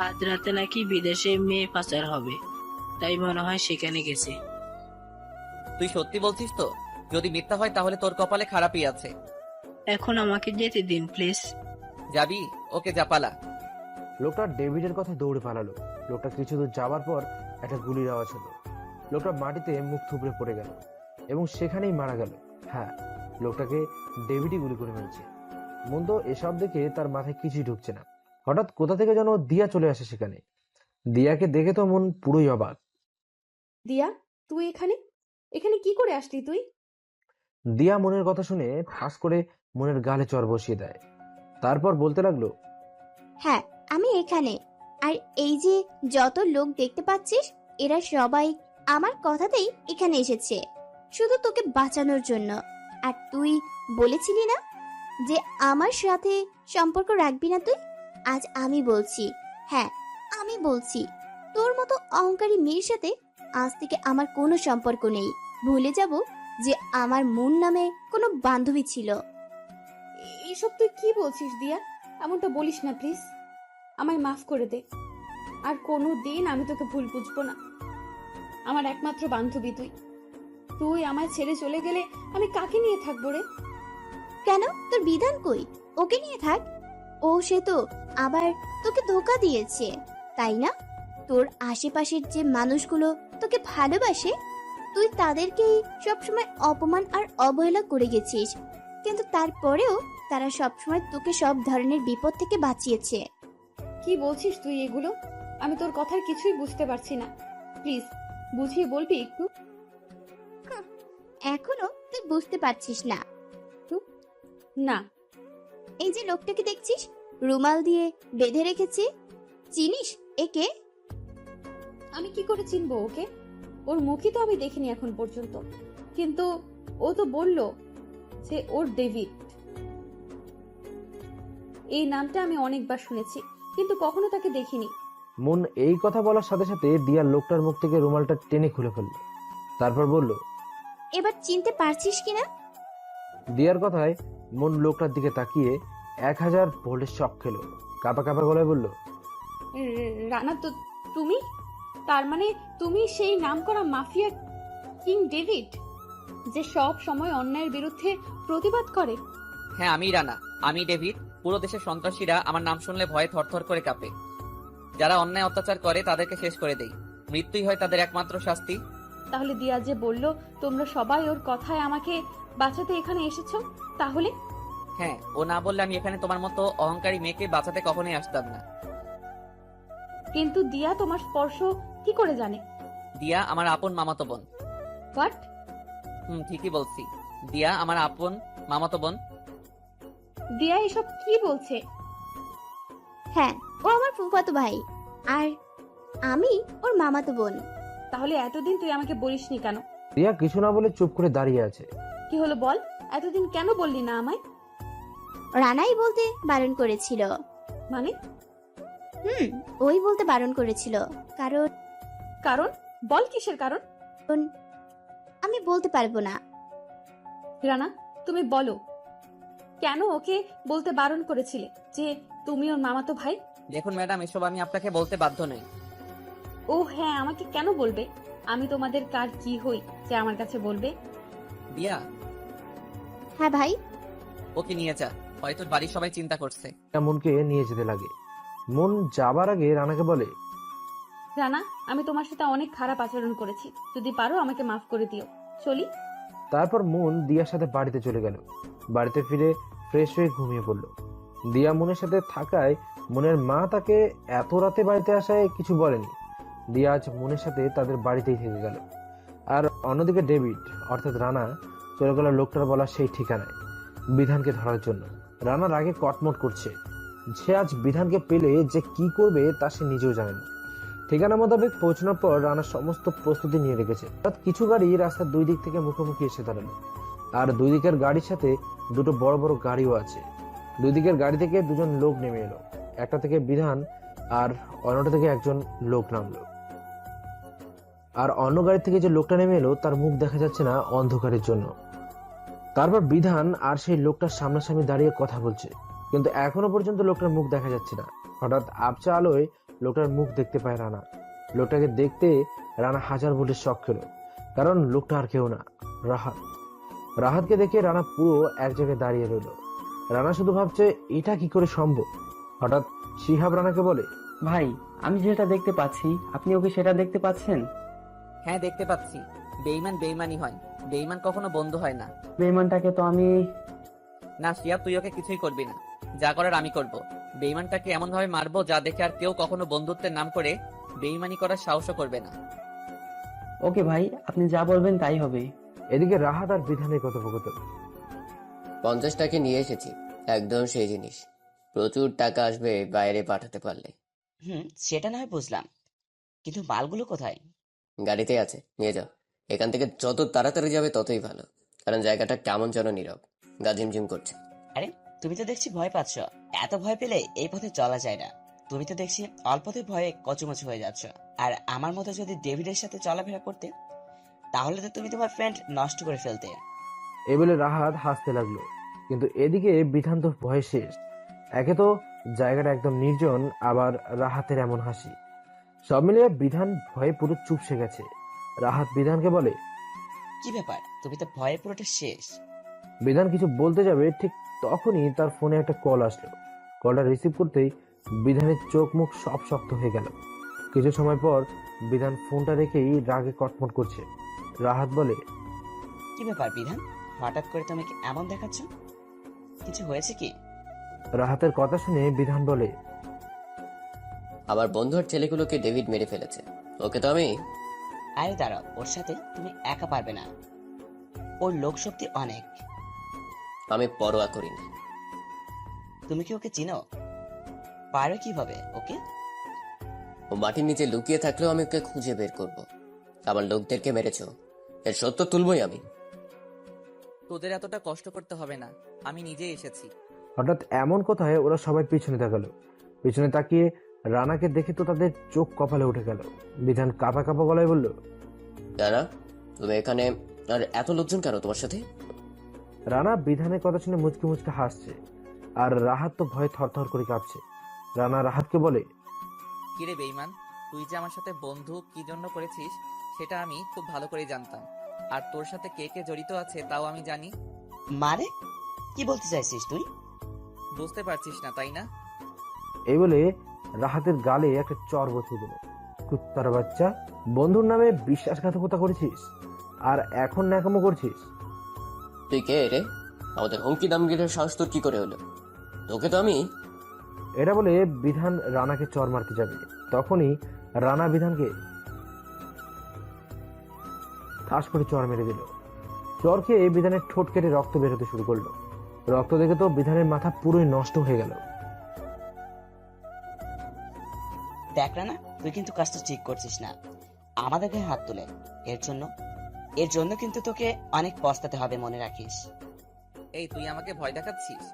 আজ রাতে নাকি বিদেশে মেয়ে পাচার হবে, তাই মনে হয় সেখানে গেছে। তুই সত্যি বলছিস তো? যদি মিথ্যা হয় তাহলে তোর কপালে খারাপই আছে। এখন আমাকে যেতে দিন প্লিজ। যাবি? ওকে যা, পালা। লোকটা ডেভিডের কথা দৌড়ে পালালো। লোকটা কিছু দূর যাওয়ার পর একটা গুলির আওয়াজ হলো। লোকটা মাটিতে মুখ থুবড়ে পড়ে গেল এবং সেখানেই মারা গেল। হ্যাঁ, লোকটাকে ডেভিডই গুলি করে মেরেছে। মন তো এসব দেখে তার মাথায় কিছুই ঢুকছে না। হঠাৎ কোথা থেকে যেন দিয়া চলে আসে সেখানে। দিয়াকে দেখে তো মন পুরোই অবাক। দিয়া, তুই এখানে এখানে কি করে আসলি তুই? দিয়া মনের কথা শুনে ঠাস করে মনের গালে চর বসিয়ে দেয়। তারপর বলতে লাগলো, হ্যাঁ আমি এখানে। আর এই যে যত লোক দেখতে পাচ্ছিস, এরা সবাই আমার কথাতেই এখানে এসেছে, শুধু তোকে বাঁচানোর জন্য। আর তুই বলেছিলি না যে আমার সাথে সম্পর্ক রাখবি না তুই? আজ আমি বলছি, হ্যাঁ আমি বলছি, তোর মতো অহংকারী মেয়ের সাথে আজ থেকে আমার কোনো সম্পর্ক নেই। ভুলে যাব যে আমার মন নামে কোনো বান্ধবী ছিল। এসব তুই কি বলছিস দিয়া? এমনটা বলিস না প্লিজ, আমায় মাফ করে দে। আর কোনো দিন আমি তোকে ভুল বুঝবো না। আমার একমাত্র বান্ধবী তুই। তুই আমায় ছেড়ে চলে গেলে আমি কাকে নিয়ে থাকবো রে? কেন, তোর বিধান কই? ওকে নিয়ে থাক। ও সে তো আবার তোকে ধোকা দিয়েছে, তাই না? তোর আশেপাশের যে মানুষগুলো তোকে ভালোবাসে, তুই তাদেরকেই সবসময় অপমান আর অবহেলা করে গেছিস, কিন্তু তারপরেও তারা সবসময় তোকে সব ধরনের বিপদ থেকে বাঁচিয়েছে। কি বলছিস তুই এগুলো? আমি তোর কথার কিছুই বুঝতে পারছি না। প্লিজ বুঝিয়ে বলবি একটু? এখনো তুই বুঝতে পারছিস না? না। এই যে লোকটাকে দেখছিস রুমাল দিয়ে বেঁধে রেখেছে, চিনিস একে? আমি কি করে চিনবো ওকে? ওর মুখই তো আমি দেখিনি এখন পর্যন্ত, কিন্তু ও তো বলল যে ওর ডেভিড। এই নামটা আমি অনেকবার শুনেছি, কিন্তু কখনো তাকে দেখিনি। মন এই কথা বলার সাথে সাথে দিয়া লোকটার মুখ থেকে রুমালটা টেনে খুলে ফেলল। তারপর বলল, এবার চিনতে পারছিস কিনা? দিয়ার কথায় মন লোকটার দিকে তাকিয়ে 1000 ভোল্টের শক খেলো। কাঁপা কাঁপা গলায় বলল, রানা, তো তুমি, তার মানে তুমি সেই নামকরা মাফিয়া কিং ডেভিড, যে সব সময় অন্যায়ের বিরুদ্ধে প্রতিবাদ করে? হ্যাঁ, আমি রানা, আমি ডেভিড। পুরো দেশের সন্ত্রাসীরা আমার নাম শুনলে ভয়ে থরথর করে কাঁপে। যারা অন্যায় অত্যাচার করে তাদেরকে শেষ করে দেই। মৃত্যুই হয় তাদের একমাত্র শাস্তি। তাহলে দিয়া যে বলল তোমরা সবাই ওর কথায় আমাকে বাঁচাতে এখানে এসেছো, তাহলে? হ্যাঁ, ও না বললে আমি এখানে তোমার মতো অহংকারী মেয়েকে বাঁচাতে কখনোই আসতাম না। কিন্তু দিয়া তোমার স্পর্শ কি করে জানে? দিয়া আমার আপন মামাতো বোন। হোয়াট? ঠিকই বলছি, দিয়া আমার আপন মামাতো বোন। দিয়া এসব কি বলছে? হ্যাঁ, ও আমার ফুফাতো ভাই, আর আমি ওর মামাতো বোন। তাহলে এতদিন তুই আমাকে বলিসনি কেন? দিয়া কিছু না বলে চুপ করে দাঁড়িয়ে আছে। কি হলো বল, এতদিন কেন বললি না আমায়? রানাই বলতে বারণ করেছিল। মানে? ওই বলতে বারণ করেছিল। কারণ কারণ বল, কিসের কারণ? আমি বলতে পারবো না। রানা, তুমি বলো, কেন ওকে বলতে বারণ করেছিলে যে তুমি ওর মামাতো ভাই? দেখুন ম্যাডাম, এসব আমি আপনাকে বলতে বাধ্য নই। ও হ্যাঁ, আমাকে কেন বলবে? আমি তোমাদের কার কি হই যে আমার কাছে বলবে? দিয়া, হ্যাঁ ভাই। ওকে নিয়ে যা, হয়তো বাড়ির সবাই চিন্তা করছে। মনকে নিয়ে যেতে লাগে। মন যাবার আগে রানাকে বলে, রানা, আমি তোমার সাথে অনেক খারাপ আচরণ করেছি, যদি পারো আমাকে মাফ করে দিও। চলি। তারপর মন দিয়ার সাথে বাড়িতে চলে গেল। বাড়িতে ফিরে ফ্রেশ হয়ে ঘুমিয়ে পড়ল। দিয়া মনের সাথে থাকায় মনের মা তাকে এত রাতে বাড়িতে আসায় কিছু বলেনি। দিয়া আজ মনের সাথে তাদের বাড়িতেই থেকে গেল। আর অন্যদিকে ডেভিড অর্থাৎ রানা চলে গেল লোকটার বলা সেই ঠিকানায় বিধানকে ধরার জন্য। রানার আগে কটমট করছে। সে আজ বিধানকে পেলে যে কি করবে তা সে নিজেও জানে না। ঠিকানা মোতাবেক পৌঁছানোর পর রানা সমস্ত প্রস্তুতি নিয়ে রেখেছে। কিছু গাড়ি রাস্তার দুই দিক থেকে মুখোমুখি এসে দাঁড়ালো, আর দুই দিকের গাড়ির সাথে দুটো বড় বড় গাড়িও আছে। দুই দিকের গাড়ি থেকে দুজন লোক নেমে এলো। একটা থেকে বিধান আর অন্যটা থেকে একজন লোক নামলো। আর অন্য গাড়ি থেকে যে লোকটা নেমে এলো তার মুখ দেখা যাচ্ছে না অন্ধকারের জন্য। তারপর বিধান আর সেই লোকটার সামনাসামনি দাঁড়িয়ে কথা বলছে, কিন্তু এখনো পর্যন্ত লোকটার মুখ দেখা যাচ্ছে না। হঠাৎ আবছা আলোয় লোকটার মুখ দেখতে পায় রানা। লোকটাকে দেখতে রানা 1000 ভোল্টের শক খেলো, কারণ লোকটা আর কেউ না, রাহাত। রাহাতকে দেখে রানা পুরো এক জায়গায় দাঁড়িয়ে রইল। রানা শুধু ভাবছে এটা কি করে সম্ভব। হঠাৎ শিহাব রানাকে বলে, ভাই, আমি যেটা দেখতে পাচ্ছি আপনি ওকে সেটা দেখতে পাচ্ছেন? হ্যাঁ, দেখতে পাচ্ছি। বেঈমান বেঈমানই হয়, বেঈমান কখনো বন্ধু হয় না। বেঈমানটাকে তো আমি... না শিয়া, তুই ওকে কিছুই করবি না, যা করার আমি করব। বেঈমানটাকে এমন ভাবে মারবো যা দেখে আর কেউ কখনো বন্ধুত্বের নাম করে বেঈমানি করার সাহসও করবে না। ওকে ভাই, আপনি যা বলবেন তাই হবে। এদিকে রাহাত আর বিধানের কথোপকথন। 50 টাকা নিয়ে এসেছি, একদম সেই জিনিস। প্রচুর টাকা আসবে বাইরে পাঠাতে পারলে। সেটা না হয় বুঝলাম, কিন্তু মালগুলো কোথায়? গাড়িতে আছে, নিয়ে যাও। এখান থেকে যত তাড়াতাড়ি যাবে ততই ভালো, কারণ জায়গাটা কেমন যেন নীরব, গা ঝিমঝিম করছে। আরে তুমি তো দেখছি ভয় পাচ্ছ। এত ভয় পেলে এই পথে চলা যায় না। তুমি তো দেখছি অল্পতে ভয়ে কচুমচু হয়ে যাচ্ছ। আর আমার মতো যদি ডেভিডের সাথে চলাফেরা করতে, তাহলে তো তুমি তোমার ফ্রেন্ড নষ্ট করে ফেলতে। এই বলে রাহাত হাসতে লাগলো, কিন্তু এদিকে বিধান তো ভয় শেষ। একে তো জায়গাটা একদম নির্জন, আবার রাহাতের এমন হাসি, সব মিলিয়ে বিধান ভয়ে পুরো চুপসে গেছে। রাহাত বিধানকে বলে, কি ব্যাপার, তুমি তো ভয়ে পুরোটা শেষ। বিধান কিছু বলতে যাবে, ঠিক তখনই তার ফোনে একটা কল আসলো। কলটা রিসিভ করতেই বিধানের চোখ মুখ সব শক্ত হয়ে গেল। কিছু সময় পর বিধান ফোনটা রেখেই রাগে কটমট করছে। রাহাত বলে, কি ব্যাপার বিধান, হঠাৎ করে তুমি এমন দেখাচ্ছ? কিছু হয়েছে কি? রাহাতের কথা শুনে বিধান বলে, আমার বন্ধুর ছেলেগুলোকে ডেভিড মেরে ফেলেছে। ওকে তো আমি... আরে দাঁড়াও, ওর সাথে তুমি একা পারবে না, ওর লোক শক্তি অনেক। আমি পরোয়া করি না। তুমি কি ওকে চিনো? পারো কিভাবে ওকে? ও মাটির নিচে লুকিয়ে থাকলেও আমি ওকে খুঁজে বের করব। আমার লোকদেরকে মেরেছ, এর সত্য তুলবই আমি। তোদের এতটা কষ্ট করতে হবে না, আমি নিজেই এসেছি। হঠাৎ এমন কথায় ওরা সবাই পিছনে তাকালো। পিছনে তাকিয়ে রানাকে দেখে তো তাদের চোখ কপালে উঠে গেল। বিধান কাঁপা কাঁপা গলায় বলল, রানা, তুমি এখানে? আর এত লোকজন কেন তোমার সাথে? রানা বিধানের কথা শুনে মুচকে মুচকে হাসছে, আর রাহাত তো ভয়ে থরথর করে কাঁপছে। রানা রাহাতকে বলে, কিরে বেঈমান, তুই যে আমার সাথে বন্ধু কি জন্য করেছিস সেটা আমি খুব ভালো করে জানতাম, আর তোর সাথে কে কে জড়িত আছে তাও আমি জানি। মানে কি বলতে চাইছিস তুই? বুঝতে পারছিস না তাই না? এই বলে রাহাতের গালে একটা চর বসিয়ে দিল। কুত্তার বাচ্চা, বন্ধুর নামে বিশ্বাসঘাতকতা করেছিস আর এখন ন্যাকামো করছিস? তুই কে রে? আমাদের হুমকি দামগিরের সাহস তোর কি করে হলো? তোকে তো আমি। এটা বলে বিধান রানাকে চর মারতে যাবে, তখনই রানা বিধানকে ঠাস করে চর মেরে দিল। চর খেয়ে বিধানের ঠোঁট কেটে রক্ত বেরোতে শুরু করলো। রক্ত দেখে তো বিধানের মাথা পুরোই নষ্ট হয়ে গেল। দেখ না, তুই কিন্তু কাজটা ঠিক করছিস না। আমাদের গায়ে হাত তুলে এর জন্য কিন্তু তোকে অনেক পস্তাতে হবে, মনে রাখিস। এই তুই আমাকে ভয় দেখাচ্ছিস?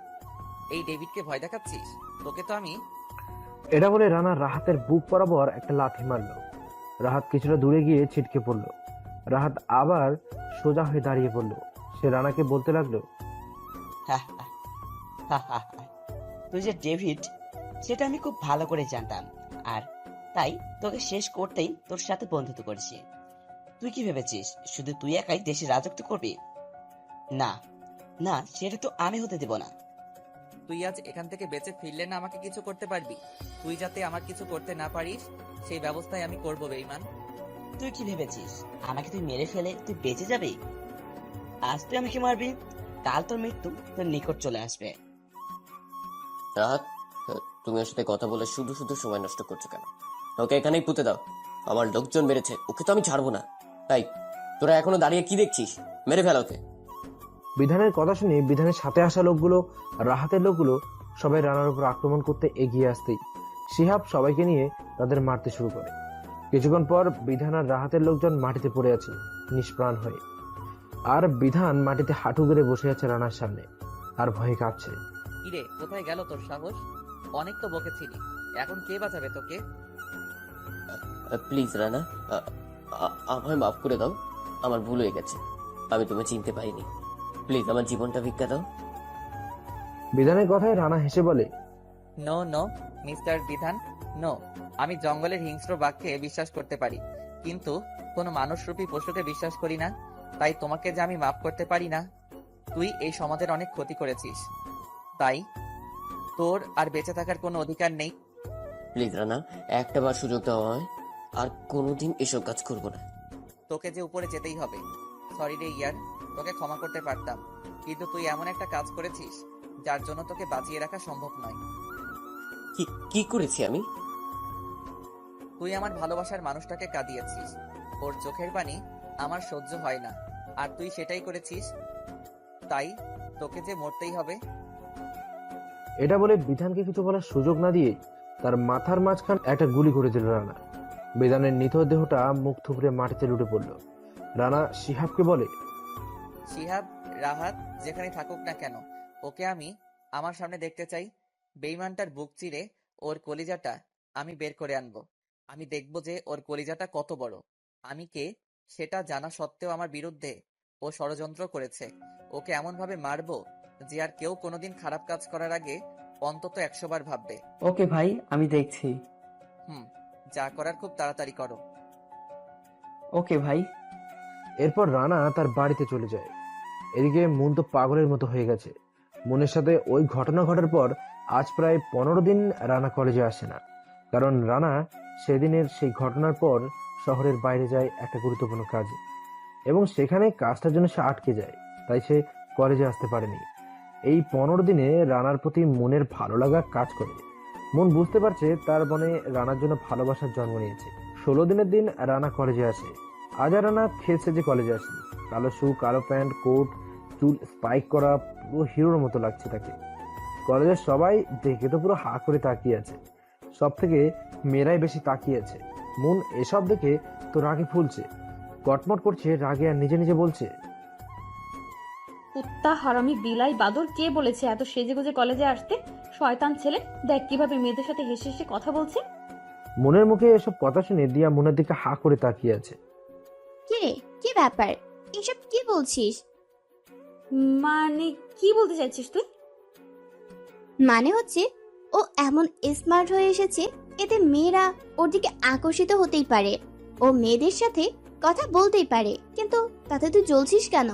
এই ডেভিডকে ভয় দেখাচ্ছিস? তোকে তো আমি। এটা বলে রানা রাহাতের বুক বরাবর একটা লাথি মারলো। রাহাত কিছুটা দূরে গিয়ে ছিটকে পড়লো। রাহাত আবার সোজা হয়ে দাঁড়িয়ে পড়লো। সে রানাকে বলতে লাগলো, তুই যে ডেভিড সেটা আমি খুব ভালো করে জানতাম, আর তাই তোকে শেষ করতেই তোর সাথে বন্ধুত্ব করেছি। তুই কি ভেবেছিস শুধু তুই একাই দেশে রাজত্ব করবি? না না, সেটা তো আমি হতে দেব না। তুই আজ এখান থেকে বেঁচে ফিরলে না আমাকে কিছু করতে পারবি। তুই যাতে আমার কিছু করতে না পারিস সেই ব্যবস্থাই আমি করবো বেঈমান। তুই কি ভেবেছিস আমাকে তুই মেরে ফেলে তুই বেঁচে যাবি? আজ তুই আমাকে মারবি, কাল তোর মৃত্যু তোর নিকট চলে আসবে। রাহাত, তুমি ওর সাথে কথা বলে শুধু শুধু সময় নষ্ট করছো কেন? ওকে এখানেই পুঁতে দাও। আমার লোকজন মেরেছে, ওকে তো আমি ছাড়বো না। তাই তোরা এখনো দাঁড়িয়ে কি দেখছিস? মেরে ফেল ওকে। বিধানের কথা শুনে বিধানের সাথে আসা লোকগুলো, রাহাতের লোকগুলো সবাই রানার উপর আক্রমণ করতে এগিয়ে আসতেই শিহাব সবাইকে নিয়ে তাদের মারতে শুরু করে। কিছুক্ষণ পর বিধান আর রাহাতের লোকজন মাটিতে পড়ে আছে নিষ্প্রাণ হয়ে, আর বিধান মাটিতে হাঁটু গেড়ে বসে আছে রানার সামনে আর ভয়ে কাঁপছে। কিরে, কোথায় গেল তোর সাহস? অনেক তো বকেছিলি, এখন কে বাঁচাবে তোকে? প্লিজ রানা, আমায় মাফ করে দাও। আমার ভুল হয়ে গেছে, আমি তোমায় চিনতে পারিনি। প্লিজ আমার জীবনটা ভিক্ষা দাও। বিধানের কথায় রানা হেসে বলে, নো নো মিস্টার বিধান, নো। আমি জঙ্গলের হিংস্র বাঘকে বিশ্বাস করতে পারি, কিন্তু কোনো মানুষরূপী পশুকে বিশ্বাস করি না। তাই তোমাকে যে আমি মাফ করতে পারি না। তুই এই সমাজের অনেক ক্ষতি করেছিস, তাই তোর আর বেঁচে থাকার কোনো অধিকার নেই। প্লিজ রানা, একটা বার সুযোগ দেওয়া হয়, আর কোনোদিন এসব কাজ করবো না। তোকে যে উপরে যেতেই হবে। সরি রে ইয়ার, তোকে ক্ষমা করতে পারতাম, কিন্তু তুই এমন একটা কাজ করেছিস যার জন্য তোকে বাঁচিয়ে রাখা সম্ভব নয়। কি করেছি আমি? তুই আমার ভালোবাসার মানুষটাকে কাঁদিয়েছিস। ওর চোখের পানি আমার সহ্য হয় না, আর তুই সেটাই করেছিস, তাই তোকে যে মরতেই হবে। এটা বলে বিধানকে কিছু বলার সুযোগ না দিয়ে তার মাথার মাঝখান একটা গুলি করে দিল রানা। বিধানের নিথ দেহটা মুখ থুবড়ে মাটিতে লুটে পড়ল। রানা শিহাবকে বলে, শিহাব, রাহাত যেখানে থাকুক না কেন, ওকে আমি আমার সামনে দেখতে চাই। বেঈমানটার বুক চিরে ওর কলিজাটা আমি বের করে আনবো। আমি দেখবো যে ওর কলিজাটা কত বড়। আমি কে সেটা জানা সত্ত্বেও আমার বিরুদ্ধে ও ষড়যন্ত্র করেছে। ওকে এমন ভাবে মারবো যে আর কেউ কোনোদিন খারাপ কাজ করার আগে অন্তত 100 বার ভাববে। ওকে ভাই, আমি দেখছি। যা করার খুব তাড়াতাড়ি করো। ওকে ভাই। এরপর রানা তার বাড়িতে চলে যায়। এদিকে মন তো পাগলের মতো হয়ে গেছে। মনের সাথে ওই ঘটনা ঘটার পর আজ প্রায় 15 দিন রানা কলেজে আসে না, কারণ রানা সেদিনের সেই ঘটনার পর শহরের বাইরে যায় একটা গুরুত্বপূর্ণ কাজে, এবং সেখানে কাজটার জন্য সে আটকে যায়, তাই সে কলেজে আসতে পারেনি। এই 15 দিনে রানার প্রতি মনের ভালো লাগা কাজ করে। মন বুঝতে পারছে তার মনে রানার জন্য ভালোবাসার জন্ম নিয়েছে। 16 দিনের দিন রানা কলেজে আসে। আজ আর রানা খেলছে যে কলেজে আসে। কালো শু, কালো প্যান্ট, কোট, চুল স্পাইক করা, পুরো হিরোর মতো লাগছে তাকে। কলেজের সবাই দেখে তো পুরো হা করে তাকিয়ে আছে, সব থেকে মেয়েরাই বেশি তাকিয়ে আছে। মন এসব দেখে তো রাগে ফুলছে, কটমট করছে রাগে, আর নিজে নিজে বলছে, কুত্তা হারামি বিলাই বাদর, কে বলেছে এত সেজেগুজে কলেজে আসতে? শয়তান ছেলে, দেখ কিভাবে মেয়েদের সাথে হেসে হেসে কথা বলছে। মনের মুখে এসব কথা শুনে দিয়া মনের দিকে হা করে তাকিয়ে আছে। কি রে, কি ব্যাপার? এসব কি বলছিস? মানে কি বলতে চাইছিস তুই? মানে হচ্ছে ও এমন স্মার্ট হয়ে এসেছে, এতে মেয়েরা ওর দিকে আকর্ষিত হতেই পারে, ও মেয়েদের সাথে কথা বলতেই পারে, কিন্তু তাতে তুই জ্বলছিস কেন?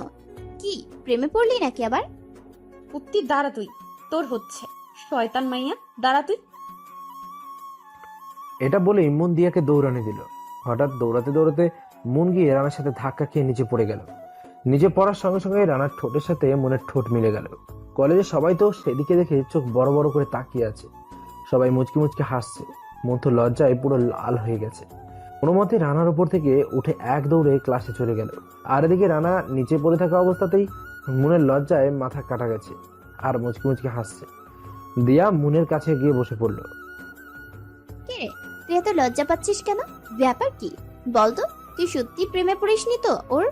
কি প্রেমে পড়লি নাকি আবার? কুত্তি দাঁড়া তুই, তোর হচ্ছে। শয়তান মাইয়া, দাঁড়া তুই। এটা বলেই মন দিয়াকে দৌড়ানি দিল। হঠাৎ দৌড়াতে দৌড়াতে মন গিয়ে রানার সাথে ধাক্কা খেয়ে নিচে পড়ে গেল। নিচে পড়ার সঙ্গে সঙ্গে রানার ঠোঁটের সাথে মনের ঠোঁট মিলে গেল। কলেজে সবাই তো সেদিকে দেখে চোখ বড় বড় করে তাকিয়ে আছে। সবাই মুচকি মুচকি হাসছে। মন তো লজ্জায় পুরো লাল হয়ে গেছে। কোনো মতে রানার উপর থেকে উঠে এক দৌড়ে ক্লাসে চলে গেল। আর এদিকে রানা নিচে পড়ে থাকা অবস্থাতেই মনের লজ্জায় মাথা কাটা গেছে আর মুচকি মুচকি হাসছে। দিয়া মনের কাছে গিয়ে বসে পড়লো। কে রে, তুই এত লজ্জা পাচ্ছিস কেন? ব্যাপার কি বলতো? তুই সত্যি প্রেমে পড়িসনি তো ওর?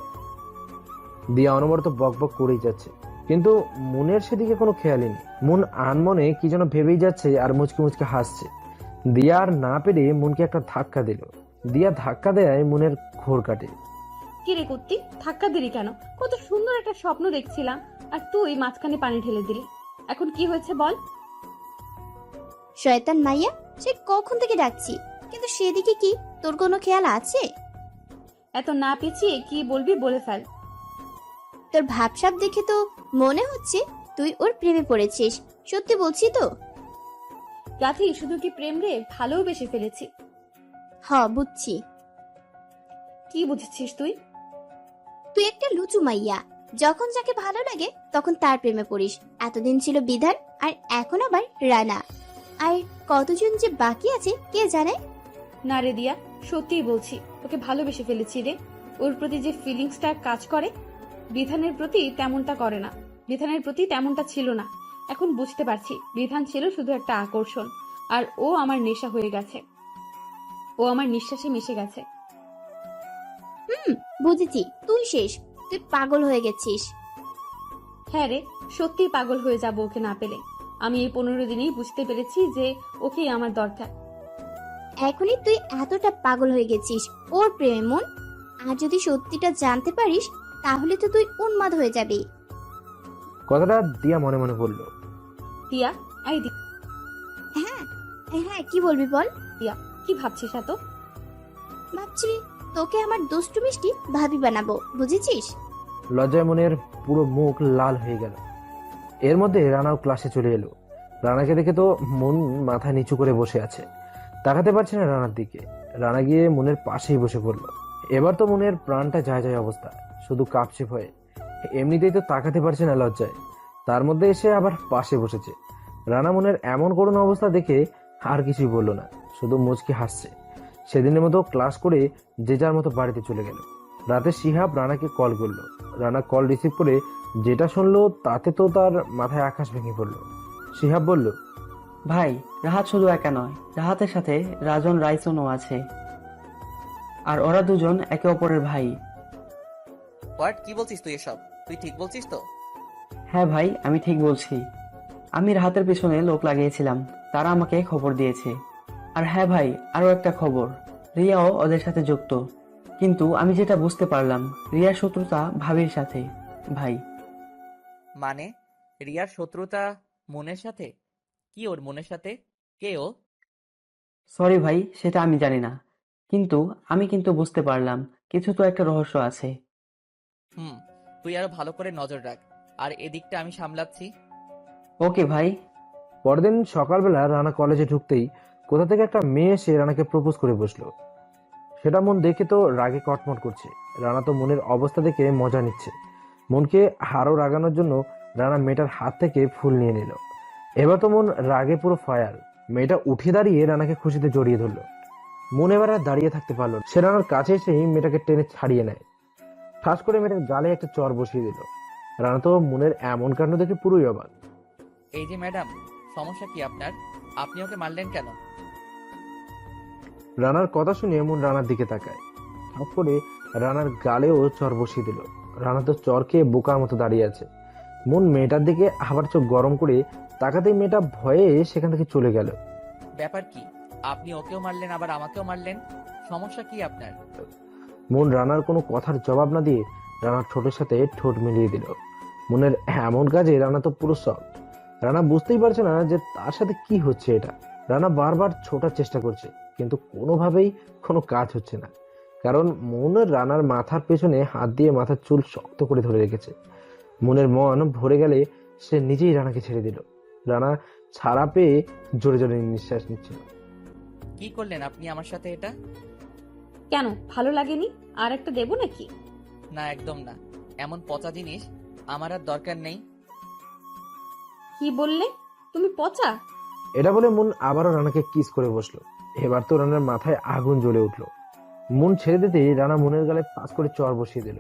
দিয়া অনবরত বক বক করেই যাচ্ছে, কিন্তু মনের সেদিকে কোনো খেয়ালই নেই। মন আনমনে কি যেন ভেবেই যাচ্ছে আর মুচকি মুচকি হাসছে। দিয়া আর না পেরে মনকে একটা ধাক্কা দিল। দিয়া ধাক্কা দেয় মনের ঘোর কাটে। কি রে কুত্তি, ধাক্কা দিলি কেন? কত সুন্দর একটা স্বপ্ন দেখছিলাম আর তুই মাঝখানে পানি ঢেলে দিলি। এখন কি হয়েছে বল? শয়তান মাইয়া, সে কখন থেকে ডাকছি, কিন্তু সেদিকে কি তোর কোনো খেয়াল আছে? এত না পেঁচিয়ে কি বলবি বলে ফেল। তোর ভাবসাব দেখে তো মনে হচ্ছে তুই ওর প্রেমে পড়েছিস। সত্যি বলছি তো? গাথি, শুধু কি প্রেম রে, ভালোবেসে ফেলেছি। হ, বুঝছি। কি বুঝেছিস তুই? তুই একটা লুচু মাইয়া, যখন যাকে ভালো লাগে তখন তার প্রেমে পড়িস। এতদিন ছিল বিধান, আর এখন আবার রানা। আর কতজন যে বাকি আছে কে জানে। না রে দিয়া, সত্যিই বলছি, ওকে ভালোবেসে ফেলেছি রে। ওর প্রতি যে ফিলিংসটা কাজ করে, বিধানের প্রতি তেমনটা করে না। বিধানের প্রতি তেমনটা ছিল না। এখন বুঝতে পারছি, বিধান ছিল শুধু একটা আকর্ষণ, আর ও আমার নেশা হয়ে গেছে। ও আমার নিঃশ্বাসে মিশে গেছে। বুঝেছি, তুই শেষ, তুই পাগল হয়ে গেছিস। হ্যাঁ রে, সত্যিই পাগল হয়ে যাবো ওকে না পেলে। আমি এই 15 দিনেই বুঝতে পেরেছি যে ওকেই আমার দরকার। এখনই তুই এতটা পাগল হয়ে গেছিস ওর প্রেমে মন। আর যদি সত্যিটা জানতে পারিস তাহলে তো তুই উন্মাদ হয়ে যাবি। কথাটা দিয়া মনে মনে বলল। দিয়া, আই হ্যাঁ হ্যাঁ, কি বলবি বল। দিয়া, কি ভাবছিস এত? ভাবছি তোকে আমার দুষ্টু মিষ্টি ভাবি বানাবো, বুঝেছিস? লজ্জায় মনের পুরো মুখ লাল হয়ে গেল। এর মধ্যে রানাও ক্লাসে চলে এলো। রানাকে দেখে তো মন মাথা নিচু করে বসে আছে, তাকাতে পারছে না রানার দিকে। রানা গিয়ে মনের পাশেই বসে পড়লো। এবার তো মনের প্রাণটা যায় যায় অবস্থা, শুধু কাঁপছে ভয়ে। এমনিতেই তো তাকাতে পারছে না লজ্জায়, তার মধ্যে এসে আবার পাশে বসেছে। রানা মনের এমন করুণ অবস্থা দেখে আর কিছুই বললো না, শুধু মুচকি হাসছে। সেদিনের মতো ক্লাস করে যে যার মতো বাড়িতে চলে গেল। রাতে শিহাব রানাকে কল করলো। রানা কল রিসিভ করে যেটা শুনলো তাতে তো তার মাথায় আকাশ ভেঙে পড়লো। শিহাব বলল, ভাই, রাহাত শুধু একা নয়, রাহাতের সাথে রাজন রাইসনও আছে, আর ওরা দুজন একে অপরের ভাই। হোয়াট, কি বলছিস তুই এসব? তুই ঠিক বলছিস তো? হ্যাঁ ভাই, আমি ঠিক বলছি। আমি রাহাতের পেছনে লোক লাগিয়েছিলাম, তারা আমাকে খবর দিয়েছে। আর হ্যাঁ ভাই, আরো একটা খবর, রিয়াও ওদের সাথে যুক্ত। কিন্তু আমি যেটা বুঝতে পারলাম, রিয়ার শত্রুতা ভাবির সাথে। ভাই মানে রিয়ার শত্রুতা মনের সাথে? কি ওর মনের সাথে? কে ও? সরি ভাই, সেটা আমি জানি না, কিন্তু আমি বুঝতে পারলাম কিছু তো একটা রহস্য আছে। তুই আরো ভালো করে নজর রাখ, আর এদিকটা আমি সামলাচ্ছি। ওকে ভাই। পরদিন সকালবেলা রানা কলেজে ঢুকতেই কোথা থেকে একটা মেয়ে এসে রানাকে প্রপোজ করে বসলো। সেটা মন দেখে তো রাগে কটমট করছে। রানা তো মনের অবস্থা দেখে মজা নিচ্ছে। মনকে আরো রাগানোর জন্য রানা মেয়েটার হাত থেকে ফুল নিয়ে নিল। এবার তো মন রাগে পুরো ফায়ার। মেয়েটা উঠে দাঁড়িয়ে রানাকে খুশিতে জড়িয়ে ধরলো। মন এবার আর দাঁড়িয়ে থাকতে পারলো না। সে রানার কাছে এসেই মেয়েটাকে টেনে ছাড়িয়ে নেয়। ঠাস করে মেয়েটার গালে একটা চর বসিয়ে দিল। রানা তো মনের এমন কাণ্ড দেখে পুরোই অবাক। এই যে ম্যাডাম, সমস্যা কি আপনার? আপনি ওকে মারলেন কেন? রানার কথা শুনে মন রানার দিকে তাকায়। ঠাস করে রানার গালেও চর বসিয়ে দিল। রানা তো চর খেয়ে বোকার মতো দাঁড়িয়ে আছে। মন মেয়েটার দিকে আবার চোখ গরম করে তাকাতেই মেয়েটা ভয়ে সেখান থেকে চলে গেল। ব্যাপার কি? আপনি ওকেও মারলেন আবার আমাকেও মারলেন, সমস্যা কি আপনার? মন রানার কোনো কথার জবাব না দিয়ে রানার ঠোঁটের সাথে ঠোঁট মিলিয়ে দিল। মনের এমন কাজে রানা তো পুরো সফট। রানা বুঝতেই পারছে না যে তার সাথে কি হচ্ছে এটা। রানা বারবার ছোটার চেষ্টা করছে কিন্তু কোনোভাবেই কোনো কাজ হচ্ছে না, কারণ মনের রানার মাথার পেছনে হাত দিয়ে মাথার চুল শক্ত করে ধরে রেখেছে। মনের মন ভরে গেলে সে নিজেই রানাকে ছেড়ে দিল। রানা ছাড়া পেয়ে জোরে জোরে নিঃশ্বাস নিচ্ছিল। কি করলেন আপনি আমার সাথে এটা? কেন, ভালো লাগেনি? আর একটা দেবো নাকি? না, একদম না। এমন পচা জিনিস আমার আর দরকার নেই। কি বললে তুমি? পচা? এটা বলে মন আবারও রানাকে কিস করে বসলো। এবার তো রানার মাথায় আগুন জ্বলে উঠলো। মন ছেড়ে দিতেই রানা মনের গালে পাস করে চর বসিয়ে দিল।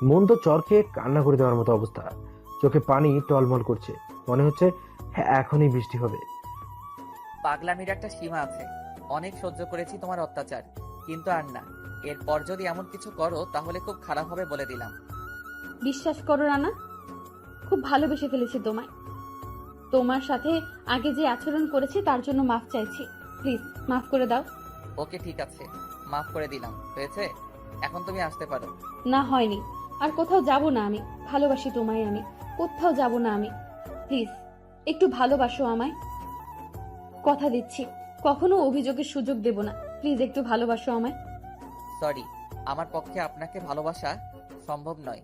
মন তো চর খেয়ে কান্না করে দেওয়ার মতো অবস্থা। চোখে পানি টলমল করছে, মনে হচ্ছে হ্যাঁ এখনই বৃষ্টি হবে। পাগলামির একটা সীমা আছে। অনেক সহ্য করেছি তোমার অত্যাচার, কিন্তু আর না। এরপর যদি এমন কিছু করো তাহলে খুব খারাপ হবে বলে দিলাম। বিশ্বাস করো রানা, খুব ভালোবেসে ফেলেছি তোমায়। তোমার সাথে আগে যে আচরণ করেছি তার জন্য মাফ চাইছি। প্লিজ মাফ করে দাও। ওকে ঠিক আছে, মাফ করে দিলাম। হয়েছে, এখন তুমি আসতে পারো। না, হয়নি। আর কোথাও যাব না আমি। ভালোবাসি তোমায় আমি, কোথাও যাব না আমি। প্লিজ একটু ভালোবাসো আমায়। কথা দিচ্ছি কখনো অভিযোগের সুযোগ দেব না। প্লিজ একটু ভালোবাসো আমায়। সরি, আমার পক্ষে আপনাকে ভালোবাসা সম্ভব নয়।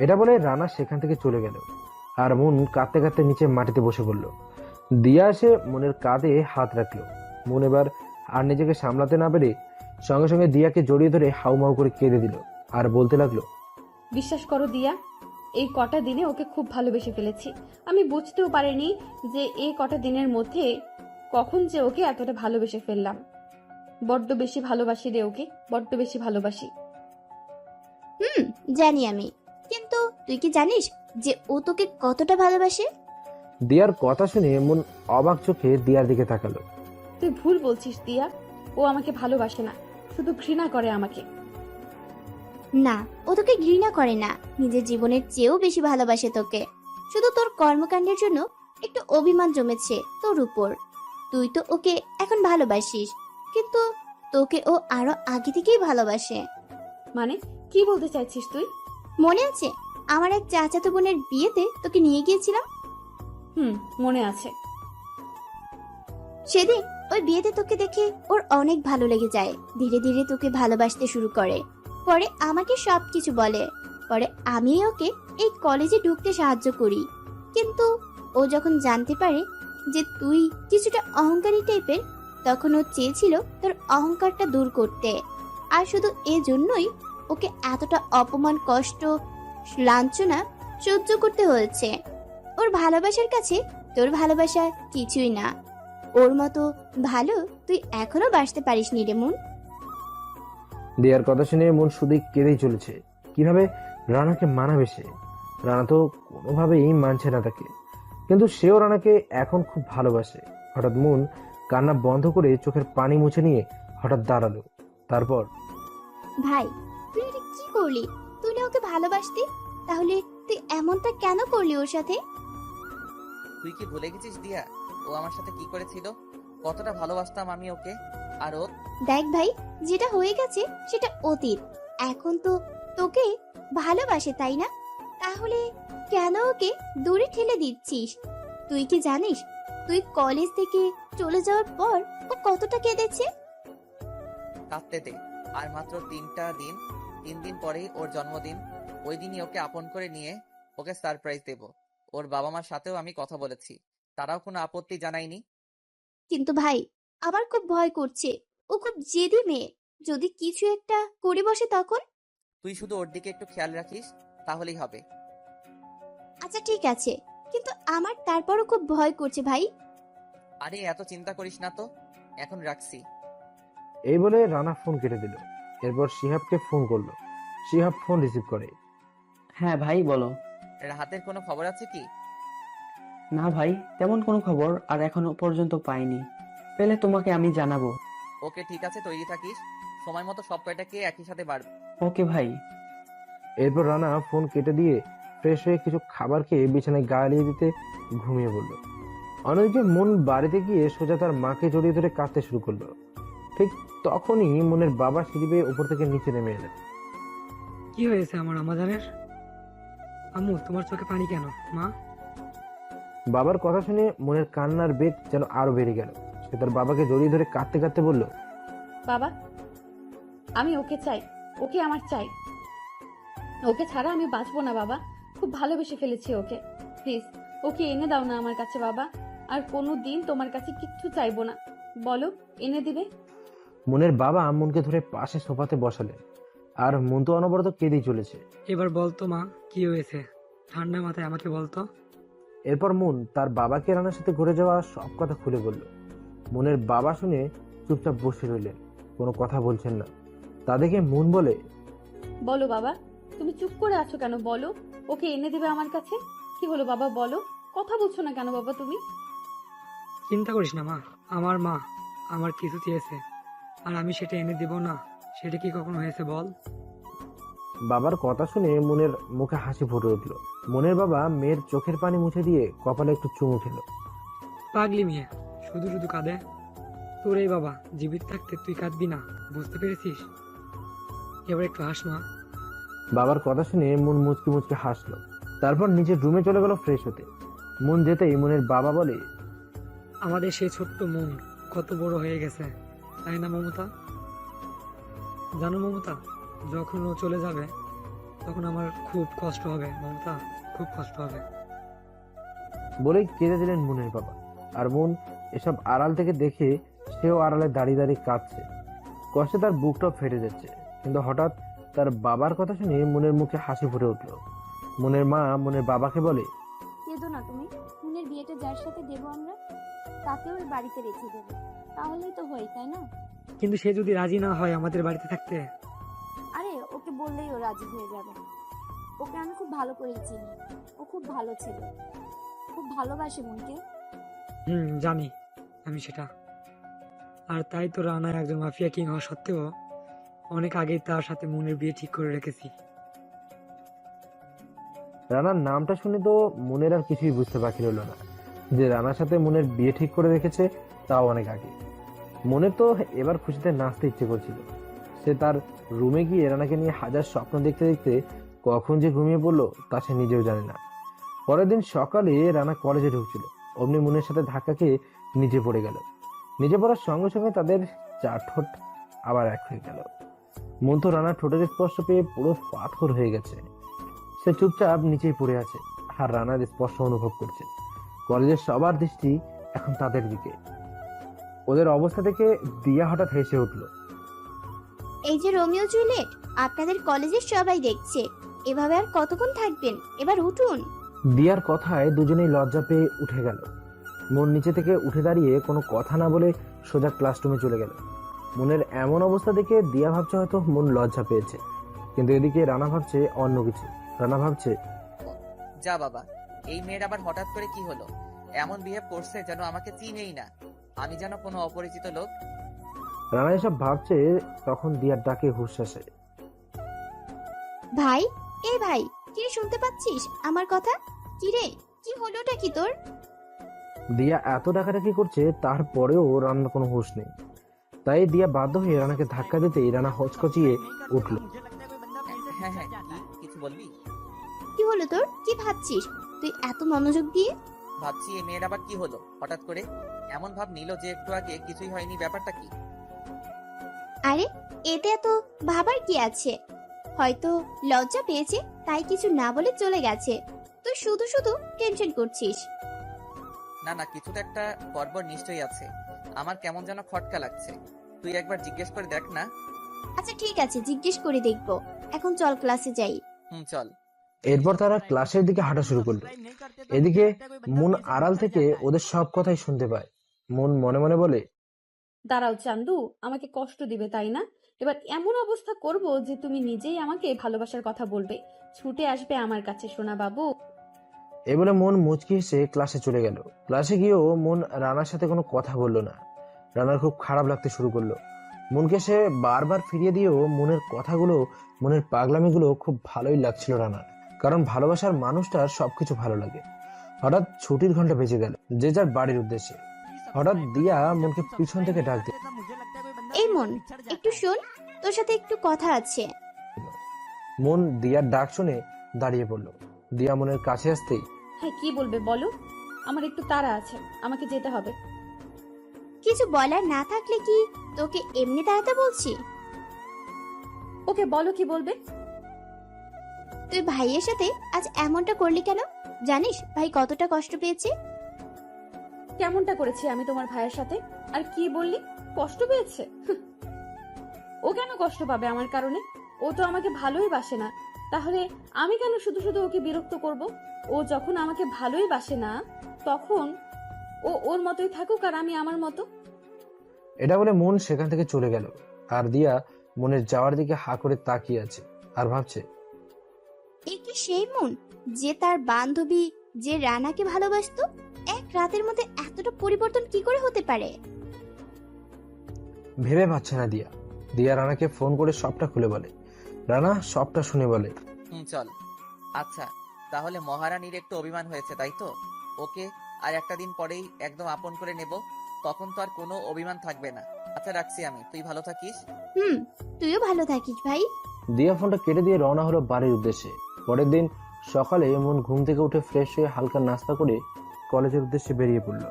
এটা বলে রানা সেখান থেকে চলে গেল আর মন কাঁদতে কাঁদতে নিচে মাটিতে বসে পড়ল। দিয়া এসে মনের কাঁধে হাত রাখলো। মন এবার আর নিজেকে সামলাতে না পেরে সঙ্গে সঙ্গে দিয়াকে জড়িয়ে ধরে হাউমাউ করে কেঁদে দিল আর বলতে লাগলো, বিশ্বাস করো দিয়া, এই কটা দিনে ওকে খুব ভালোবেসে ফেলেছি। আমি বুঝতেও পারিনি যে এই কটা দিনের মধ্যে কখন যে ওকে এতটা ভালোবেসে ফেললাম। বড্ড বেশি ভালোবাসি রে ওকে, বড্ড বেশি ভালোবাসি। জানি আমি, কিন্তু তুই কি জানিস যে ও তোকে কতটা ভালোবাসে? দিয়ার কথা শুনে মন অবাক চোখে দিয়ার দিকে তাকালো। তুই ভুল বলছিস দিয়া, ও আমাকে ভালোবাসে না, শুধু ঘৃণা করে আমাকে। না, ও তোকে ঘৃণা করে না, নিজের জীবনের চেয়েও বেশি ভালোবাসে তোকে। শুধু তোর কর্মকাণ্ডের জন্য একটু অভিমান জমেছে তোর উপর। তুই তো ওকে এখন ভালোবাসিস, কিন্তু তোকে ও আরো আগে থেকেই ভালোবাসে। মানে কি বলতে চাইছিস তুই? মনে আছে আমার এক চাচাতো বোনের বিয়েতে তোকে নিয়ে গিয়েছিলাম? মনে আছে। সেদিন ওই বিয়েতে তোকে দেখে ওর অনেক ভালো লেগে যায়। ধীরে ধীরে তোকে ভালোবাসতে শুরু করে। পরে আমাকে সবকিছু বলে। পরে আমি ওকে এই কলেজে ঢুকতে সাহায্য করি। কিন্তু ও যখন জানতে পারে যে তুই কিছুটা অহংকারী টাইপের, তখন ও চেয়েছিল তোর অহংকারটা দূর করতে। আর শুধু এজন্যই ওকে এতটা অপমান, কষ্ট, লাঞ্ছনা সহ্য করতে হয়েছে। ওর ভালোবাসার কাছে তোর ভালোবাসা কিছুই না। ওর মতো ভালো তুই এখনো বাসতে পারিসনি রে মন। দিয়ার কথা শুনে মন শুধুই কেঁদেই চলেছে। কিভাবে রানাকে মানাবে সে? রানা তো কোনোভাবেই মানছে না তাকে, কিন্তু সেও রানাকে এখন খুব ভালোবাসে। হঠাৎ মন কান্না বন্ধ করে চোখের পানি মুছে নিয়ে হঠাৎ দাঁড়ালো। তারপর, ভাই তুই এটা কি করলি? তুই না ওকে ভালোবাসতি, তাহলে তুই এমনটা কেন করলি ওর সাথে? তুই কি ভুলে গেছিস দিয়া, ও আমার সাথে কি করেছিল? কতটা ভালোবাসতাম আমি ওকে। আর ও দেখ ভাই, যেটা হয়ে গেছে সেটা অতীত। এখন তো তোকে ভালোবাসে, তাই না? তাহলে কেন ওকে দূরে ঠেলে দিচ্ছিস? তুই কি জানিস তুই কলেজ থেকে চলে যাওয়ার পর ও কতটা কেঁদেছে? কাঁদতে দে, আর মাত্র 3 দিন পরেই ওর জন্মদিন। ওই দিনই ওকে আপন করে নিয়ে ওকে সারপ্রাইজ দেব। ওর বাবা মার সাথেও আমি কথা বলেছি, তারাও কোনো আপত্তি জানায়নি। কিন্তু ভাই, আমার খুব ভয় করছে। ও খুব জেদি মেয়ে, যদি কিছু একটা করে বসে তখন? তুই শুধু ওর দিকে একটু খেয়াল রাখিস, তাহলেই হবে। আচ্ছা ঠিক আছে, কিন্তু আমার তারপরও খুব ভয় করছে ভাই। আরে এত চিন্তা করিস না তো, এখন রাখছি। এই বলে রানা ফোন কেটে দিল। এরপর শিহাবকে ফোন করলো। শিহাব ফোন রিসিভ করে। হ্যাঁ ভাই বলো। রাহাতের কোনো খবর আছে কি? না ভাই, তেমন কোনো খবর আর এখনো পর্যন্ত পাইনি। পেলে তোমাকে আমি জানাবো। ওকে ঠিক আছে, তৈরি থাকিস। সময় মতো সব কয়টাকে একই সাথে বাড়বে। ওকে ভাই। এরপর রানা ফোন কেটে দিয়ে ফ্রেশ হয়ে কিছু খাবার খেয়ে বিছানায় গালিয়ে দিতে ঘুমিয়ে পড়ল। অন্যদিকে মন বাড়িতে গিয়ে সোজা তার মাকে জড়িয়ে ধরে কাঁদতে শুরু করলো। ঠিক তখনই মনের বাবা সিঁড়ি বেয়ে উপর থেকে নিচে নেমে এলেন। কি হয়েছে আমার আমাজানের? আম্মু, তোমার চোখে পানি কেন মা? বাবার কথা শুনে মনের কান্নার বেগ যেন আরো বেড়ে গেল। সে তার বাবাকে জড়িয়ে ধরে কাঁদতে কাঁদতে বলল, বাবা, আমি ওকে চাই, ওকে আমার চাই। ওকে ছাড়া আমি বাঁচবো না বাবা। খুব ভালোবেসে ফেলেছি ওকে। প্লিজ ওকে এনে দাও না আমার কাছে বাবা। আর কোনো দিন তোমার কাছে কিচ্ছু চাইবো না। বলো, এনে দিবে? মনের বাবা মনকে ধরে পাশে সোফাতে বসালেন, আর মন তো অনবরত কেঁদেই চলেছে। এবার বলতো মা, কি হয়েছে? ঠান্ডা মাথায় আমাকে বলতো। এরপর মন তার বাবাকে রানার সাথে ঘুরে যাওয়া সব কথা খুলে বলল। মনের বাবা শুনে চুপচাপ বসে রইলেন, কোনো কথা বলছেন না। তা দেখে মন বলে, বলো বাবা, তুমি চুপ করে আছো কেন? বলো, ওকে এনে দিবে আমার কাছে। কি হলো বাবা, বলো। কথা বলছো না কেন বাবা তুমি? চিন্তা করিস না মা, আমার মা আমার কিছু চেয়েছে আর আমি সেটা এনে দেব না, সেটা কি কখনো হয়েছে বল? বাবার কথা শুনে মনের মুখে হাসি ফুটে উঠল। মনের বাবা মেয়ের চোখের পানি মুছে দিয়ে কপালে একটু চুমু খেল। পাগলি মেয়ে, শুধু শুধু কাঁদে। তোর এই বাবা জীবিত থাকতে তুই কাঁদবি না, বুঝতে পেরেছিস? এবার একটু হাস মা। বাবার কথা শুনে মন মুচকি মুচকি হাসলো। তারপর নিজের রুমে চলে গেল ফ্রেশ হতে। মন যেতেই মনের বাবা বলে, আমাদের সেই ছোট্ট মন কত বড় হয়ে গেছে, তাই না মমতা? জানো মমতা, যখন ও চলে যাবে তখন আমার খুব কষ্ট হবে মমতা, খুব কষ্ট হবে। বলেই কেঁদে দিলেন মনের বাবা। আর মন এসব আড়াল থেকে দেখে সেও আড়ালে দাঁড়িয়ে দাঁড়িয়ে কাঁদছে। কষ্টে তার বুকটাও ফেটে যাচ্ছে। কিন্তু হঠাৎ তার বাবার কথা শুনে মনের মুখে হাসি ফুটে উঠল। মনের মা মনের বাবাকে বলে, কেঁদো না তুমি। মুনের বিয়েটা যার সাথে দেব আমরা, তাকেও ওই বাড়িতে রেখে দেবো, তাহলেই তো হয়, তাই না? কিন্তু সে যদি রাজি না হয় আমাদের বাড়িতে থাকতে? আরে ওকে বললেই ও রাজি হয়ে যাবে। ওকে আমি খুব ভালো করেই চিনি। ও খুব ভালো ছেলে, খুব ভালোবাসে মনকে। জানি আমি সেটা। আর তাই তো রানা একজন মাফিয়া কিং হওয়া সত্ত্বেও অনেক আগেই তার সাথে মনের বিয়ে ঠিক করে রেখেছি। রানার নামটা শুনে তো মনের আর কিছুই বুঝতে বাকি রইল না যে রানার সাথে মনের বিয়ে ঠিক করে রেখেছে, তাও অনেক আগে। মনের তো এবার খুশিতে নাচতে ইচ্ছে করছিল। সে তার রুমে গিয়ে রানাকে নিয়ে হাজার স্বপ্ন দেখতে দেখতে কখন যে ঘুমিয়ে পড়লো তা সে নিজেও জানে না। পরের দিন সকালে রানা কলেজে ঢুকছিল, অমনি মনের সাথে ধাক্কা খেয়ে নিচে পড়ে গেল। নিচে পড়ার সঙ্গে সঙ্গে তাদের চার ঠোঁট আবার এক হয়ে গেল। মন তো রানার ঠোঁটের স্পর্শ পেয়ে পুরো পাথর হয়ে গেছে। সে চুপচাপ নিচেই পড়ে আছে আর রানার স্পর্শ অনুভব করছে। কলেজের সবার দৃষ্টি এখন তাদের দিকে। ওদের অবস্থা থেকে দিয়া হঠাৎ হেসে উঠল। এই যে রোমিও জুলিয়েট, আপনাদের কলেজের সবাই দেখছে। এভাবে আর কতক্ষণ থাকবেন? এবার উঠুন। দিয়ার কথায় দুজনেই লজ্জা পেয়ে উঠে গেল। মন নিচে থেকে উঠে দাঁড়িয়ে কোনো কথা না বলে সোজা ক্লাসরুমে চলে গেল। মনের এমন অবস্থা দেখে দিয়া ভাবছে হয়তো মন লজ্জা পেয়েছে, কিন্তু এদিকে রানা ভাবছে অন্য কিছু। রানা ভাবছে, যা বাবা, এই মেয়ের আবার হঠাৎ করে কি হলো? এমন বিহেভ করছে যেন আমাকে চিনেই না, আমি যেন কোনো অপরিচিত লোক। রানা এসব ভাবছে তখন দিয়ার ডাকে হুঁশ আসে। ভাই, এ ভাই, কি রে, শুনতে পাচ্ছিস আমার কথা? কি রে, কি হলোটা কি তোর? দিয়া এত ডাকাডাকি করছে, তারপরেও রানার কোনো হুঁশ নেই। তাই দিয়া বাধ্য হয়ে রানাকে ধাক্কা দিতেই রানা হচকচিয়ে উঠল। হ্যাঁ হ্যাঁ, কিছু বলবি? কি হলো তোর? কি ভাবছিস তুই এত মনোযোগ দিয়ে? ভাবছি এই মেয়ের আবার কি হলো হঠাৎ করে? এমন ভাব নিল যে একটু আগে কিছুই হয়নি, ব্যাপারটা কি? আরে এতে এত ভাবার কি আছে? হয়তো লজ্জা পেয়েছে তাই কিছু না বলে চলে গেছে। তুই শুধু শুধু টেনশন করছিস। না না, কিছু তো একটা গড়বড় নিশ্চয়ই আছে। আমার কেমন যেন খটকা লাগছে। তুই একবার জিজ্ঞেস করে দেখ না। আচ্ছা ঠিক আছে, জিজ্ঞেস করে দেখবো। এখন চল ক্লাসে যাই। চল। এরপর তারা ক্লাসের দিকে হাঁটা শুরু করলো। এদিকে মন আড়াল থেকে ওদের সব কথাই শুনতে পায়। মন মনে মনে বলে, দাঁড়াও চান্দু, আমাকে কষ্ট দিবে তাই না? এবার এমন অবস্থা করব যে তুমি নিজেই আমাকে ভালোবাসার কথা বলবে, ছুটে আসবে আমার কাছে, সোনা বাবু। এ বলে মন মুচকি হেসে ক্লাসে চলে গেল। ক্লাসে গিয়েও মন রানার সাথে কোনো কথা বললো না। রানার খুব খারাপ লাগতে শুরু করলো। মনকে সে বারবার ফিরিয়ে দিয়েও মনের কথাগুলো, মনের পাগলামিগুলো খুব ভালোই লাগছিল রানার। কারণ ভালোবাসার মানুষটার সবকিছু ভালো লাগে। হঠাৎ ছুটির ঘন্টা বেজে গেল, যে যার বাড়ির উদ্দেশ্যে। হঠাৎ দিয়া মনকে পিছন থেকে ডাক দিল। এই মন, একটু শোন, তোর সাথে একটু কথা আছে। মন দিয়ার ডাক শুনে দাঁড়িয়ে পড়ল। দিয়া মনের কাছে আসতেই, হ্যাঁ কি বলবে বলো, আমার একটু তাড়া আছে, আমাকে যেতে হবে। কিছু বলার না থাকলে কি তোকে এমনি দাঁড়াতে বলছি? ওকে বলো কি বলবে। তুই ভাইয়ের সাথে আজ এমনটা করলি কেন? জানিস ভাই কতটা কষ্ট পেয়েছে? কেমনটা করেছি আমি তোমার ভাইয়ের সাথে? আর কি বললি কষ্ট পেয়েছে? ও কেন কষ্ট পাবে আমার কারণে? ও তো আমাকে ভালোই বাসে না, তাহলে আমি কেন শুধু শুধু ওকে বিরক্ত করব? ও যখন আমাকে ভালোই বাসে না, তখন ও ওর মতোই থাকুক আর আমি আমার মতো। এটা বলে মন সেখান থেকে চলে গেল। আর দিয়া মনের যাওয়ার দিকে হা করে তাকিয়ে আছে আর ভাবছে, এ কি সেই মন যে তার বান্ধবী যে রানাকে ভালোবাসতো, এক রাতের মধ্যে এতটা পরিবর্তন কি করে হতে পারে? ভেবে পাচ্ছে না দিয়া। দিয়া রানাকে ফোন করে সবটা খুলে বলে। রানা সবটা শুনে বলে, চল। আচ্ছা, তাহলে মহারানীর একটু অভিমান হয়েছে তাই তো? ওকে আর একটা দিন পরেই একদম আপন করে নেব, তখন তো আর কোনো অভিমান থাকবে না। আচ্ছা রাখছি আমি, তুই ভালো থাকিস। তুইও ভালো থাকিস ভাই। দিয়া ফোনটা কেটে দিয়ে রওনা হলো বাড়ির উদ্দেশ্যে। পরের দিন সকালে মন ঘুম থেকে উঠে ফ্রেশ হয়ে হালকা নাস্তা করে কলেজের উদ্দেশ্যে বেরিয়ে পড়ল।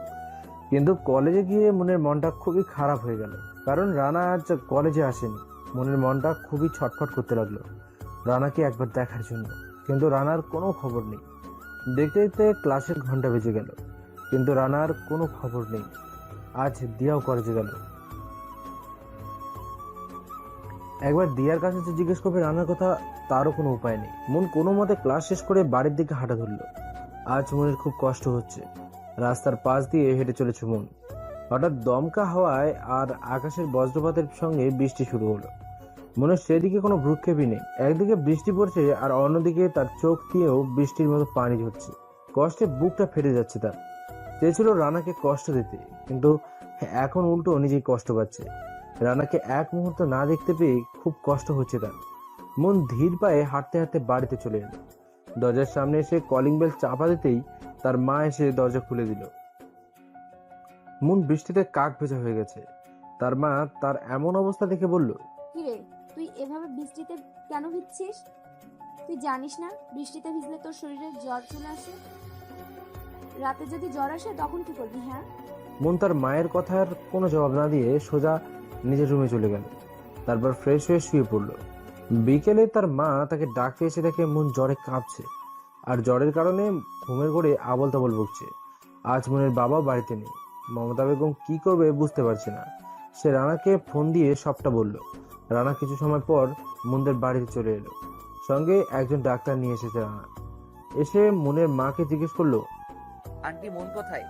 কিন্তু কলেজে গিয়ে মনের মনটা খুবই খারাপ হয়ে গেল, কারণ রানা আজ কলেজে আসেনি। মনের মনটা খুবই ছটফট করতে লাগলো রানাকে একবার দেখার জন্য, কিন্তু রানার কোনো খবর নেই। দেখতে দেখতে ক্লাসের ঘন্টা বেজে গেল, কিন্তু রানার কোনো খবর নেই। আজ দিয়াও কলেজে গেল। একবার দিয়ার কাছে যে জিজ্ঞেস করবে রানার কথা, তারও কোনো উপায় নেই। মন কোনো মতে ক্লাস শেষ করে বাড়ির দিকে হাঁটা ধরল। আজ মনের খুব কষ্ট হচ্ছে। রাস্তার পাশ দিয়ে হেঁটে চলেছে মন। হঠাৎ দমকা হাওয়ায় আর আকাশের বজ্রপাতের সঙ্গে বৃষ্টি শুরু হলো। মনের সেদিকে কোনো ভ্রুক্ষেপই নেই। একদিকে বৃষ্টি পড়ছে আর অন্যদিকে তার চোখ দিয়েও বৃষ্টির মতো পানি ঝরছে। কষ্টে বুকটা ফেটে যাচ্ছে তার। চেয়েছিল রানাকে কষ্ট দিতে, কিন্তু এখন উল্টো নিজেই কষ্ট পাচ্ছে। রানাকে এক মুহূর্ত না দেখতে পেয়ে খুব কষ্ট হচ্ছে তার। মন ধীর পায়ে হাঁটতে হাঁটতে বাড়িতে চলে এলো। দরজার সামনে এসে কলিং বেল চাপা দিতেই তার মা এসে দরজা খুলে দিল। মন বৃষ্টিতে কাক ভেজা হয়ে গেছে। তার মা তার এমন অবস্থা দেখে বলল, কিরে, তুই এভাবে বৃষ্টিতে কেন ভিজছিস? তুই জানিস না বৃষ্টিতে ভিজলে তোর শরীরে জ্বর চলে আসে? রাতে যদি জ্বর আসে তখন কি করবি? হ্যাঁ, মন তার মায়ের কথার কোনো জবাব না দিয়ে সোজা নিজের রুমে চলে গেল। তারপর ফ্রেশ হয়ে শুয়ে পড়ল। বিকেলে তার মা তাকে ডাকতে এসে দেখে মন জ্বরে কাঁপছে, আর জ্বরের কারণে ঘুমের ঘোরে আবল তাবল বকছে। আজ মনের বাবা বাড়িতে নেই। মমতা বেগম কি করবে বুঝতে পারছে না। সে রানাকে ফোন দিয়ে সবটা বলল। রানা কিছু সময় পর মনদের বাড়িতে চলে এলো। সঙ্গে একজন ডাক্তার নিয়ে এসেছে রানা। এসে মনের মাকে জিজ্ঞেস করলো, আন্টি মন কোথায়?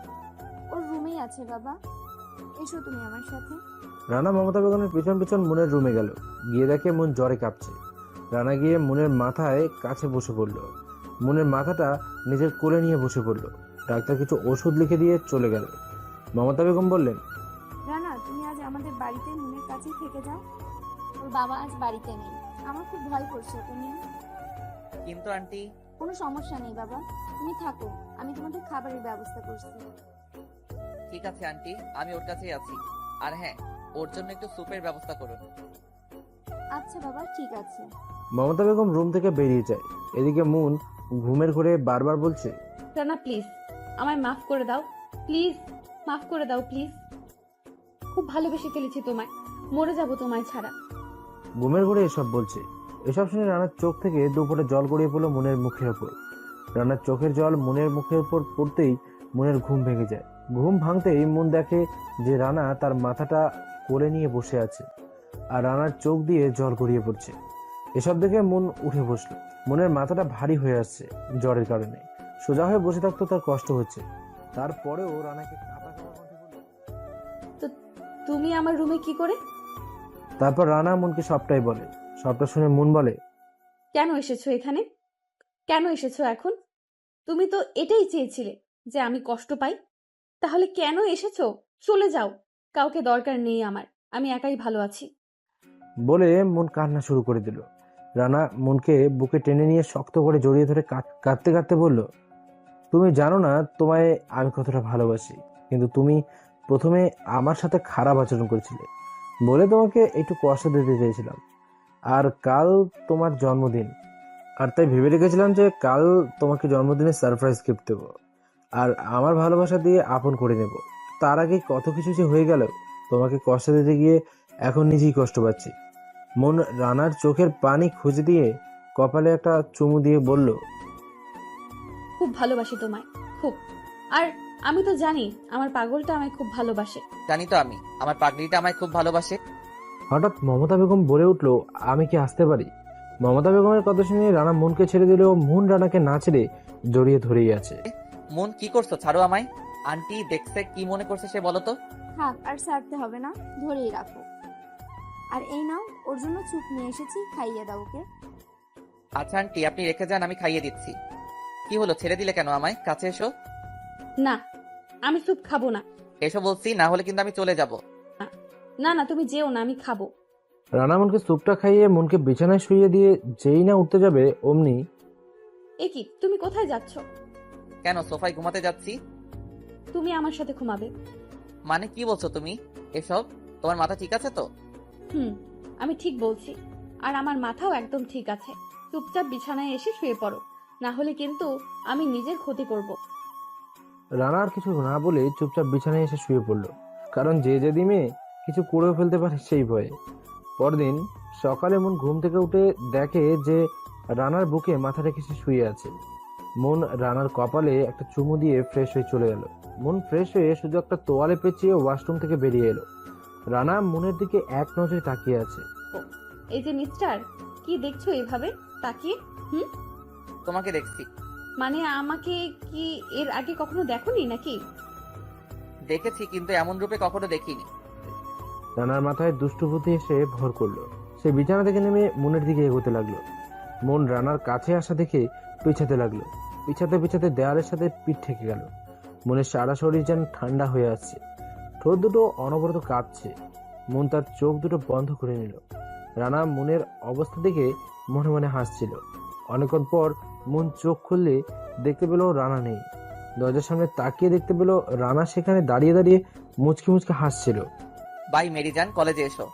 ওর রুমেই আছে বাবা, এসো তুমি আমার সাথে। রানা মমতা বেগমের পেছন পেছন মনের রুমে গেল। গিয়ে দেখে মন জ্বরে কাঁপছে। রানা গিয়ে মনের মাথায় কাছে বসে পড়ল। মনের মাথাটা নিজের কোলে নিয়ে বসে পড়ল। ডাক্তার কিছু ওষুধ লিখে দিয়ে চলে গেল। মমতা বেগম বললেন, রানা, তুমি আজ আমাদের বাড়িতে মনের কাছেই থেকে যাও। ওর বাবা আজ বাড়িতে নেই, আমার খুব ভয় করছে ওকে নিয়ে। কিন্তু আন্টি। কোনো সমস্যা নেই বাবা, তুমি থাকো, আমি তোমাদের খাবারের ব্যবস্থা করছি। ঠিক আছে আন্টি, আমি ওর কাছেই আছি। আর হ্যাঁ, ওর জন্য একটু স্যুপের ব্যবস্থা করুন। আচ্ছা বাবা, ঠিক আছে। মমতা বেগম রুম থেকে বেরিয়ে যায়। এদিকে মুন ঘুমের ঘোরে বারবার বলছে, রানা প্লিজ আমায় মাফ করে দাও, প্লিজ মাফ করে দাও প্লিজ। খুব ভালোবেসে ফেলেছি তোমায়, মরে যাব তোমায় ছাড়া। ঘুমের ঘোরে এসব বলছে। এসব শুনে রানার চোখ থেকে দুপুরে জল গড়িয়ে পড়লো মনের মুখের ওপর। রানার চোখের জল মনের মুখের উপর পড়তেই মনের ঘুম ভেঙে যায়। ঘুম ভাঙতেই মন দেখে যে রানা তার মাথাটা কোলে নিয়ে বসে আছে, আর রানার চোখ দিয়ে জল গড়িয়ে পড়ছে। এসব দেখে মন উঠে বসলো। মনের মাথাটা ভারী হয়ে আসছে জ্বরের কারণে। সোজা হয়ে বসে থাকতো তার কষ্ট হচ্ছে। তারপরেও রানাকে কাঁপা কাঁপা কণ্ঠে বলল, তো তুমি আমার রুমে কি করে? তারপর রানা মনকে সবটাই বলে। সবটা শুনে মন বলে, কেন এসেছো এখানে? কেন এসেছো এখন? তুমি তো এটাই চেয়েছিলে যে আমি কষ্ট পাই, তাহলে কেন এসেছো? চলে যাও, কাউকে দরকার নেই আমার, আমি একাই ভালো আছি। বলে মন কান্না শুরু করে দিল। রানা মনকে বুকে টেনে নিয়ে শক্ত করে জড়িয়ে ধরে কাঁদতে কাঁদতে বলল, তুমি জানো না তোমায় আমি কতটা ভালোবাসি, কিন্তু তুমি প্রথমে আমার সাথে খারাপ আচরণ করেছিলে বলে তোমাকে একটু কষ্ট দিতে চেয়েছিলাম। আর কাল তোমার জন্মদিন, আর তাই ভেবে রেখেছিলাম যে কাল তোমাকে জন্মদিনে সারপ্রাইজ গিফট দেবো আর আমার ভালোবাসা দিয়ে আপন করে নেব। তার আগে কত কিছু যে হয়ে গেল, তোমাকে কষ্ট দিতে গিয়ে এখন নিজেই কষ্ট পাচ্ছি। মন রানার চোখের পানি খুঁজে দিয়ে কপালে একটা চুমু দিয়ে বলল, খুব ভালোবাসি তোমায়, খুব। আর আমি তো জানি আমার পাগলটা আমায় খুব ভালোবাসে। জানি তো আমি, আমার পাগলিটা আমায় খুব ভালোবাসে। হঠাৎ মমতা বেগম বলে উঠলো, আমি কি আসতে পারি? মমতা বেগমের কথা শুনে রানা মনকে ছেড়ে দিলেও মন রানাকে না ছেড়ে জড়িয়ে ধরেই আছে। মন কি করছো? ছাড়ো আমায়। আন্টি দেখছে, কি মনে করছে সে বলো তো? থাক, আর ছাড়তে হবে না, ধরেই রাখো। আর এই নাও, ওর জন্য চুপ নিয়ে এসেছি, খাইয়ে দাও ওকে। আচ্ছা আন্টি, আপনি রেখে যান, আমি খাইয়ে দিচ্ছি। কি হলো, ছেড়ে দিলে কেন আমায়? কাছে এসো। না, আমি স্যুপ খাবো না। এসো বলছি, না হলে কিন্তু আমি চলে যাব। না না, তুমি যেও না, আমি খাবো। রানা মনকে স্যুপটা খাইয়ে মনকে বিছানায় শুইয়ে দিয়ে যেই না উঠতে যাবে অমনি, এ কি, তুমি কোথায় যাচ্ছ? কেন, সোফায় ঘুমাতে যাচ্ছি। তুমি আমার সাথে ঘুমাবে? মানে কি বলছো তুমি এসব? তোমার মাথা ঠিক আছে তো? আমি ঠিক বলছি, আর আমার মাথাও একদম ঠিক আছে। চুপচাপ বিছানায় এসে শুয়ে পড়ো, না হলে কিন্তু আমি নিজের ক্ষতি করব। রানা আর কিছু না বলে চুপচাপ বিছানায় এসে শুয়ে পড়লো, কারণ যে যদি মেয়ে কিছু করেও ফেলতে পারে সেই ভয়ে। পরদিন সকালে মন ঘুম থেকে উঠে দেখে যে রানার বুকে মাথা রেখে সে শুয়ে আছে। মন রানার কপালে একটা চুমু দিয়ে ফ্রেশ হয়ে চলে গেল। মন ফ্রেশ হয়ে শুধু একটা তোয়ালে পেঁচিয়ে ওয়াশরুম থেকে বেরিয়ে এলো। রানা মনের দিকে এক নজরে তাকিয়ে আছে। এই যে মিস্টার, কি দেখছো এভাবে তাকিয়ে? তোমাকে দেখছি। মানে আমাকে কি এর আগে কখনো দেখোনি নাকি? দেখেছি, কিন্তু এমন রূপে কখনো দেখিনি। রানার মাথায় দুষ্টু বুদ্ধি এসে ভর করলো। সে বিছানা থেকে নেমে মনের দিকে এগোতে লাগলো। মন রানার কাছে আসা দেখে পিছাতে লাগলো। পিছাতে পিছাতে দেয়ালের সাথে পিঠ ঠেকে গেল। মনের সারা শরীর যেন ঠান্ডা হয়ে আসছে। ঠোঁট দুটো অনবরত কাঁপছে। মন তার চোখ দুটো বন্ধ করে নিল। রানা মনের অবস্থা দেখে মনে মনে হাসছিল। অনেকক্ষণ পর মন চোখ খুললে দেখতে পেল রানা নেই। দরজার সামনে তাকিয়ে দেখতে পেল রানা সেখানে দাঁড়িয়ে দাঁড়িয়ে মুচকি মুচকি হাসছিল। বাই মেরিজান, কলেজে এসো,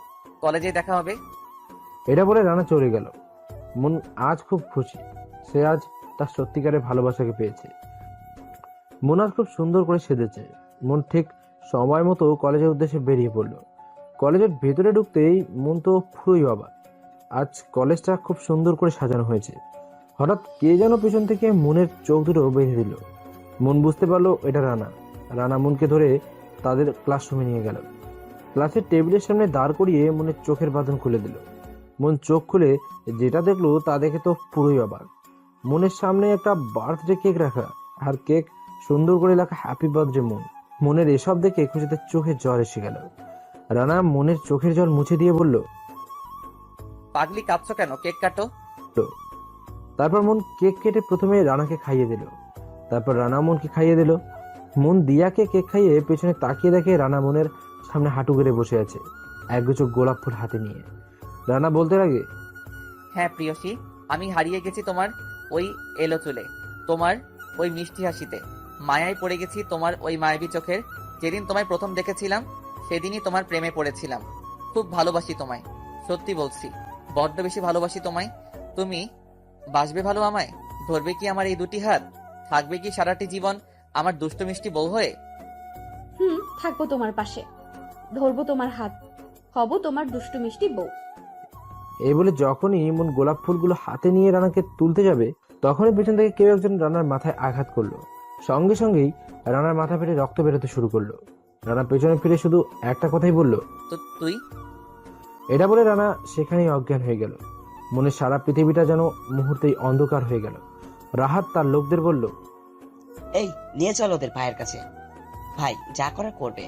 কলেজে দেখা হবে। এটা বলে রানা চলে গেল। মন আজ খুব খুশি। সে আজ তার সত্যিকারের ভালোবাসাকে পেয়েছে। মন আজ খুব সুন্দর করে সেজেছে। মন ঠিক সময় মতো কলেজের উদ্দেশ্যে বেরিয়ে পড়ল। কলেজের ভেতরে ঢুকতেই মন তো পুরোই অবাক। আজ কলেজটা খুব সুন্দর করে সাজানো হয়েছে। হঠাৎ কে যেন পিছন থেকে মনের চোখ দুটো বেঁধে দিল। মন বুঝতে পারলো এটা রানা। রানা মনকে ধরে তাদের ক্লাসরুমে নিয়ে গেল। ক্লাসের টেবিলের সামনে দাঁড় করিয়ে মনের চোখের বাঁধন খুলে দিল। মন চোখ খুলে যেটা দেখলো তা দেখে তো পুরোই অবাক। মনের সামনে একটা বার্থডে কেক রাখা, আর কেক সুন্দর করে লেখা হ্যাপি বার্থডে মন। মনের এসব দেখে খুশিতে চোখে জল এসে গেল। রানা মনের চোখের জল মুছে দিয়ে বলল, পাগলি কাঁদছো কেন? কেক কাটো। তারপর মন কেক কেটে প্রথমে রানাকে খাইয়ে দিল। তারপর রানা মনকে খাইয়ে দিল। মন দিয়াকে কেক খাইয়ে পেছনে তাকিয়ে দেখে রানা মনের সামনে হাঁটু গেড়ে বসে আছে, একগুচ্ছ গোলাপ ফুল হাতে নিয়ে। রানা বলতে লাগে, হ্যাঁ প্রিয়সী, আমি হারিয়ে গেছি তোমার ওই এলো চুলে, তোমার ওই মিষ্টি হাসিতে। মায়ায় পড়ে গেছি তোমার ওই মায়াবী চোখের। যেদিন তোমায় প্রথম দেখেছিলাম সেদিনই তোমার প্রেমে পড়েছিলাম। খুব ভালোবাসি তোমায়, সত্যি বলছি, বড্ড বেশি ভালোবাসি তোমায়। তুমি বাসবে ভালো আমায়? ধরবে কি আমার এই দুটি হাত? থাকবে কি সারাটি জীবন আমার দুষ্ট মিষ্টি বউ হয়ে? থাকবো তোমার পাশে, ধরবো তোমার হাত, হব তোমার দুষ্টু মিষ্টি বউ। এই বলে যখনই মন গোলাপ ফুলগুলো হাতে নিয়ে রানাকে তুলতে যাবে, তখনই পেছন থেকে কেউ একজন রানার মাথায় আঘাত করলো। সঙ্গে সঙ্গেই রানার মাথা ফেটে রক্ত বেরোতে শুরু করলো। রানা পেছনে ফিরে শুধু একটা কথাই বলল, তো তুই? এটা বলে রানা সেখানেই অজ্ঞান হয়ে গেল। মনের সারা পৃথিবীটা যেন মুহূর্তেই অন্ধকার হয়ে গেল। রাহাত তার লোকদের বলল, এই নিয়ে চলো ওদের ভাইয়ের কাছে, ভাই যা করার করবে।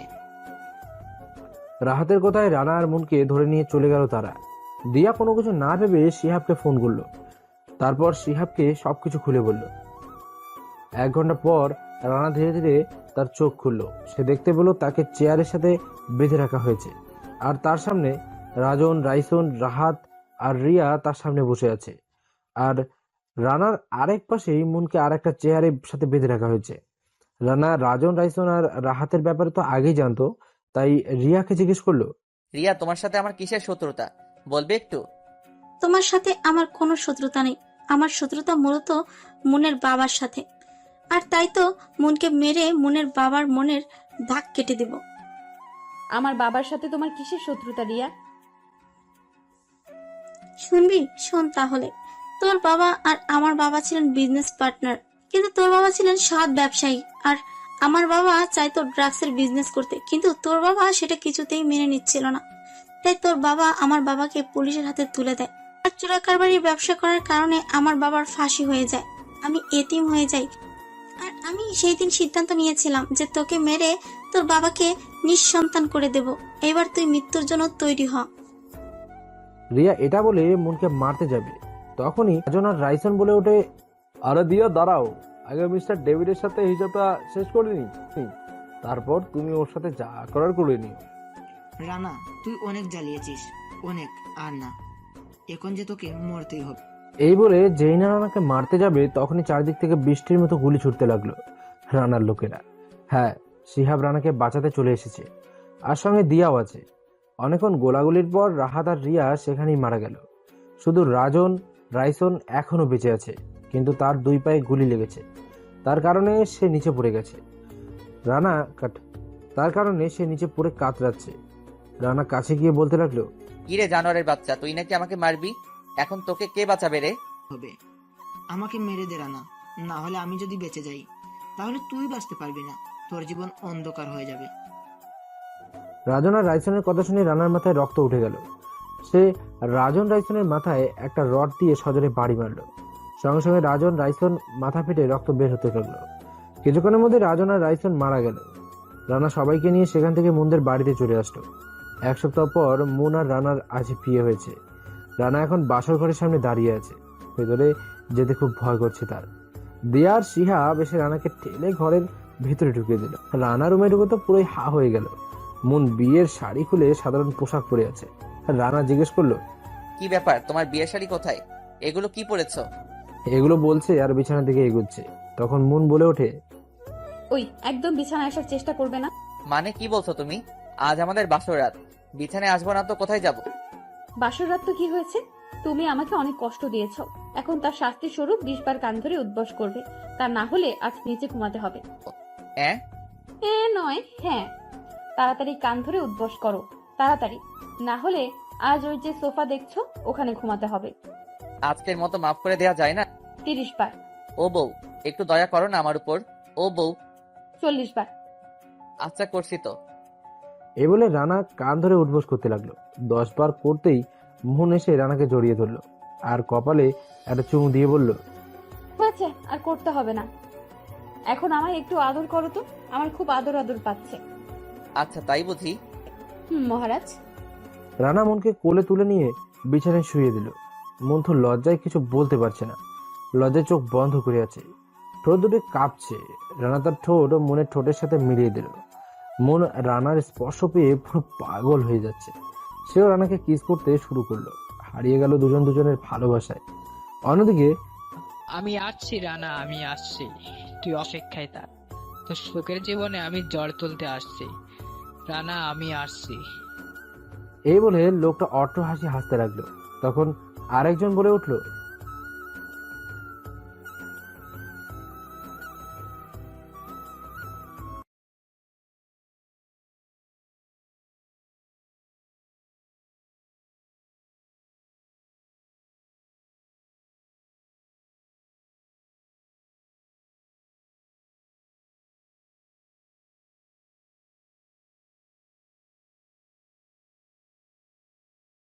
রাহাতের কথায় রানা আর মনকে ধরে নিয়ে চলে গেল তারা। দিয়া কোনো কিছু না ভেবে শিহাবকে ফোন করলো। তারপর শিহাবকে সবকিছু খুলে বলল। 1 ঘন্টা পর রানা ধীরে ধীরে তার চোখ খুললো। সে দেখতে পেল তাকে চেয়ারের সাথে বেঁধে রাখা হয়েছে, আর তার সামনে রাজন, রাইসন, রাহাত আর রিয়া তার সামনে বসে আছে। আর রানার আরেক পাশেই মুনকে আর একটা চেয়ারের সাথে বেঁধে রাখা হয়েছে। রানা রাজন, রাইসন আর রাহাতের ব্যাপারে তো আগেই জানতো, তাই রিয়াকে জিজ্ঞেস করলো, রিয়া, তোমার সাথে আমার কিসের শত্রুতা বলবে একটু? তোমার সাথে আমার কোনো শত্রুতা নেই। আমার শত্রুতা মূলত মুনের বাবার সাথে। আর তাই তো মুনকে মেরে মুনের বাবার মনের দাগ কেটে দেব। আমার বাবার সাথে তোমার কিসের শত্রুতা রিয়া? শুনবি? শোন তাহলে। তোর বাবা আর আমার বাবা ছিলেন বিজনেস পার্টনার, কিন্তু তোর বাবা ছিলেন সৎ ব্যবসায়ী আর আমার বাবা চাইতো ড্রাগসের বিজনেস করতে, কিন্তু তোর বাবা সেটা কিছুতেই মেনে নিচ্ছিল না। তাই তোর বাবা আমার বাবাকে পুলিশের হাতে তুলে দেয়। আর চোরা কারবারির ব্যবসা করার কারণে আমার বাবার ফাঁসি হয়ে যায়, আমি এতিম হয়ে যাই। আর আমি সেই দিন সিদ্ধান্ত নিয়েছিলাম যে তোকে মেরে তোর বাবাকে নিঃসন্তান করে দেব। এবার তুই মৃত্যুর জন্য তৈরি হ। রিয়া এটা বলে মুনকে মারতে যাবে, তখনই রাজন আর রাইসন বলে ওঠে, আরে দিয়া দাঁড়াও, আগে মিস্টার ডেভিডের সাথে হিসাবটা শেষ করে নি, তারপর তুমি ওর সাথে যা করার করে নিও। রানা, তুই অনেক জ্বালিয়েছিস, অনেক, আর না, এখন যে তোকে মরতেই হবে। এই বলে যেই না রানাকে মারতে যাবে তখনই চারদিক থেকে বৃষ্টির মতো গুলি ছুটতে লাগলো রানার লোকেরা। হ্যাঁ, শিহাব রানাকে বাঁচাতে চলে এসেছে, আর সঙ্গে দিয়াও আছে। অনেকক্ষণ গোলাগুলির পর রাহাত আর রিয়া সেখানেই মারা গেল। শুধু রাজন, রাইসন এখনো বেঁচে আছে, কিন্তু তার দুই পায়ে গুলি লেগেছে, তার কারণে সে নিচে পড়ে গেছে। তার কারণে সে নিচে পড়ে কাতরাচ্ছে। রানা কাছে গিয়ে বলতে লাগলো, কিরে জানোয়ারের বাচ্চা, তুই নাকি আমাকে মারবি? এখন তোকে কে বাঁচাবে রে? হবে, আমাকে মেরে দে রানা, না হলে আমি যদি বেঁচে যাই তাহলে তুই বাঁচতে পারবি না, তোর জীবন অন্ধকার হয়ে যাবে। রাজন আর রাইসনের কথা শুনে রানার মাথায় রক্ত উঠে গেল। সে রাজন রাইসনের মাথায় একটা রড দিয়ে সজোরে বাড়ি মারল। সঙ্গে সঙ্গে রাজন রাইসন মাথা ফেটে রক্ত বের হতে লাগলো। কিছুক্ষণের মধ্যে রাজন আর রাইসন মারা গেল। রানা সবাইকে নিয়ে সেখান থেকে মুনদের বাড়িতে চলে আসলো। এক সপ্তাহ পর মুন আর রানার আজ বিয়ে হয়েছে। রানা এখন বাসর ঘরের সামনে দাঁড়িয়ে আছে, ভেতরে যেতে খুব ভয় করছে তার। দিয়া আর শিহাব এসে রানাকে ঠেলে ঘরের ভেতরে ঢুকিয়ে দিল। রানা রুমে ঢুকে তো পুরোই হা হয়ে গেল। মুন বিয়ের শাড়ি খুলে সাধারণ পোশাক পরে আছে। রানা জিজ্ঞেস করলো, কি ব্যাপার, তোমার বিয়ের শাড়ি কোথায়? এগুলো কি পরেছো? এগুলো বলছে আর বিছানার দিকে এগোচ্ছে। তখন মুন বলে ওঠে, ওই একদম বিছানায় আসার চেষ্টা করবে না। মানে কি বলছো তুমি? আজ আমাদের বাসর রাত, বিছানায় আসবো না তো কোথায় যাব? বাসর রাত তো কি হয়েছে? তুমি আমাকে অনেক কষ্ট দিয়েছো, এখন তার শাস্তি স্বরূপ 20 বার কান ধরে উদ্বাস করবে, তা না হলে আজ নিচে ঘুমাতে হবে। নয়, হ্যাঁ, তাড়াতাড়ি কান ধরে উদ্বাস করো, তাড়াতাড়ি, না হলে আজ ওই যে সোফা দেখছো ওখানে ঘুমাতে হবে। আজকের মতো মাফ করে দেয়া যায় না? 30 বার। ও বউ, একটু দয়া করো না আমার উপর। ও বউ। 40 বার। আচ্ছা, করছি তো। এই বলে রানা কান ধরে উঠবোস করতে লাগলো। 10 বার করতেই মুন এসে রানাকে জড়িয়ে ধরলো আর কপালে একটা চুমু দিয়ে বলল, হয়েছে, আর করতে হবে না। এখন আমায় একটু আদর করো তো, আমার খুব আদর আদর পাচ্ছে। আচ্ছা, তাই বুঝি। মহারাজ। রানা মনকে কোলে তুলে নিয়ে বিছানায় শুয়ে দিল। মন তো লজ্জায় কিছু বলতে পারছে না, লজ্জায় চোখ বন্ধ করে আছে, ঠোঁট দুটো কাঁপছে। রানা তার ঠোঁট মনের ঠোঁটের সাথে মিলিয়ে দিল। মন রানার স্পর্শ পেয়ে পুরো পাগল হয়ে যাচ্ছে। সেও রানাকে কিস করতে শুরু করলো। হারিয়ে গেল দুজন দুজনের ভালোবাসায়। অন্যদিকে, আমি আসছি রানা, আমি আসছি, তুই অপেক্ষায় থাক, তোর সুখের জীবনে আমি জ্বর তুলতে আসছি রানা, আমি আসছি। এই বলে লোকটা অট্ট হাসি হাসতে লাগলো। তখন আরেকজন বলে উঠলো,